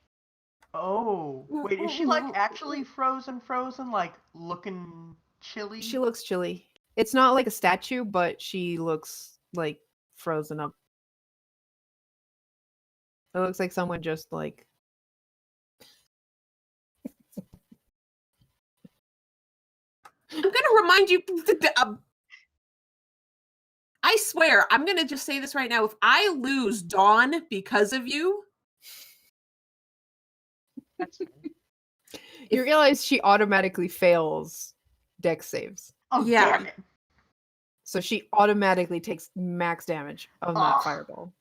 Oh, wait, is she like actually frozen, like looking chilly? She looks chilly. It's not like a statue, but she looks like frozen up. It looks like someone just like. I'm gonna remind you. I swear, I'm gonna just say this right now. If I lose Dawn because of you, That's You realize she automatically fails dex saves. oh Yeah. damn it. So she automatically takes max damage of that Ugh. fireball.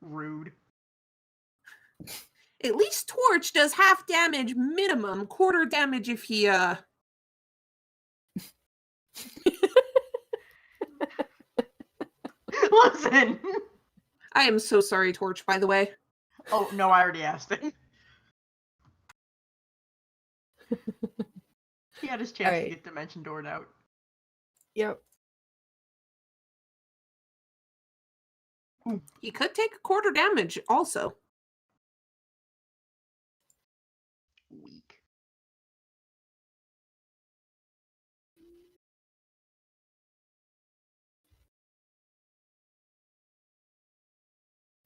Rude. at least Torch does half damage minimum, quarter damage if he Listen. I am so sorry, Torch, by the way. Oh no, I already asked it. He had his chance to Alright. get Dimension Doored out. Yep. He could take a quarter damage also. Weak.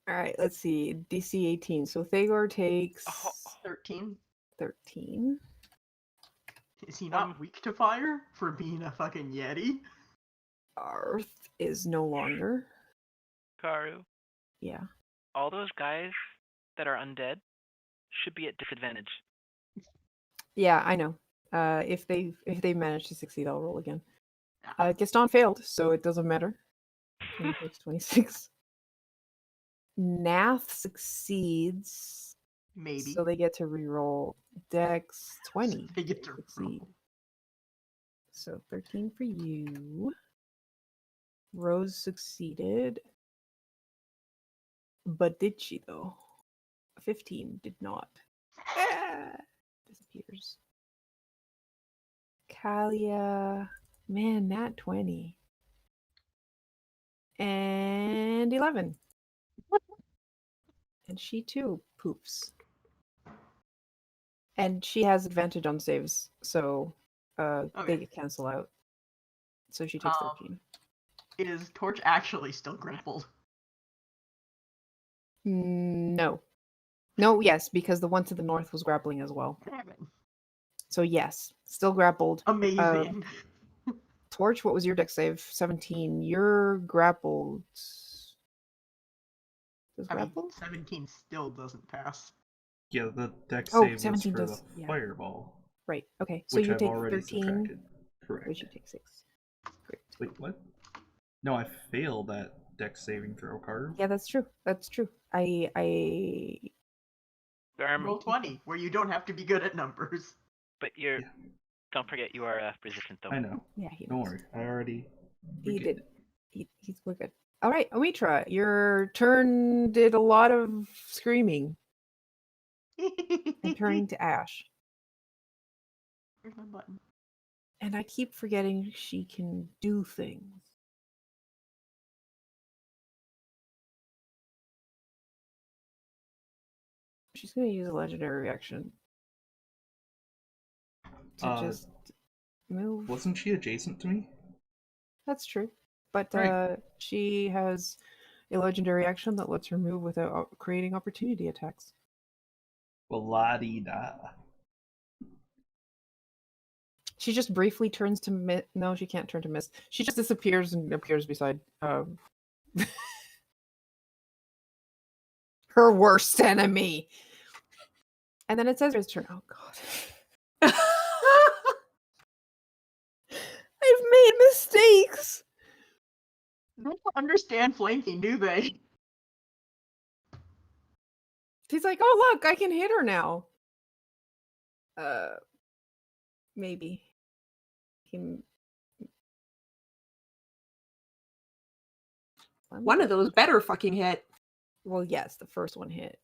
All right, let's see. DC 18. So Thagor takes 13. 13. Is he not weak to fire for being a fucking Yeti? Arth is no longer. Karu, Yeah. all those guys that are undead should be at disadvantage. Yeah, I know. If they manage to succeed, I'll roll again. Gaston failed, so it doesn't matter. 26, 26. Nath succeeds. Maybe. So they get to reroll. Dex 20. They get to succeed. roll. So 13 for you. Rose succeeded. But did she though? 15 did not. Disappears. Kalia. Man, nat 20. And 11. And she too poofs. And she has advantage on saves, so they get cancel out. So she takes 13. Is Torch actually still grappled? No. No, yes, because the one to the north was grappling as well. Damn it. So yes, still grappled. Amazing. Torch, what was your dex save? 17. You're grappled. Does I mean, grapple? 17 still doesn't pass. Yeah, the dex Oh, save was 17 for does, the yeah. fireball, Right. Okay. So which you I've take already 13. subtracted. Correct. Which you take 6. Great. Wait, what? No, I failed that dex saving throw, Carter. Yeah, that's true. That's true. I Roll 20, where you don't have to be good at numbers. But you're. Yeah. Don't forget you are resistant though. I know. yeah, he Don't knows. worry. I already. He forget did. it. We're good. All right, Omitra, your turn did a lot of screaming and turning to ash. Where's my button? And I keep forgetting she can do things. She's going to use a legendary reaction to just move. Wasn't she adjacent to me? That's true. But Right. she has a legendary action that lets her move without creating opportunity attacks. Well, la-dee-da. She just briefly turns to mist. No, she can't turn to mist. She just disappears and appears beside her worst enemy. And then it says his turn. Oh god. I've made mistakes. They don't understand flanking, do they? He's like, oh look, I can hit her now. Maybe. One of those better fucking hit. Well, yes, the first one hit.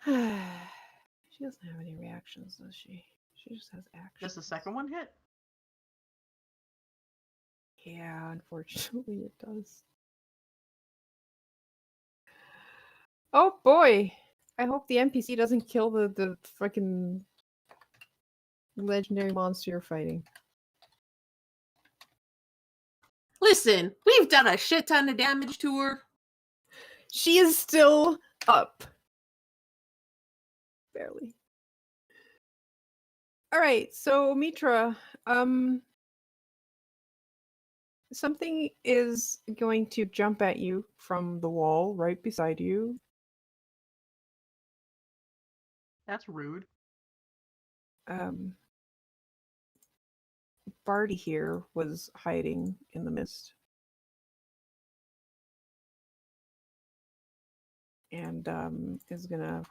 She doesn't have any reactions, does she? She just has actions. Does the second one hit? Yeah, unfortunately it does. Oh boy! I hope the NPC doesn't kill the fucking legendary monster you're fighting. Listen, we've done a shit ton of damage to her. She is still up. Barely. Alright, so Mitra, something is going to jump at you from the wall right beside you. That's rude. Barty here was hiding in the mist. And is gonna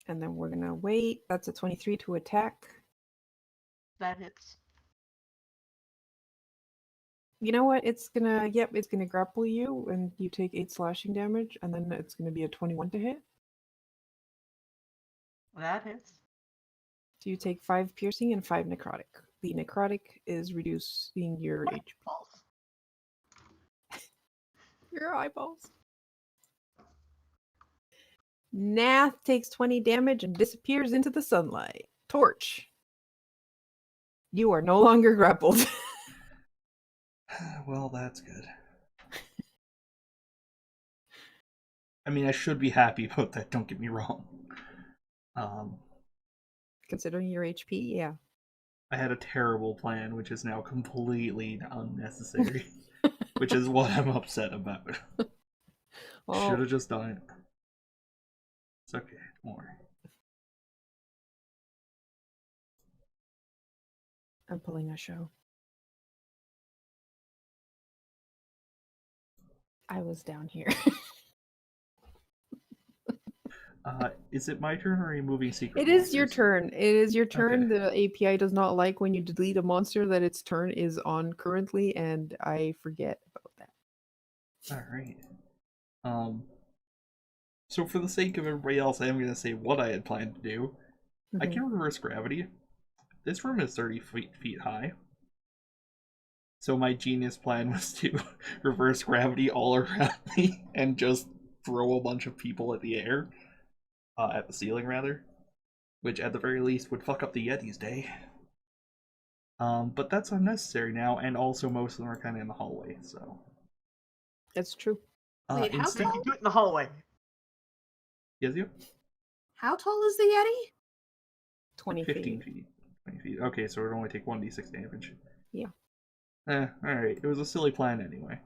and then we're gonna wait. That's a 23 to attack. That hits. You know what? It's gonna it's gonna grapple you and you take 8 slashing damage, and then it's gonna be a 21 to hit. That hits. So you take 5 piercing and 5 necrotic. The necrotic is reducing your HP. False. Your eyeballs. Nath takes 20 damage and disappears into the sunlight. Torch. You are no longer grappled. Well, that's good. I mean, I should be happy about that, don't get me wrong. Considering your HP, yeah. I had a terrible plan, which is now completely unnecessary. Which is what I'm upset about. Well, Should have just done it. It's okay, don't worry. I'm pulling a show. I was down here. Is it my turn or are you moving secret? It is your monsters? turn. It is your turn. Okay. The API does not like when you delete a monster that its turn is on currently, and I forget about that. Alright. So for the sake of everybody else, I am going to say what I had planned to do. I can reverse gravity. This room is 30 feet high. So my genius plan was to reverse gravity all around me and just throw a bunch of people at the air. At the ceiling, rather. Which, at the very least, would fuck up the Yeti's day. But that's unnecessary now, and also most of them are kind of in the hallway, so... That's true. Wait, how So you tall? can do it in the hallway. Yes, you? How tall is the Yeti? 20 15 feet. feet. 20 feet. Okay, so it would only take 1d6 damage. Yeah. Alright. It was a silly plan anyway.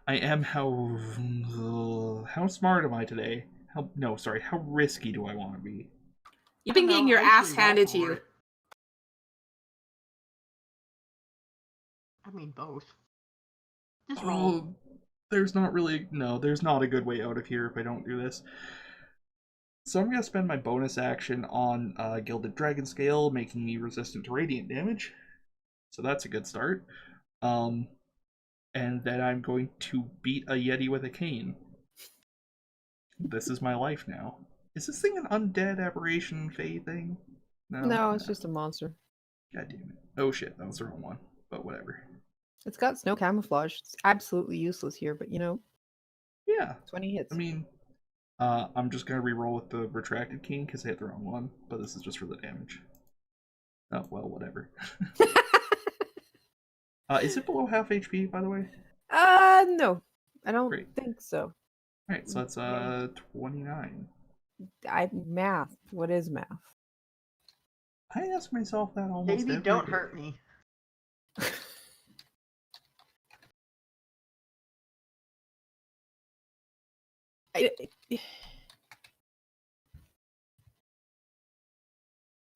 I am how smart am I today? How risky do I want to be? You've been getting your ass handed to you. It. I mean, both. Just roll. There's not a good way out of here if I don't do this. So I'm going to spend my bonus action on Gilded Dragon Scale, making me resistant to radiant damage. So that's a good start. And then I'm going to beat a Yeti with a cane. This is my life now. Is this thing an undead aberration fae thing? No, it's just a monster. God damn it. Oh shit, that was the wrong one. But whatever. It's got snow camouflage. It's absolutely useless here, but Yeah. 20 hits. I mean, I'm just going to reroll with the retracted cane because I hit the wrong one. But this is just for the damage. Oh, well, whatever. Is it below half HP, by the way? No. I don't Great. think so. Alright, so that's 29. Math. What is math? I ask myself that almost Baby, every don't day. hurt me.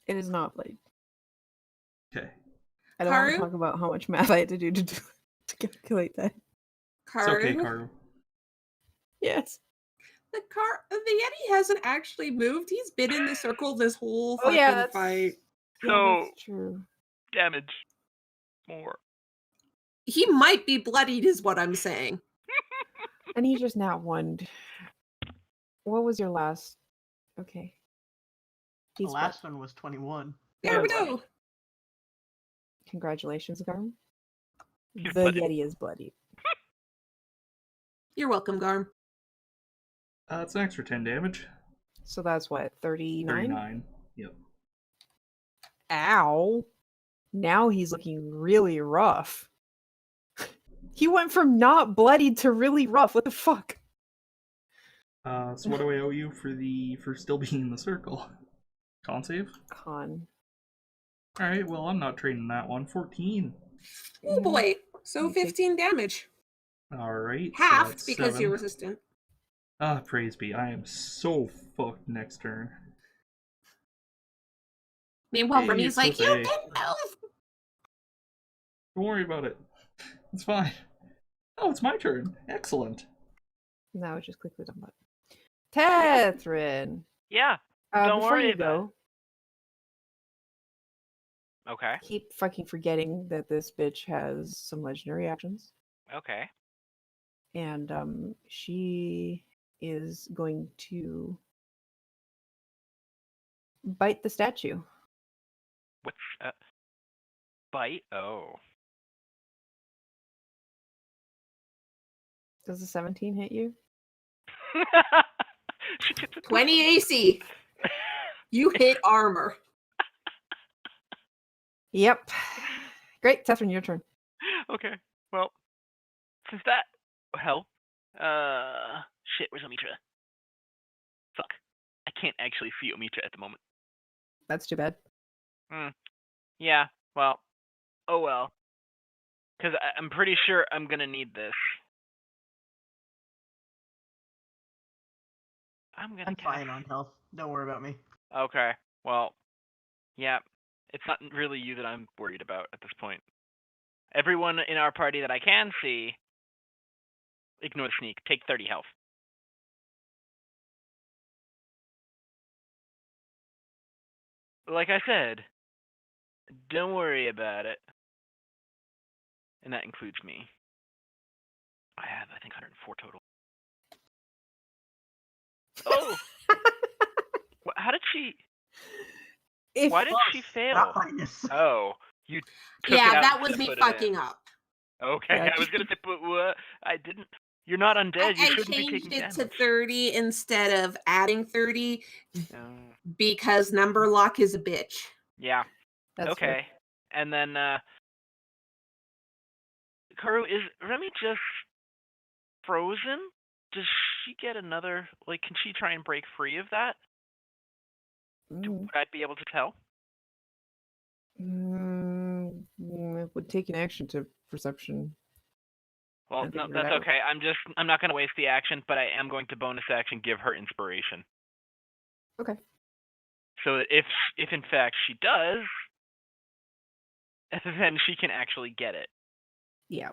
It is not late. Okay. I don't want to Karu? talk about how much math I had to do to calculate that. It's okay, Karu? Karu. Yes. The Yeti hasn't actually moved. He's been in the circle this whole Oh fucking yeah, that's fight. yeah, So- that's true. Damage. More. He might be bloodied, is what I'm saying. And he just now won. What was your last? Okay. The He's last one was 21. There we Yeah. go. Congratulations, Garm. He's The bloodied. Yeti is bloody. You're welcome, Garm. It's an extra 10 damage. So that's what, 39? 39. Yep. Ow. Now he's looking really rough. He went from not bloodied to really rough. What the fuck? So what do I owe you for still being in the circle? Con save? Con. Alright, well, I'm not trading that one. 14. Oh boy. So You take- 15 damage. Alright. Half so because that's you're 7. resistant. Ah, praise be. I am so fucked next turn. Meanwhile, Hey, Remy's it's like, you okay. didn't move. Don't worry about it. It's fine. Oh, it's my turn. Excellent. Now just click the dumb button. Tethrin. Yeah. Don't Before worry you about go, Okay. keep fucking forgetting that this bitch has some legendary actions. Okay. And she is going to bite the statue. What's bite? Oh. Does the 17 hit you? She gets a 20 AC. You hit armor. Yep. Great, Tethrin, your turn. Okay. Well, since that hell, shit, where's Omitra? Fuck. I can't actually see Omitra at the moment. That's too bad. Yeah. Well. Oh well. Because I'm pretty sure I'm gonna need this. I'm gonna. I'm fine on health. Don't worry about me. Okay. Well. Yeah. It's not really you that I'm worried about at this point. Everyone in our party that I can see, ignore the sneak. Take 30 health. Like I said, don't worry about it. And that includes me. I have, I think, 104 total. Oh! How did she... If Why did she fail? Not minus. Oh, you took Yeah, it out that and was me put it fucking in. up. Okay, Yeah, I was gonna say, but I didn't... You're not undead, you I shouldn't be changed taking it to damage. 30 instead of adding 30 Oh, because number lock is a bitch. yeah, that's okay. fair. And then, Karu, is Remy just frozen? Does she get another, like, can she try and break free of that? Would I be able to tell? It would take an action to perception. Well, and no, figure it that's out. okay. I'm not going to waste the action, but I am going to bonus action give her inspiration. Okay. So that if in fact she does, then she can actually get it. Yeah.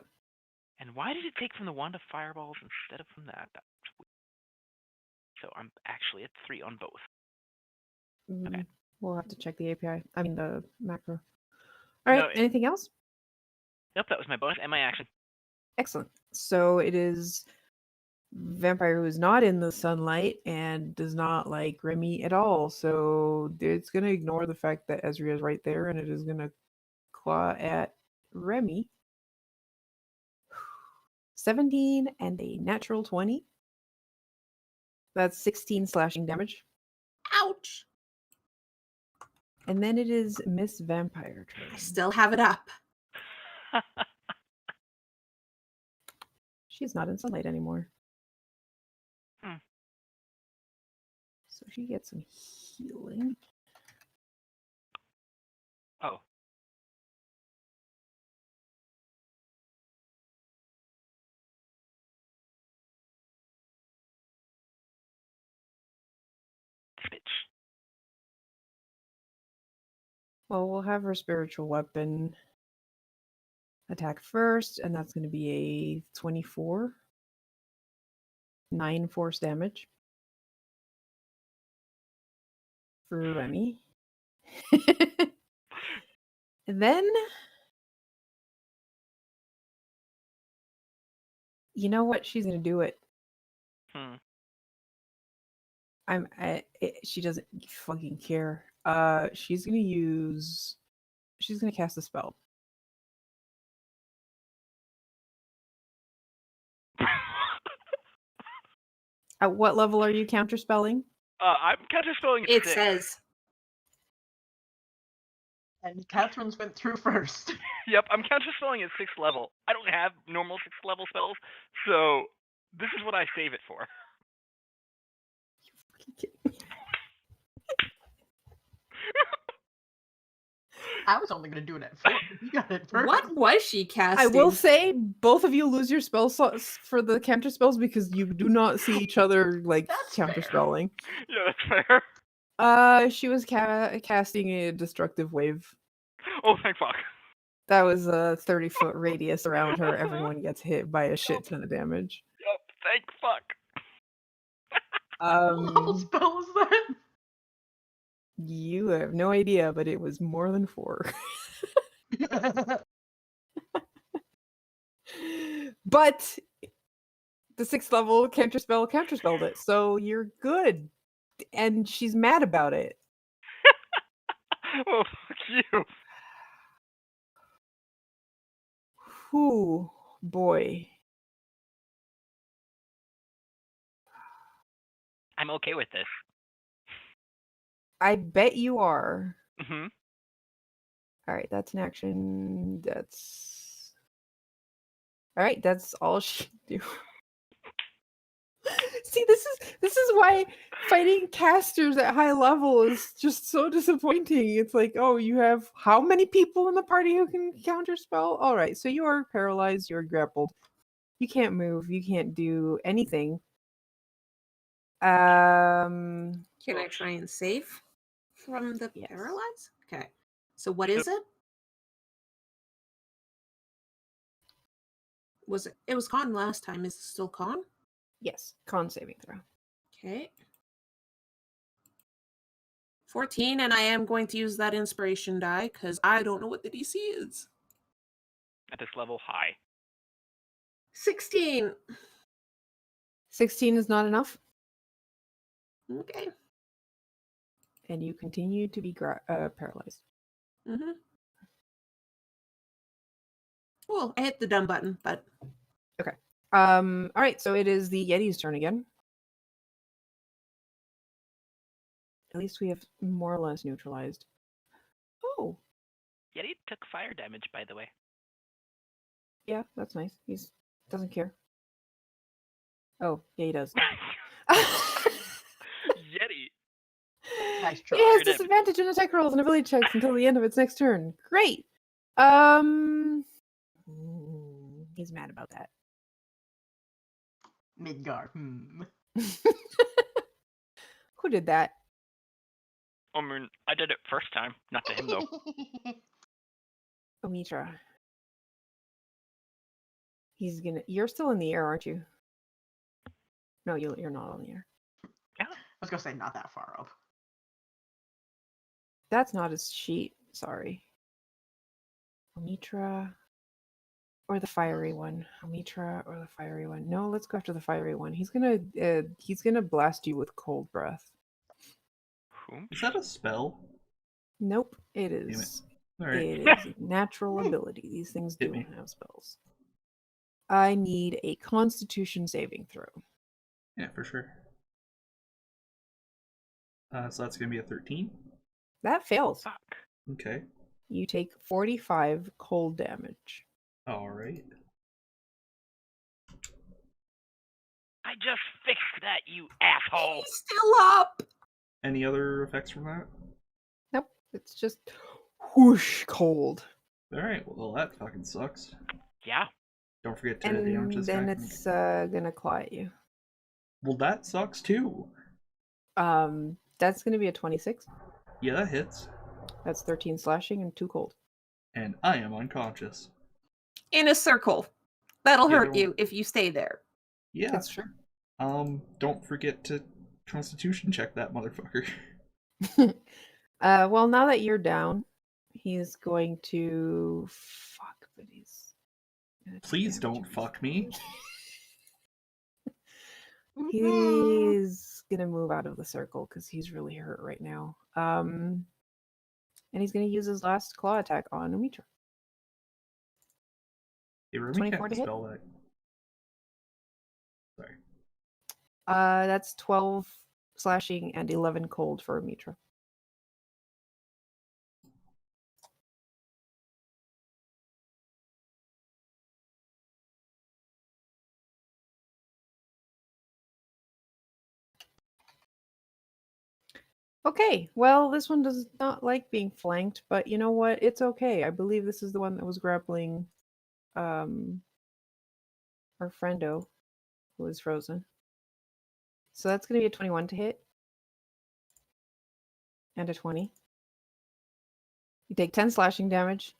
And why did it take from the wand of fireballs instead of from that? That's weird. So I'm actually at 3 on both. Okay. We'll have to check the API. I mean the macro. All right. No, Anything else? Nope, that was my bonus and my action. Excellent. So it is vampire who is not in the sunlight and does not like Remy at all. So it's going to ignore the fact that Ezria is right there, and it is going to claw at Remy. 17 and a natural 20. That's 16 slashing damage. Ouch. And then it is Miss Vampire turn. I still have it up. She's not in sunlight anymore. So she gets some healing. Oh. Bitch. Well, we'll have her spiritual weapon attack first, and that's going to be a 24. 9 force damage. For Remy. And then... You know what? She's going to do it. She doesn't fucking care. She's going to cast a spell. At what level are you counterspelling? I'm counterspelling at It 6. says. And Catherine's went through first. Yep, I'm counterspelling at 6th level. I don't have normal 6th level spells, so this is what I save it for. I was only going to do it at 4. You got it first. What was she casting? I will say, both of you lose your spell slots for the counter spells because you do not see each other like That's counterspelling. Yeah, that's fair. She was casting a destructive wave. Oh, thank fuck. That was a 30-foot radius around her. Everyone gets hit by a shit ton of damage. Yep, thank fuck. What level spell was that? You have no idea, but it was more than 4. But the 6th level counterspelled it, so you're good. And she's mad about it. Oh, fuck you. Whew, boy. I'm okay with this. I bet you are. Mm-hmm. Alright, that's an action. That's... Alright, that's all she can do. See, this is why fighting casters at high level is just so disappointing. It's like, oh, you have how many people in the party who can counterspell? Alright, so you are paralyzed, you're grappled. You can't move, you can't do anything. Can I try and save from the Yes. paralyze? Okay. So what is it? Was it? It was con last time. Is it still con? Yes, con saving throw. Okay. 14, and I am going to use that inspiration die because I don't know what the DC is. At this level, high. 16. 16 is not enough, Okay. and you continue to be paralyzed. Mm-hmm. Well, I hit the dumb button, but Alright, so it is the Yeti's turn again. At least we have more or less neutralized. Oh, Yeti took fire damage, by the way. yeah, that's nice. He's doesn't care. Oh, yeah, he does. Yeti. Nice It try. has Fire damage. disadvantage on attack rolls and ability checks until the end of its next turn. Great. He's mad about that. Midgar. Who did that? I mean, I did it first time. Not to him, though. Omitra. You're still in the air, aren't you? No, you're not on the air. I was going to say not that far up. That's not his sheet. Sorry. Omitra. Or the fiery one. Omitra or the fiery one. No, let's go after the fiery one. He's gonna blast you with cold breath. Whom? Is that a spell? Nope, it Damn is. All right. It is a natural ability. These things Hit don't me. have spells. I need a Constitution saving throw. Yeah, for sure. So that's gonna be a 13. That fails. Fuck. Okay. You take 45 cold damage. All right. I just fixed that, you asshole. he's still up. Any other effects from that? Nope, it's just... whoosh cold. Alright, well that fucking sucks. Yeah. Don't forget to damage And this then guy. it's gonna claw at you. Well, that sucks too. That's gonna be a 26. Yeah, that hits. That's 13 slashing and 2 cold. And I am unconscious. In a circle. That'll Yeah, hurt they're- you if you stay there. Yeah. That's true. Don't forget to Constitution check that motherfucker. Well, now that you're down, he's going to fuck, but he's gonna take Please damage don't anyways. fuck me. He's gonna move out of the circle because he's really hurt right now. And he's gonna use his last claw attack on Umitra. Hey, Rumi 24 can't to hit? spell that. Sorry. That's 12 slashing and 11 cold for Umitra. Okay, well, this one does not like being flanked, but you know what? It's okay. I believe this is the one that was grappling our friendo who was frozen. So that's going to be a 21 to hit. And a 20. You take 10 slashing damage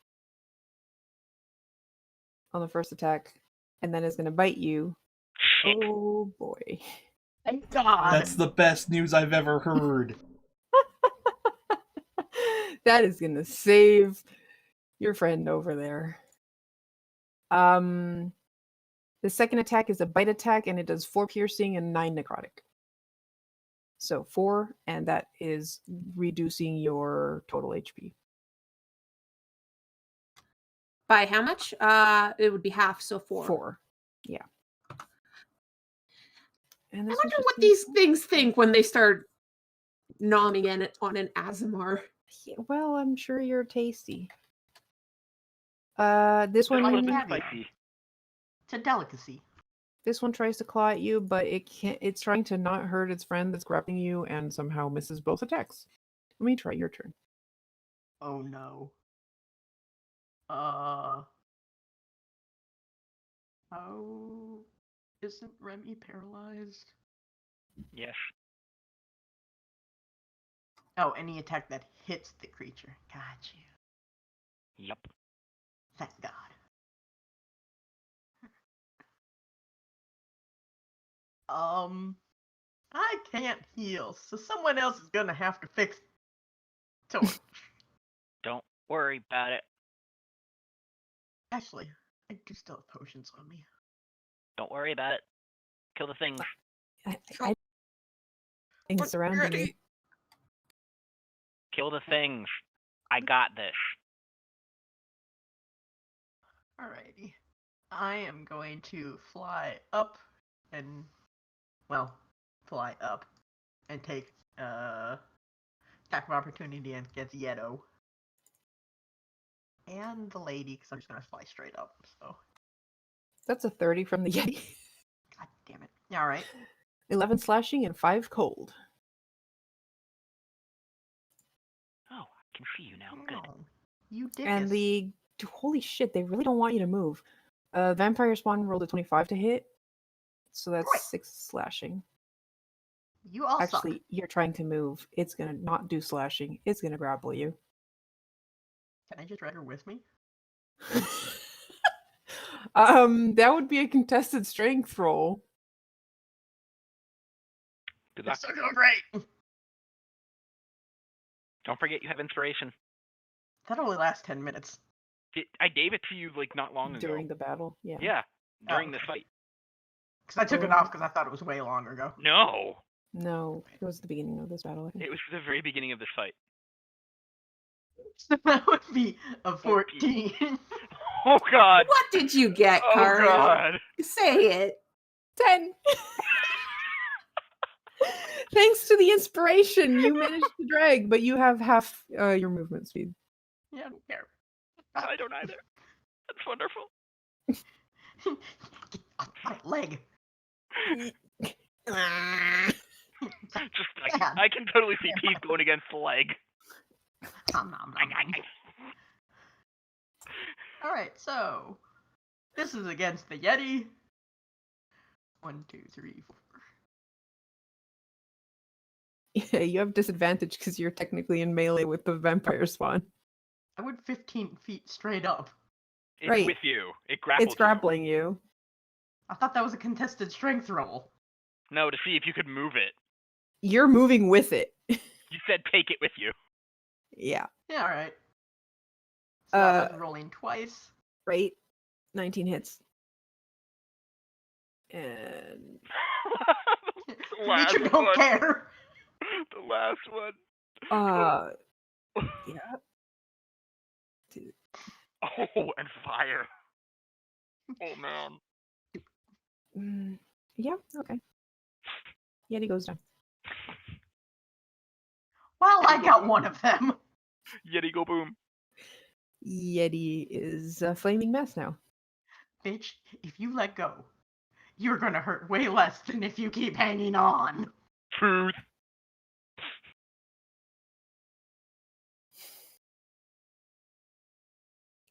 on the first attack, and then it's going to bite you. Shit. Oh boy. Thank God. That's the best news I've ever heard. That is going to save your friend over there. The second attack is a bite attack, and it does 4 piercing and 9 necrotic. So 4, and that is reducing your total HP. By how much? It would be half, so 4. 4. Yeah. And I this wonder one's what just these things think when they start nomming in it on an Azamar. Yeah, well, I'm sure you're tasty. This They're a little one, bit Caviar. spicy. It's a delicacy. this one tries to claw at you, but it can't. It's trying to not hurt its friend that's grabbing you, and somehow misses both attacks. Let me try your turn. Oh no. Oh, isn't Remy paralyzed? Yes. Oh, any attack that hits the creature. Got you. Yep. Thank God. I can't heal, so someone else is gonna have to fix Torch. Don't worry about it. Actually, I do still have potions on me. Don't worry about it. Kill the things. I things surrounding you. Ready? Kill the things. I got this. Alrighty. I am going to fly up and, well, fly up and take attack of opportunity against Yeto. And the lady, because I'm just going to fly straight up, so. That's a 30 from the Yeti. God damn it. Alright. 11 slashing and 5 cold. Oh, I can see you now. Good. No. You dickus. And the holy shit, they really don't want you to move. Vampire Spawn rolled a 25 to hit, so that's Great. 6 slashing. You all Actually, you're trying to move. It's gonna not do slashing. It's gonna grapple you. suck. Can I just drag her with me? That would be a contested strength roll. Good luck. It's so going great! Don't forget you have inspiration. That only lasts 10 minutes. I gave it to you like not long ago. During the battle. Yeah. Yeah, during okay. this fight. Because I took it off because I thought it was way long ago. No, No, it was the beginning of this battle, I think. it was the very beginning of this fight. That would be a 14. Oh God. What did you get, Oh Kari? God. Say it. 10. Thanks to the inspiration, you managed to drag, but you have half your movement speed. Yeah, I don't care. I don't either. That's wonderful. Get off my leg. Just Yeah. I can totally see Pete going against the leg. Nom, nom, nom, nom. All right, so this is against the Yeti. 1, 2, 3, 4. Yeah, you have disadvantage because you're technically in melee with the vampire spawn. I went 15 feet straight up. It's Right. with you. It grappled It's grappling you. I thought that was a contested strength roll. you. No, to see if you could move it. You're moving with it. You said take it with you. Yeah. Yeah, all right. So that was rolling twice. Right? 19 hits. And The last Nature don't one. care. The last one. yeah. Oh, and fire. Oh man. Yeah, okay. Yeti goes down. Well, I got one of them. Yeti go boom. Yeti is a flaming mess now. Bitch, if you let go, you're gonna hurt way less than if you keep hanging on. Truth.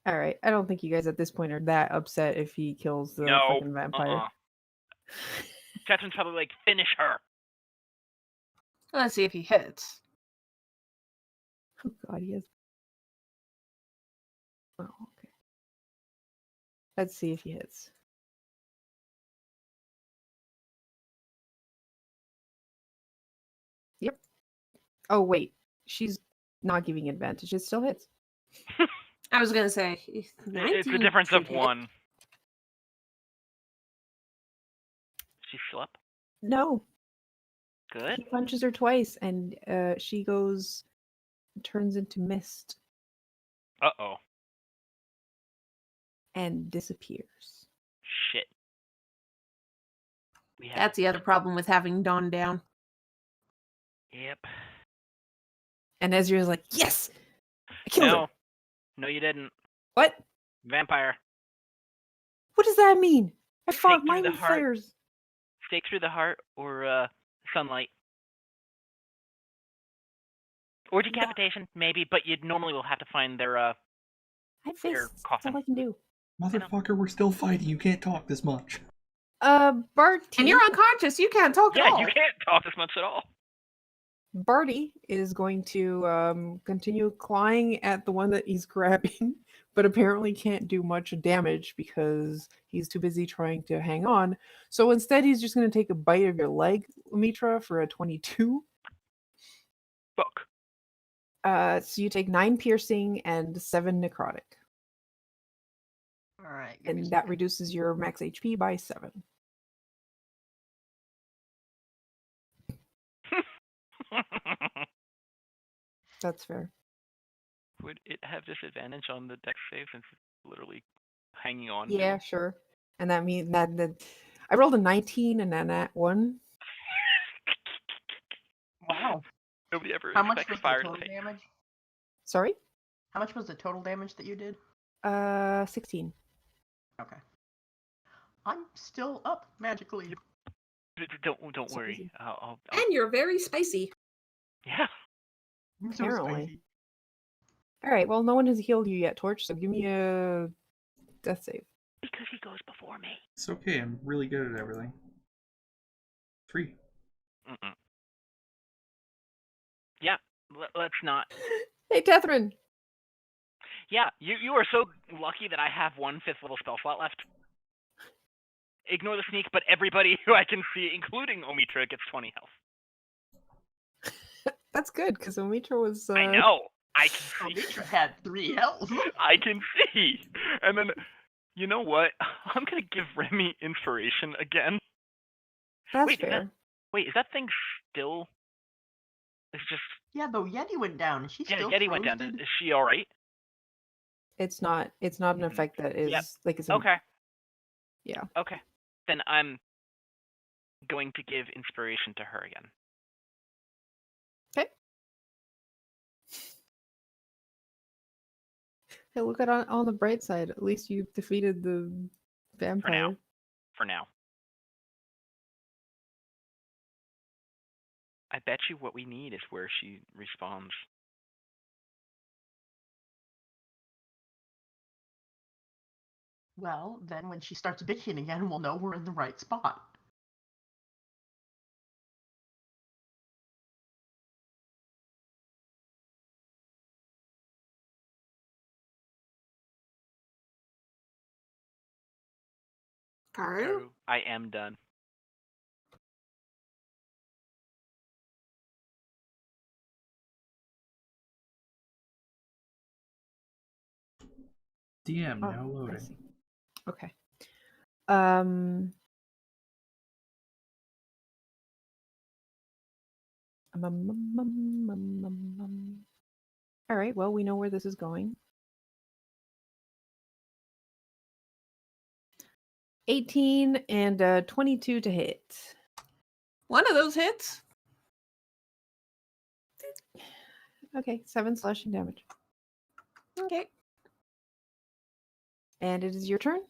All right. I don't think you guys at this point are that upset if he kills the No. fucking vampire. Captain's probably like, finish her. Let's see if he hits. Oh god, he has. Oh, okay. Let's see if he hits. Yep. Oh wait, she's not giving advantage. It still hits. I was gonna say It's a 19 difference of should hit. 1. She's still up. No, Good. he punches her twice, and she turns into mist Uh-oh. and disappears. Shit. We have That's the other problem with having Dawn down. Yep. And Ezreal's like, "Yes, I killed her." No. No, you didn't. What? Vampire. What does that mean? I fought through the mind heart. flayers. Stake through the heart or sunlight. Or decapitation, maybe, but you normally will have to find their I have Your fists. That's coffin. all I can do. Motherfucker, we're still fighting. You can't talk this much. Barty. And you're unconscious. You can't talk at Yeah, all. you can't talk as much at all. Barty is going to continue clawing at the one that he's grabbing, but apparently can't do much damage because he's too busy trying to hang on. So instead, he's just going to take a bite of your leg, Mitra, for a 22. Fuck. So you take 9 piercing and 7 necrotic, All right. give me a and that second. reduces your max HP by 7. That's fair. Would it have disadvantage on the dex save since it's literally hanging on? Yeah, sure. And that means that I rolled a 19 and then that one. Wow. Nobody ever How much expects was the fire total to take. damage? Sorry? How much was the total damage that you did? 16. Okay. I'm still up magically. Don't So worry. easy. I'll And you're very spicy. yeah. I'm so Apparently. spicy. All right. Well, no one has healed you yet, Torch. So give me a death save. Because he goes before me. It's okay. I'm really good at everything. 3. Mm-mm. Yeah. Let's not. Hey, Tethrin. Yeah, you are so lucky that I have 1 5th level spell slot left. Ignore the sneak, but everybody who I can see, including Omitra, gets 20 health. That's good because Omitra was. I know. I can see. Mitra had 3 health. I can see. And then, you know what? I'm gonna give Remy inspiration again. That's Wait, fair. Is that thing still? It's just Yeah, though Yeti went down. And she's yeah. still Yeti went down. frozen. Is she all right? It's not. It's not an effect that is like it's. Okay. Yeah. Okay. Then I'm going to give inspiration to her again. Okay. Hey, look at on the bright side. At least you defeated the vampire. For now. I bet you what we need is where she respawns. Well, then when she starts bitching again, we'll know we're in the right spot. Karu? I am done. DM Oh, now I loading. see. Okay. All right. Well, we know where this is going. 18 and 22 to hit. One of those hits. Okay, 7 slashing damage. Okay. And it is your turn.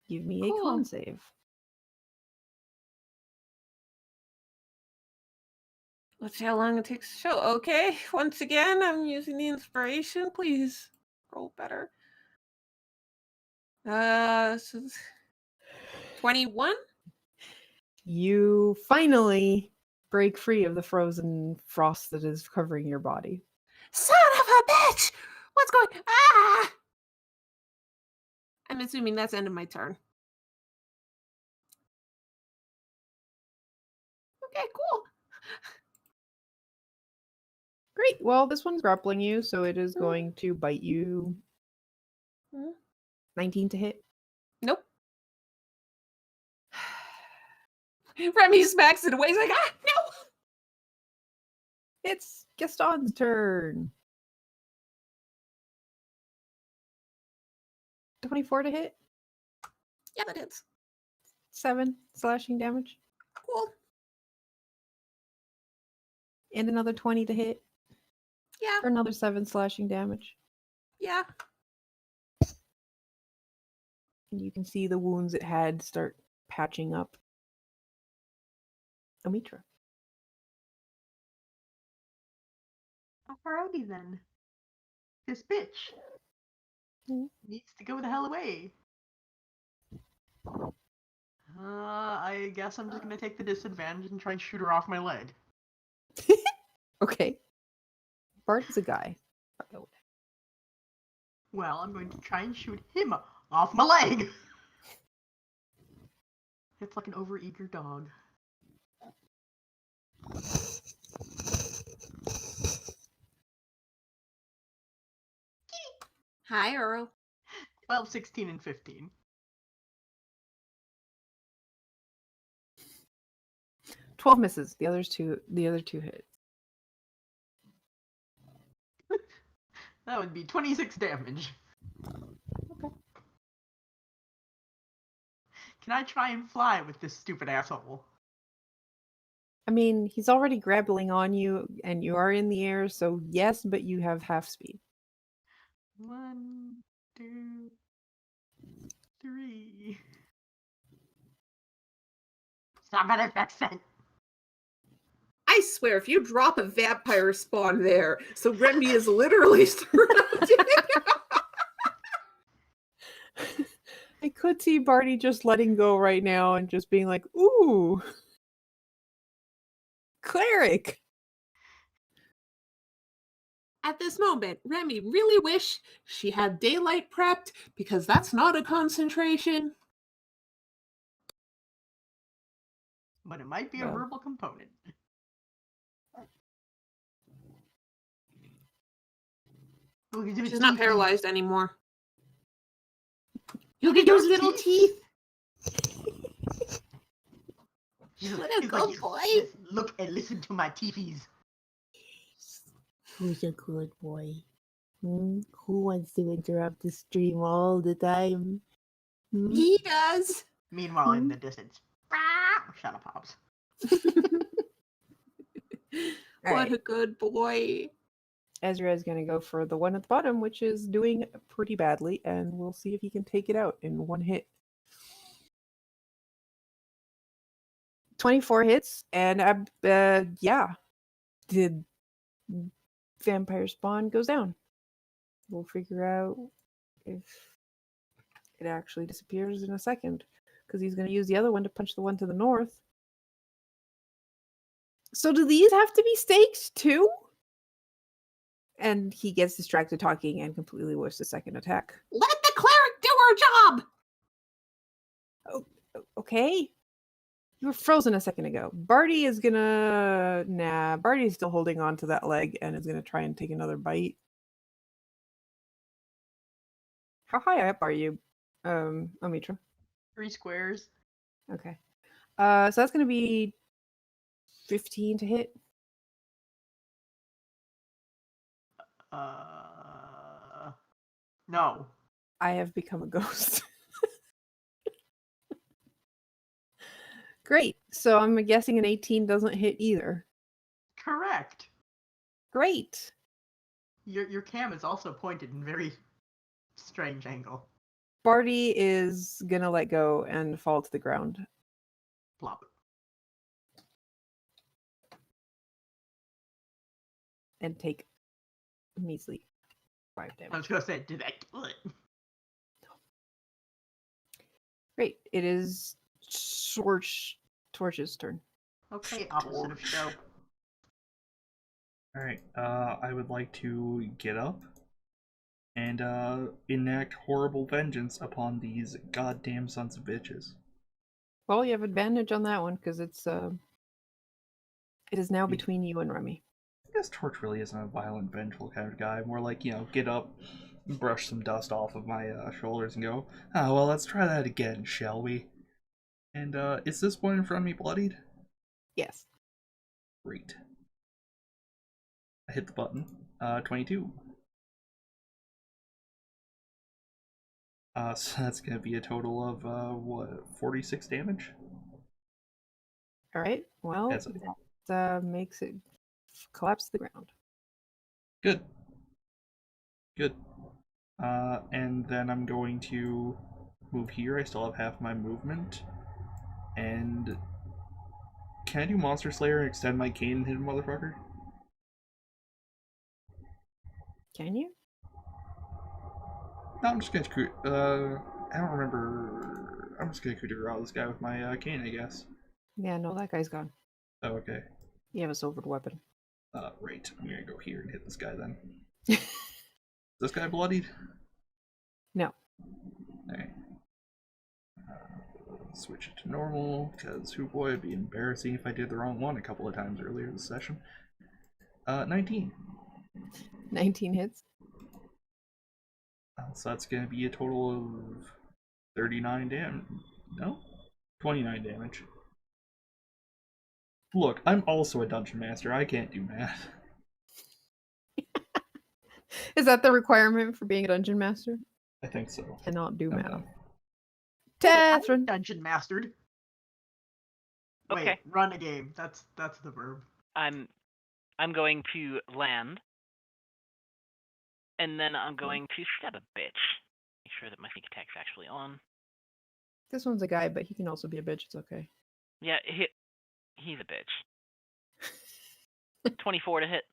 Give me a Cool. con save. Let's see how long it takes to show. Okay, once again, I'm using the inspiration. Please roll better. So 21? You finally break free of the frozen frost that is covering your body. Son of a bitch! What's going? Ah! I'm assuming that's the end of my turn. Okay, cool. Great. Well, this one's grappling you, so it is Mm. going to bite you. Mm. 19 to hit. Nope. Remy smacks it away. He's like, ah, no! It's Gaston's turn. 24 to hit. Yeah, that hits. 7 slashing damage. Cool. And another 20 to hit. Yeah, For another 7 slashing damage. yeah. And you can see the wounds it had start patching up. Omitra. Alrighty then. This bitch needs to go the hell away. I guess I'm just gonna take the disadvantage and try and shoot her off my leg. Okay. Bart's a guy. by the way. Well, I'm going to try and shoot him off my leg. It's like an overeager dog. Hi, Earl. 12, 16, and 15. 12 misses. The other two hit. That would be 26 damage. Okay. Can I try and fly with this stupid asshole? I mean, he's already grappling on you, and you are in the air, so yes, but you have half speed. 1, 2, 3. Stop at accent. I swear, if you drop a vampire spawn there, so Remy is literally surrounded. I could see Barty just letting go right now and just being like, ooh, cleric. At this moment, Remy really wish she had daylight prepped because that's not a concentration. But it might be a Well. verbal component. Look at those She's not teeth. paralyzed anymore. Look Look at at those those little teeth. teeth. What a He's good like, boy. "Yes, look and listen to my teepees. Who's a good boy? Who wants to interrupt the stream all the time? He does. Meanwhile, in the distance. Shut up, Hobbs. What a good boy. Ezra is going to go for the one at the bottom, which is doing pretty badly, and we'll see if he can take it out in one hit. 24 hits, and yeah, the vampire spawn goes down. We'll figure out if It actually disappears in a second because he's going to use the other one to punch the one to the north. So do these have to be staked too? And he gets distracted talking and completely wastes the second attack. Let the cleric do her job! Okay. You were frozen a second ago. Barty is gonna... Nah, Barty's still holding on to that leg and is gonna try and take another bite. How high up are you, Omitra? 3 squares. Okay. So that's gonna be 15 to hit. No. I have become a ghost. Great. So I'm guessing an 18 doesn't hit either. Correct. Great. Your cam is also pointed in very strange angle. Barty is gonna let go and fall to the ground. Plop. And take a measly 5 damage. I was gonna say, did that kill it? Great. It is Torch's turn. Okay, opposite of show. Alright, I would like to get up and enact horrible vengeance upon these goddamn sons of bitches. Well, you have advantage on that one because it is now between you and Remy. I guess Torch really isn't a violent, vengeful kind of guy. More like, get up, brush some dust off of my shoulders and go, oh, well, let's try that again, shall we? And is this one in front of me bloodied? Yes. Great. I hit the button. 22. So that's going to be a total of, 46 damage? All right. Well, that makes it collapse to the ground. Good. Good. And then I'm going to move here. I still have half my movement. And can I do Monster Slayer and extend my cane and hit a motherfucker? Can you? No, I'm just gonna I don't remember. I'm just gonna coup de grace this guy with my cane, I guess. Yeah, no, that guy's gone. Oh, okay. You have a silvered weapon. Right. I'm gonna go here and hit this guy then. Is this guy bloodied? No. Okay. Switch it to normal, because, oh boy, it'd be embarrassing if I did the wrong one a couple of times earlier this session. 19. 19 hits. So that's going to be a total of 39 damage. No? 29 damage. Look, I'm also a dungeon master. I can't do math. Is that the requirement for being a dungeon master? I think so. Cannot do math. done. Catherine. Dungeon mastered. Okay. Wait, run a game. That's the verb. I'm going to land, and then I'm going to stab a bitch. Make sure that my sneak attack's actually on. This one's a guy, but he can also be a bitch. It's okay. Yeah, he's a bitch. 24 to hit.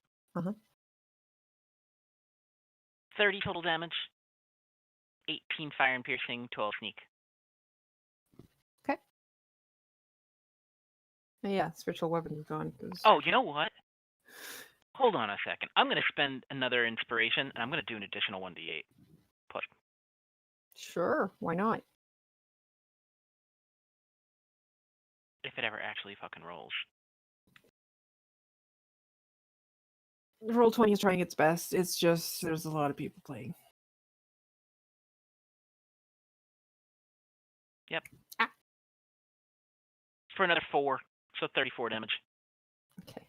30 total damage. 18 fire and piercing, 12 sneak. Yeah, spiritual weapon is gone. Oh, you know what? Hold on a second. I'm going to spend another inspiration, and I'm going to do an additional 1d8. Push. Sure, why not? If it ever actually fucking rolls. Roll20 is trying its best. It's just there's a lot of people playing. Yep. For another 4, so 34 damage. Okay.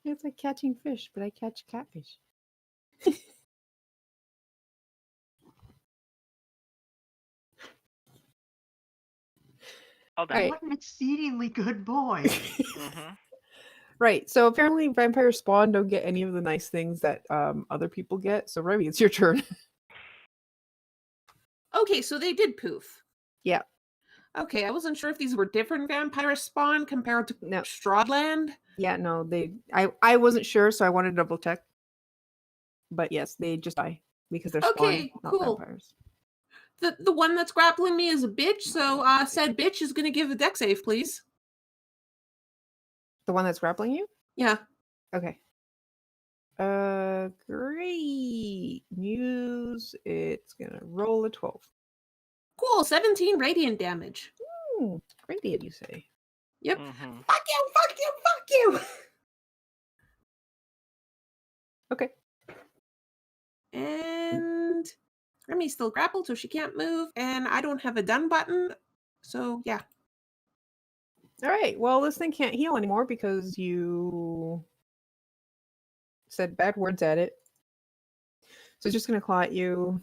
It's like catching fish, but I catch catfish. All done. Right. What an exceedingly good boy. Mm-hmm. Right. So apparently vampire spawn don't get any of the nice things that other people get. So Remy, it's your turn. Okay, so they did poof. Yeah. Okay, I wasn't sure if these were different vampire spawn compared to No. Strahdland. Yeah, no, I wasn't sure, so I wanted to double check. But yes, they just die because they're spawn, Okay, not cool. vampires. The one that's grappling me is a bitch, so said bitch is gonna give a deck save, please. The one that's grappling you? Yeah. Okay. Great news. It's gonna roll a 12. Cool, 17 radiant damage. Radiant, you say? Yep. Mm-hmm. Fuck you, fuck you, fuck you! Okay. And Remy's still grappled, so she can't move, and I don't have a done button, so yeah. All right. Well, this thing can't heal anymore because you said bad words at it. So it's just gonna claw at you.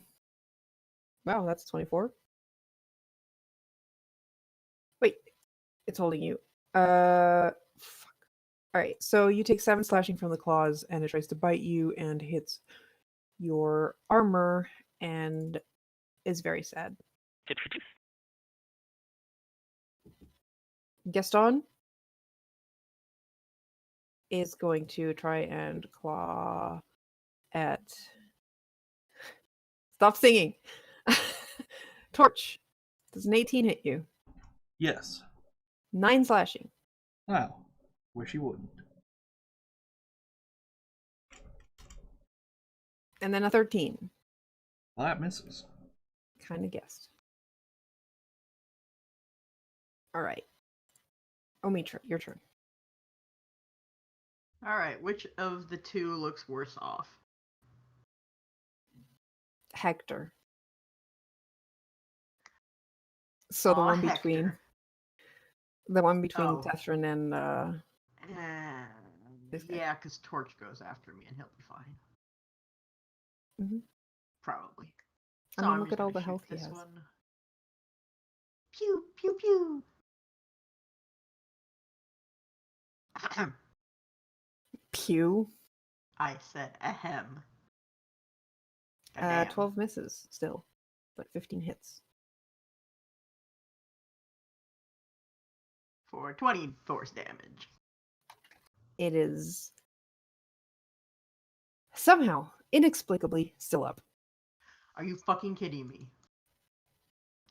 Wow, that's 24. Wait, it's holding you. Fuck. All right. So you take 7 slashing from the claws, and it tries to bite you and hits your armor and is very sad. Gaston is going to try and claw at. Stop singing. Torch. Does an 18 hit you? Yes. 9 slashing. Wow. Wish he wouldn't. And then a 13. Well, that misses. Kind of guessed. All right. Omitra, your turn. All right, which of the two looks worse off? Hector. So the Aw, one between Hector. Oh. Tethrin and This guy. Yeah, because Torch goes after me and he'll be fine. Mhm. Probably. I So mean, I'm look just at all gonna the shoot health he this has. one. Pew pew pew. Pew. I said ahem. Damn. 12 misses still, but 15 hits. For 20 force damage. It is somehow, inexplicably, still up. Are you fucking kidding me?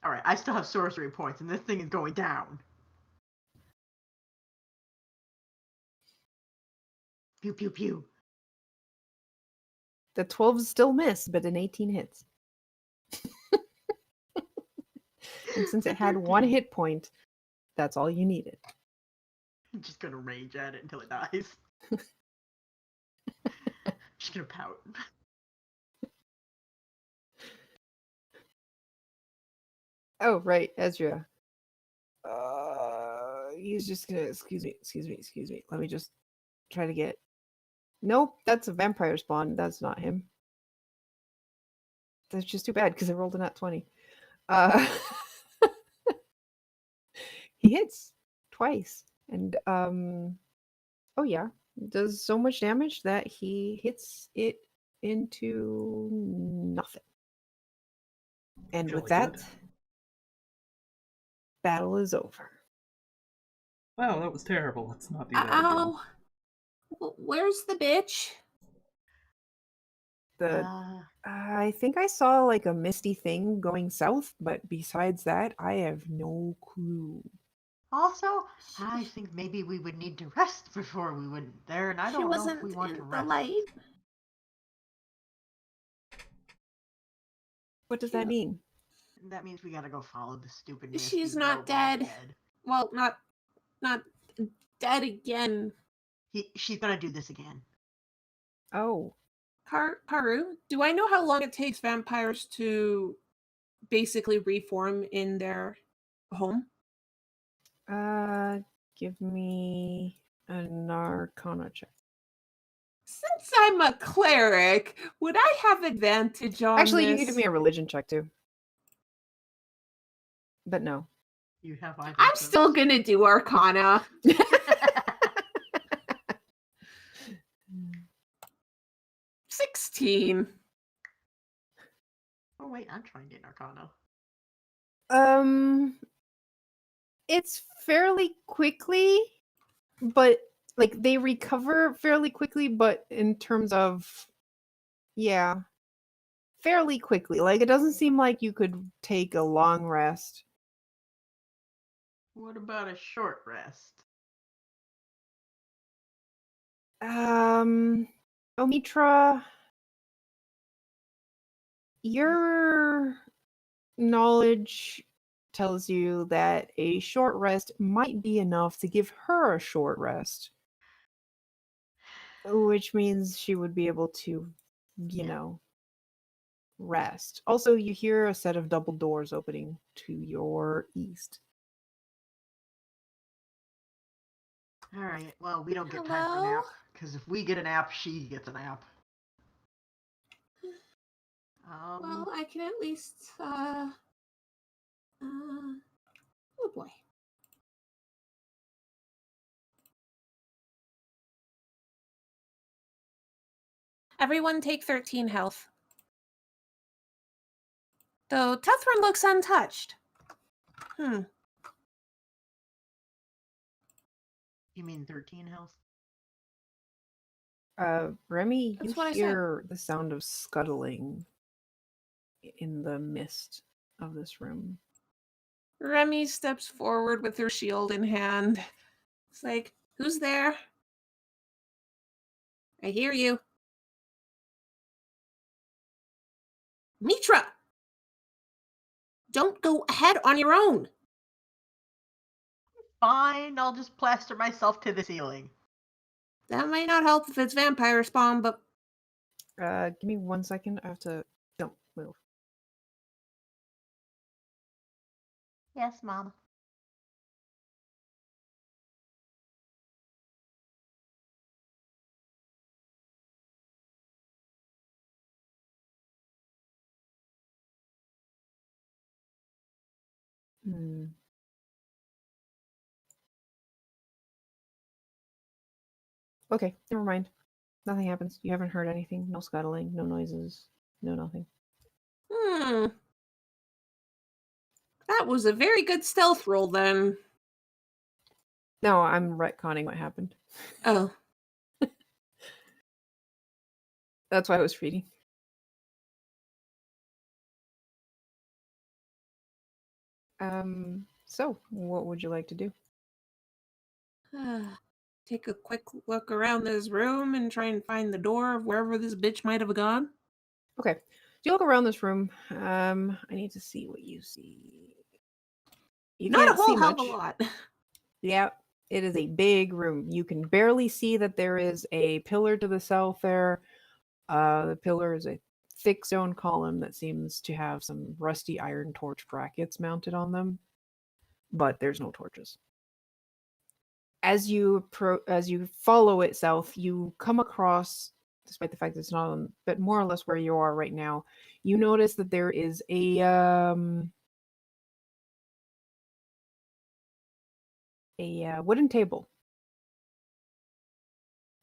Alright, I still have sorcery points and this thing is going down. Pew pew pew. The 12s still miss, but an 18 hits. And since it had 1 hit point, that's all you needed. I'm just gonna rage at it until it dies. Just gonna pout. Oh, right, Ezra. He's just gonna excuse me. Let me just try to get. Nope, that's a vampire spawn. That's not him. That's just too bad because I rolled a nat 20. He hits twice, and oh yeah, does so much damage that he hits it into nothing. And with Jolly that, good. battle is over. Wow, that was terrible. Let's not do that again. Ow. Where's the bitch? I think I saw like a misty thing going south, but besides that, I have no clue. Also, I think maybe we would need to rest before we went there, and I She don't know wasn't if we want in to the rest. light. What does that mean? That means we gotta go follow the stupid. She's nasty not robot dead. Well, not dead again. She's gonna do this again. Oh, Haru, do I know how long it takes vampires to basically reform in their home? give me an Arcana check. Since I'm a cleric, would I have advantage on Actually, you this? can give me a religion check too. But no. You have either. I'm still gonna do Arcana. 16. Oh wait, I'm trying to get Arcana. It's fairly quickly, but like they recover fairly quickly, but in terms of yeah, fairly quickly. Like it doesn't seem like you could take a long rest. What about a short rest? Omitra, your knowledge tells you that a short rest might be enough to give her a short rest, which means she would be able to, rest. Also, you hear a set of double doors opening to your east. All right. Well, we don't get time for a Hello? nap because if we get a nap, she gets a nap. Well, I can at least, oh boy. Everyone take 13 health. Though Tethrin looks untouched. You mean 13 health? Remy, That's you what I said. hear the sound of scuttling in the mist of this room. Remy steps forward with her shield in hand. It's like, who's there? I hear you. Mitra! Don't go ahead on your own. Fine, I'll just plaster myself to the ceiling. That might not help if it's vampire spawn, but Give me 1 second. I have to. Don't move. Yes, Mom. Okay, never mind. Nothing happens. You haven't heard anything. No scuttling, no noises, no nothing. That was a very good stealth roll then. No, I'm retconning what happened. Oh. That's why I was reading. So what would you like to do? Take a quick look around this room and try and find the door of wherever this bitch might have gone. Okay. So you look around this room. I need to see what you see. You Not a can't see whole hell of much. a lot. Yeah, it is a big room. You can barely see that there is a pillar to the south there. The pillar is a thick stone column that seems to have some rusty iron torch brackets mounted on them, but there's no torches. As you follow it south, you come across, despite the fact that it's not on, but more or less where you are right now, you notice that there is a wooden table.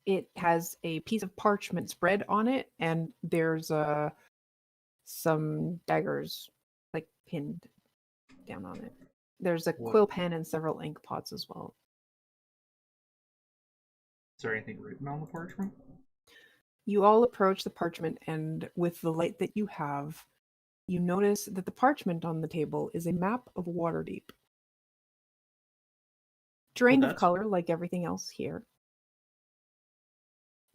It has a piece of parchment spread on it, and there's some daggers like pinned down on it. There's a quill pen and several ink pots as well. Is there anything written on the parchment? You all approach the parchment, and with the light that you have, you notice that the parchment on the table is a map of Waterdeep. Drained of color like everything else here.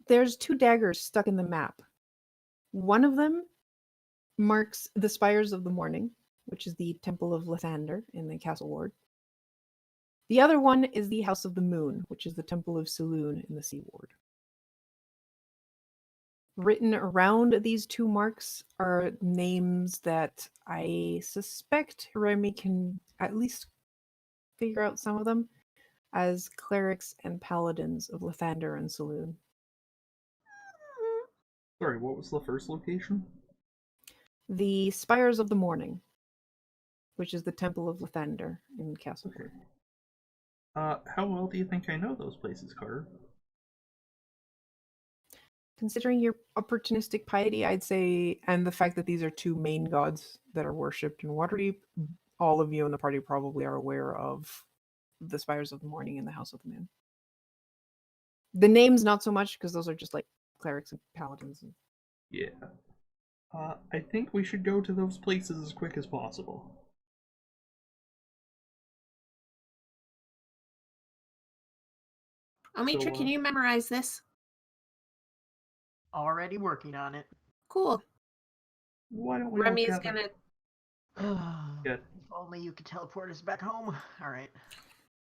There's 2 daggers stuck in the map. One of them marks the Spires of the Morning, which is the Temple of Lathander in the Castle Ward. The other one is the House of the Moon, which is the Temple of Saloon in the Sea Ward. Written around these 2 marks are names that I suspect Remy can at least figure out some of them as clerics and paladins of Lathander and Saloon. Sorry, what was the first location? The Spires of the Morning, which is the Temple of Lathander in Castle Ward. How well do you think I know those places, Carter? Considering your opportunistic piety, I'd say, and the fact that these are 2 main gods that are worshipped in Waterdeep, all of you in the party probably are aware of the Spires of the Morning and the House of the Moon. The names not so much, because those are just like clerics and paladins. Yeah. I think we should go to those places as quick as possible. Omitra, can you memorize this? Already working on it. Cool. Why don't we Remy all is gather? Good. If only you could teleport us back home. All right.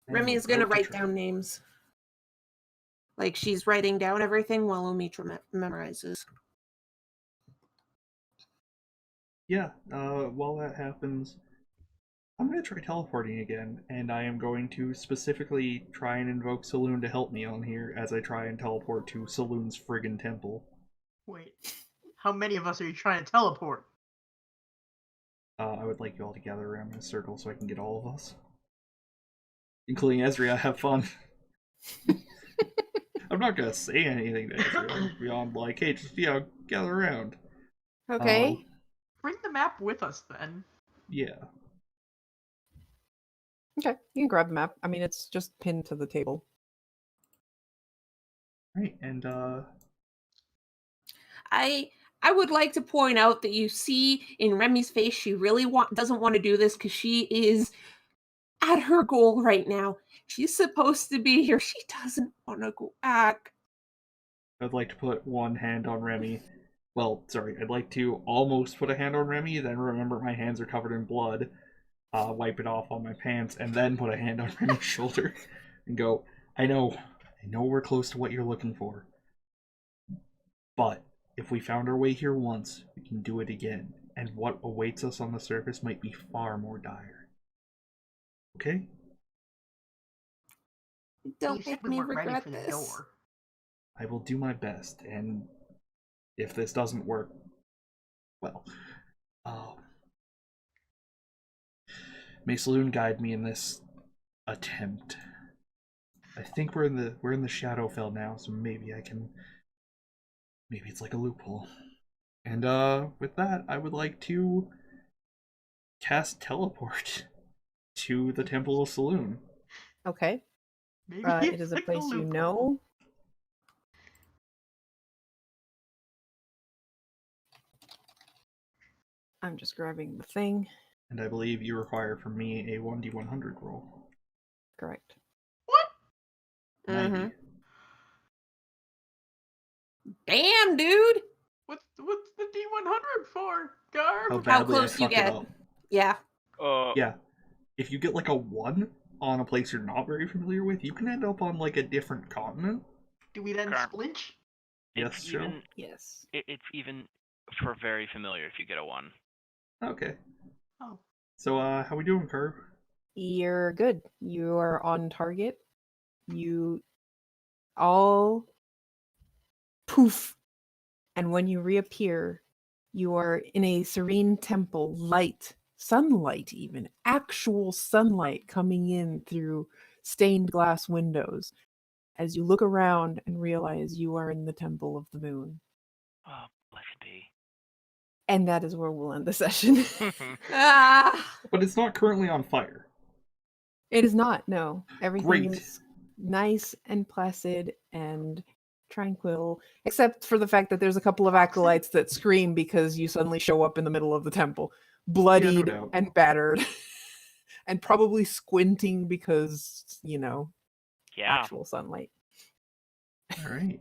Remy is going to write down names. Like she's writing down everything while Omitra memorizes. Yeah, while that happens, I'm going to try teleporting again, and I am going to specifically try and invoke Saloon to help me on here as I try and teleport to Saloon's friggin' temple. Wait, how many of us are you trying to teleport? I would like you all to gather around in a circle so I can get all of us. Including Ezria, have fun. I'm not going to say anything to Ezria beyond like, hey, just, gather around. Okay. Bring the map with us then. Yeah. Okay, you can grab the map. I mean, it's just pinned to the table. Right, and I would like to point out that you see in Remy's face she really doesn't want to do this because she is at her goal right now. She's supposed to be here. She doesn't want to go back. I'd like to put one hand on Remy. Well, sorry, I'd like to almost put a hand on Remy, then remember my hands are covered in blood, wipe it off on my pants, and then put a hand on Remy's shoulder and go, I know we're close to what you're looking for. But if we found our way here once, we can do it again, and what awaits us on the surface might be far more dire. Okay? Don't You said make we me weren't ready regret for the this. door. I will do my best, and if this doesn't work, well, may Saloon guide me in this attempt. I think we're in the Shadowfell now, so maybe it's like a loophole. And with that, I would like to cast teleport to the Temple of Saloon. Okay. Maybe It is a like place you loophole. know. I'm just grabbing the thing. And I believe you require from me a 1d100 roll. Correct. What? 90. Mhm. Damn, dude. What's the D100 for, Garb? How badly close I you fuck get. it up. Yeah. Yeah. If you get like a 1 on a place you're not very familiar with, you can end up on like a different continent. Do we then Garb. splinch? Yes, It's Joe? even Yes. it's even for very familiar if you get a 1. Okay. Oh. So, how we doing, Curve? You're good. You are on target. You all poof. And when you reappear, you are in a serene temple, light, sunlight even, actual sunlight coming in through stained glass windows as you look around and realize you are in the Temple of the Moon. Oh, blessed be. And that is where we'll end the session. Ah. But it's not currently on fire. It is not, no. Everything Great. is nice and placid and tranquil, except for the fact that there's a couple of acolytes that scream because you suddenly show up in the middle of the temple, bloodied doubt. and battered, and probably squinting because, Yeah. actual sunlight. All right.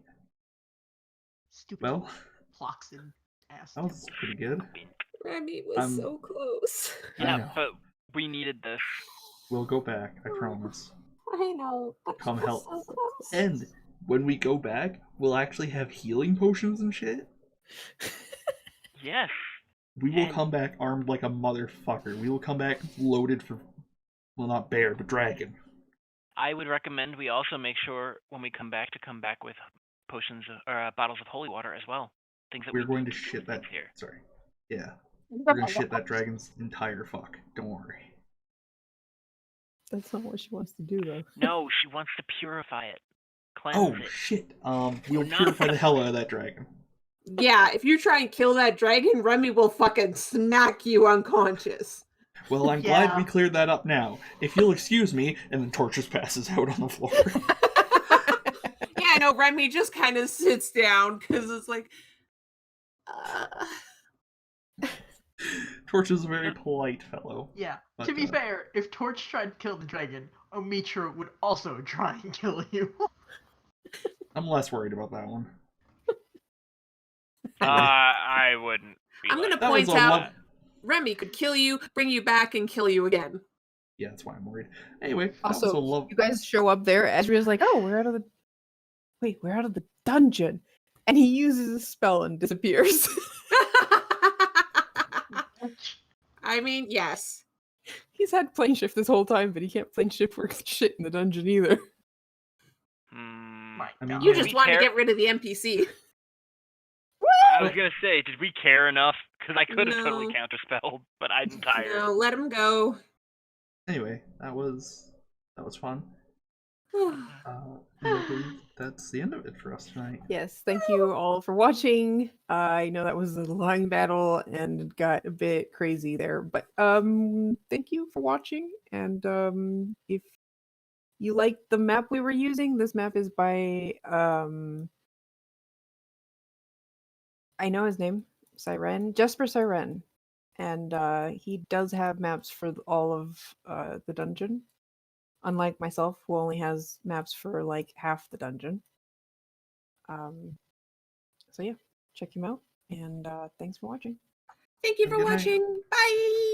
Stupid Well, Ploxin ass. that was pretty good. Remy was I'm- so close. I Yeah, know. but we needed this. We'll go back, I promise. I know. But Come we're help. so close. And when we go back, we'll actually have healing potions and shit. Yes. We will And- come back armed like a motherfucker. We will come back loaded for, well, not bear, but dragon. I would recommend we also make sure when we come back to come back with potions or bottles of holy water as well. Things that We're we going need to do shit that. things here. Sorry. Yeah. We're gonna shit that dragon's entire fuck. Don't worry. That's not what she wants to do, though. No, she wants to purify it. Cleanse Oh it. shit. We'll Not- purify the hell out of that dragon. Yeah, if you try and kill that dragon, Remy will fucking smack you unconscious. Well, I'm glad we Yeah. cleared that up now. If you'll excuse me, and then Torches passes out on the floor. Yeah, I know. Remy just kind of sits down because it's like, Torch is a very polite fellow. Yeah. But, To be fair, if Torch tried to kill the dragon, Omitra would also try and kill you. I'm less worried about that one. I wouldn't. Be I'm like gonna That point was a out love- Remy could kill you, bring you back, and kill you again. Yeah, that's why I'm worried. Anyway, that was Also, a love. you guys show up there. Ezra's like, "Oh, we're out of the dungeon," and he uses a spell and disappears. I mean, yes. He's had plane shift this whole time, but he can't plane shift for shit in the dungeon either. My I mean, God. You Yeah. just We want to care- get rid of the NPC. I was gonna say, did we care enough? Because I could have totally No. counterspelled, but I'm tired. No, let him go. Anyway, that was fun. And I believe that's the end of it for us tonight. Yes, thank you all for watching. I know that was a long battle and it got a bit crazy there, but thank you for watching. And if you like the map we were using, this map is by I know his name, Jesper Siren, and he does have maps for all of the dungeon. Unlike myself, who only has maps for like half the dungeon. So yeah, check him out, and thanks for watching. Thank you for Good night. watching. Bye.